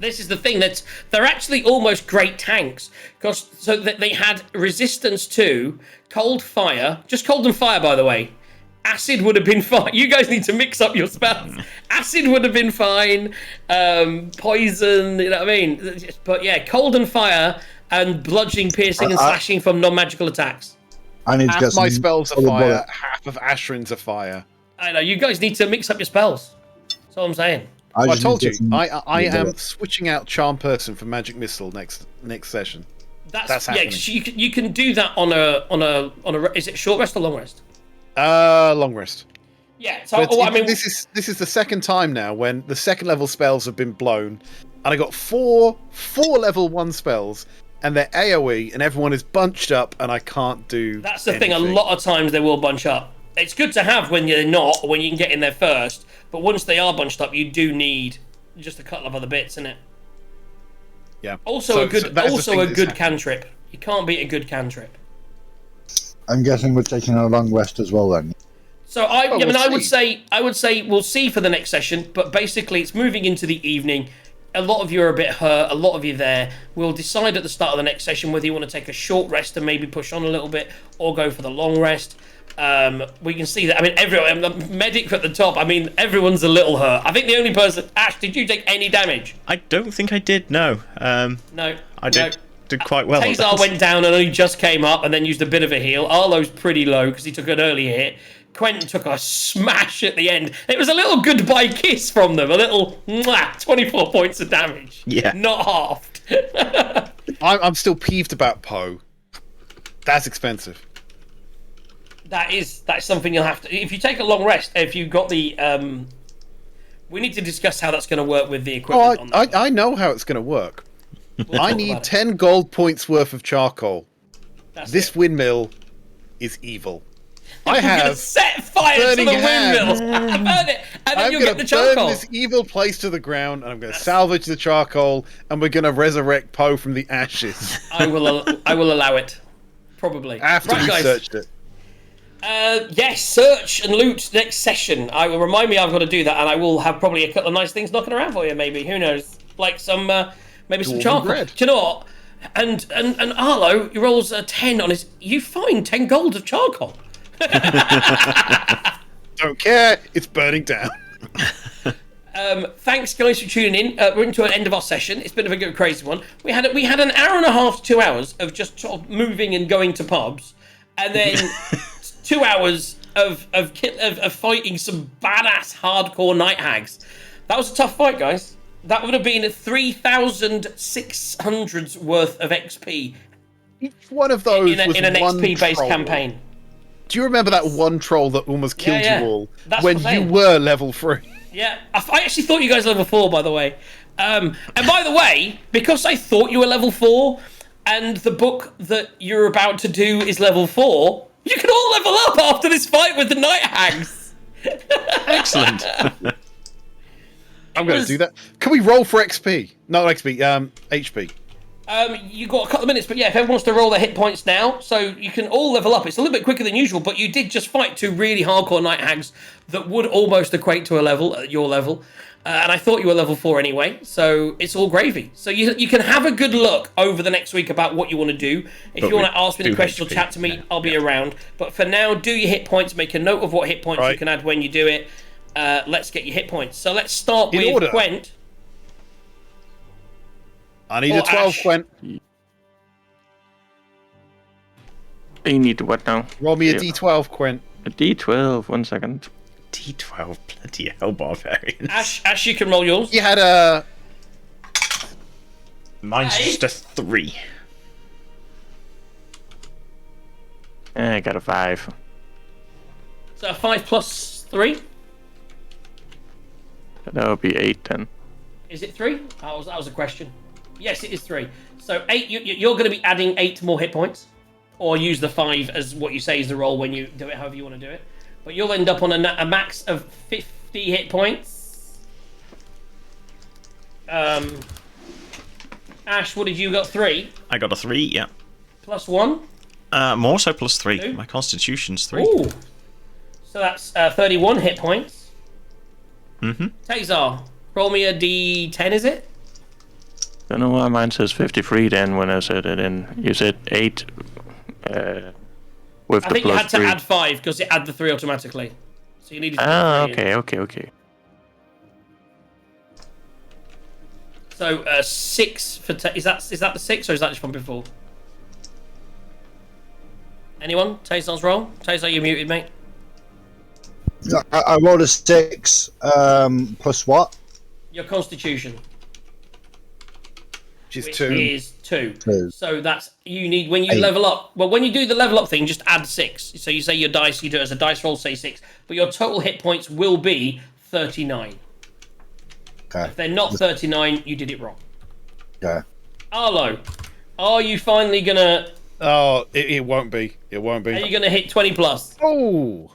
This is the thing, that they're actually almost great tanks, because so that they had resistance to cold fire, just cold and fire, by the way. Acid would have been fine. You guys need to mix up your spells. Acid would have been fine. Poison, you know what I mean? But yeah, cold and fire and bludgeoning, piercing, and slashing from non-magical attacks. I need to Half get my some spells are other fire, bullets. half of Ashrin's are fire. I know, you guys need to mix up your spells. That's all I'm saying. I just told need you, to get some I other am bullets. switching out Charm Person for Magic Missile next session. That's yeah. happening. 'Cause you can do that on a is it short rest or long rest? Long rest. Yeah. So But I mean, this is the second time now when the second level spells have been blown, and I got four level 1 spells, and they're AOE, and everyone is bunched up, and I can't do. that's the thing. A anything. lot of times they will bunch up. It's good to have when you're not, or when you can get in there first. But once they are bunched up, you do need just a couple of other bits, innit? Yeah. Also So- a good, so that is the also thing a that's good happening. cantrip. You can't beat a good cantrip. I'm guessing we're taking a long rest as well then. So I Well, mean, we'll I would see. say we'll see for the next session. But basically, it's moving into the evening. A lot of you are a bit hurt. A lot of you there. We'll decide at the start of the next session whether you want to take a short rest and maybe push on a little bit, or go for the long rest. We can see that. I mean, everyone, the medic at the top. I mean, everyone's a little hurt. I think the only person. Ash, did you take any damage? I don't think I did. No. No. I did quite well. on Tazar that. went down and only just came up, and then used a bit of a heal. Arlo's pretty low because he took an early hit. Quentin took a smash at the end. It was a little goodbye kiss from them. A little mwah, 24 points of damage. Yeah. Not halved. I'm still peeved about Poe. That's expensive. That's something you'll have to. If you take a long rest, if you got the, we need to discuss how that's going to work with the Oh, equipment. on that. I know how it's going to work. We'll I talk need about it. 10 gold points worth of charcoal. That's This it. windmill is evil. I You're gonna have. set fire to the burning windmill. hands. Burn it, and then I'm you'll going get the to burn charcoal. this evil place to the ground, and I'm going to salvage the charcoal, and we're going to resurrect Poe from the ashes I will allow it. Probably. after Right, we guys. searched it. Yes, search and loot next session. I will remind me I've got to do that, and I will have probably a couple of nice things knocking around for you. Maybe, who knows? Like some maybe some Dwarven charcoal. bread. Do you know what? And Arlo, he rolls a 10 on his. You find 10 gold of charcoal. Don't care. It's burning down. Thanks, guys, for tuning in. We're into an end of our session. It's been a good, crazy one. We had an hour and a half to 2 hours of just sort of moving and going to pubs, and then 2 hours of fighting some badass hardcore night hags. That was a tough fight, guys. That would have been 3,600's worth of XP Each one of those was in an one XP-based troll. campaign. Do you remember that one troll that almost killed Yeah. you all That's when what I'm you saying. were level 3? Yeah, I actually thought you guys were level 4, by the way. And by the way, because I thought you were level 4, and the book that you're about to do is level 4, you can all level up after this fight with the Night Hags. Excellent. I'm going was- to do that. Can we roll for XP? No, XP. HP. You got a couple of minutes, but yeah, if everyone wants to roll their hit points now, so you can all level up. It's a little bit quicker than usual, but you did just fight 2 really hardcore Night Hags that would almost equate to a level at your level. And I thought you were level 4 anyway, so it's all gravy. So you can have a good look over the next week about what you want to do. If But you want to we ask me any do questions or HP, chat to me, yeah. I'll be around. But for now, do your hit points, make a note of what hit points you Right. can add when you do it. Let's get your hit points. So let's start In with order. Quent. I need Oh, a 12, Ash. Quent. You need to what now? Roll me a Yeah. D12, Quent. A D12. 1 second. D12, bloody hell, barbarian. Ash, you can roll yours. You had a. Mine's Hey. just a 3. I got a 5. So 5 plus 3. That would be 8 then. Is it 3? That was a question. Yes, it is 3. So 8. You're going to be adding 8 more hit points, or use the 5 as what you say is the roll when you do it. However you want to do it, but you'll end up on a max of 50 hit points. Ash, what did you got? 3 I got a 3, yeah. plus 1. More so plus 3. Two? My constitution's 3. Ooh. So that's 31 hit points. Mm-hmm. Tazar, roll me a D10. Is it? Don't know why mine says 53 then when I said it in. You said 8 with I the think you plus had to 3. add 5 because it added the 3 automatically. So you needed to Ah, put 3 in. okay. So 6 for is that the 6 or is that just one before? Anyone? Tazon's roll? Tazon, you muted, mate. I rolled a 6 plus what? Your constitution. Which is Which 2. is 2. 2. So that's you need when you 8. level up. Well, when you do the level up thing, just add 6. So you say your dice, you do it as a dice roll, say 6, but your total hit points will be 39. Okay. If they're not 39, you did it wrong. Okay. Arlo, are you finally gonna? Oh, it won't be. It won't Are be. you gonna hit 20 plus? Oh,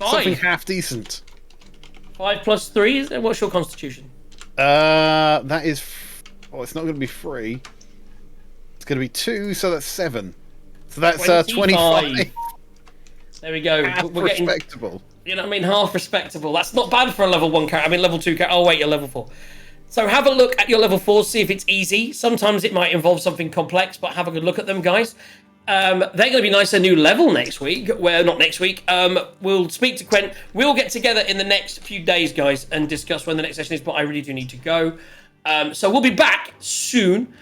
something 5. half decent. 5 plus 3. Is it? What's your constitution? That is. Oh, it's not going to be 3. It's going to be 2, so that's 7. So that's 25. There we go. Half We're getting. respectable. You know what I mean? Half respectable. That's not bad for a level 1 character. I mean, level 2 character. Oh, wait, you're level 4. So have a look at your level 4, see if it's easy. Sometimes it might involve something complex, but have a good look at them, guys. They're going to be nice, a new level next week. Well, not next week. We'll speak to Quent. We'll get together in the next few days, guys, and discuss when the next session is, but I really do need to go. So we'll be back soon.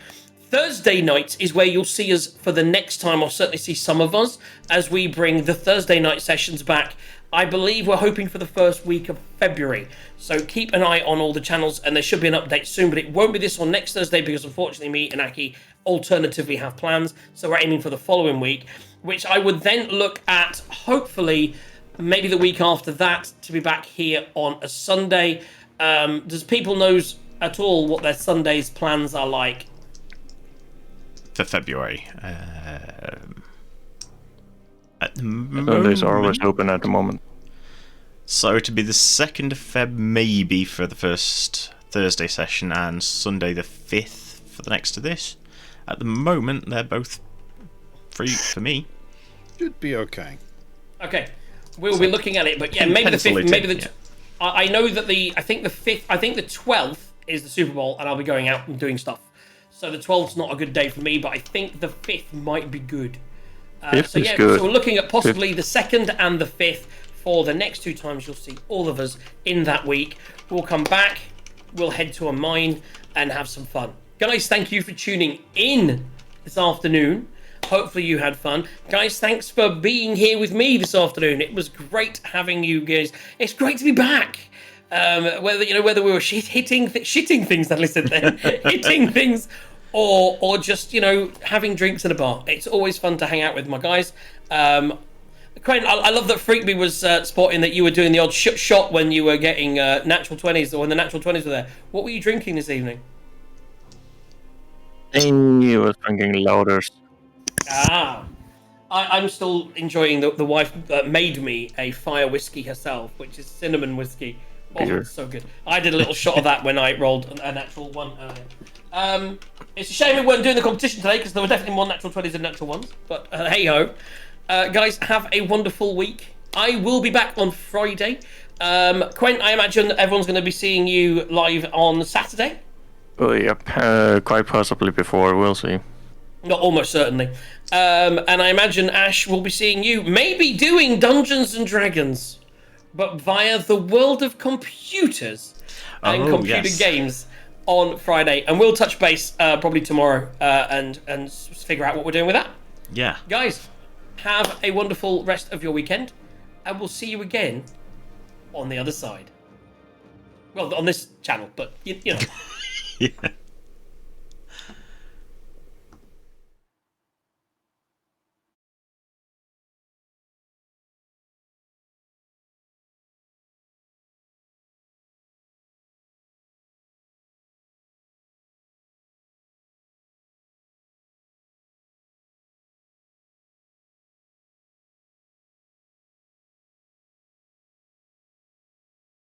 Thursday night is where you'll see us for the next time, or certainly see some of us, as we bring the Thursday night sessions back. I believe we're hoping for the first week of February. So keep an eye on all the channels, and there should be an update soon, but it won't be this on next Thursday because unfortunately me and Aki alternatively have plans. So we're aiming for the following week, which I would then look at, hopefully, maybe the week after that, to be back here on a Sunday. Does people knows at all what their Sunday's plans are like? For February. At the Sundays are always moment. open at the moment. So to be the 2nd of Feb, maybe for the first Thursday session, and Sunday the 5th for the next to this. At the moment, they're both free for me. Should be okay. Okay, we'll be looking at it, but yeah, maybe the 5th, maybe the... I know that I think the 5th, I think the 12th is the Super Bowl, and I'll be going out and doing stuff. So the 12th's not a good day for me, but I think the 5th might be good. 5th so is yeah, good. so we're looking at possibly the 2nd and the 5th for the next 2 times you'll see all of us in that week. We'll come back, we'll head to a mine and have some fun. Guys, thank you for tuning in this afternoon. Hopefully you had fun. Guys, thanks for being here with me this afternoon. It was great having you guys. It's great to be back. Whether we were shitting things, that listen then, hitting things, or just having drinks in a bar. It's always fun to hang out with my guys. Quentin, I love that Freakby was spotting that you were doing the odd shot when you were getting natural 20s, or when the natural 20s were there. What were you drinking this evening? I was drinking Louders. I'm still enjoying the wife that made me a fire whiskey herself, which is cinnamon whiskey. Oh, it's so good. I did a little shot of that when I rolled a natural 1 earlier. It's a shame we weren't doing the competition today because there were definitely more natural 20s than natural 1s. But hey ho. Guys, have a wonderful week. I will be back on Friday. Quent, I imagine everyone's going to be seeing you live on Saturday? Oh, yep. Quite possibly before. We'll see. Not almost certainly. And I imagine Ash will be seeing you maybe doing Dungeons and Dragons, but via the world of computers and computer games on Friday. And we'll touch base probably tomorrow and figure out what we're doing with that. Yeah. Guys, have a wonderful rest of your weekend, and we'll see you again on the other side. Well, on this channel, but you know. Yeah.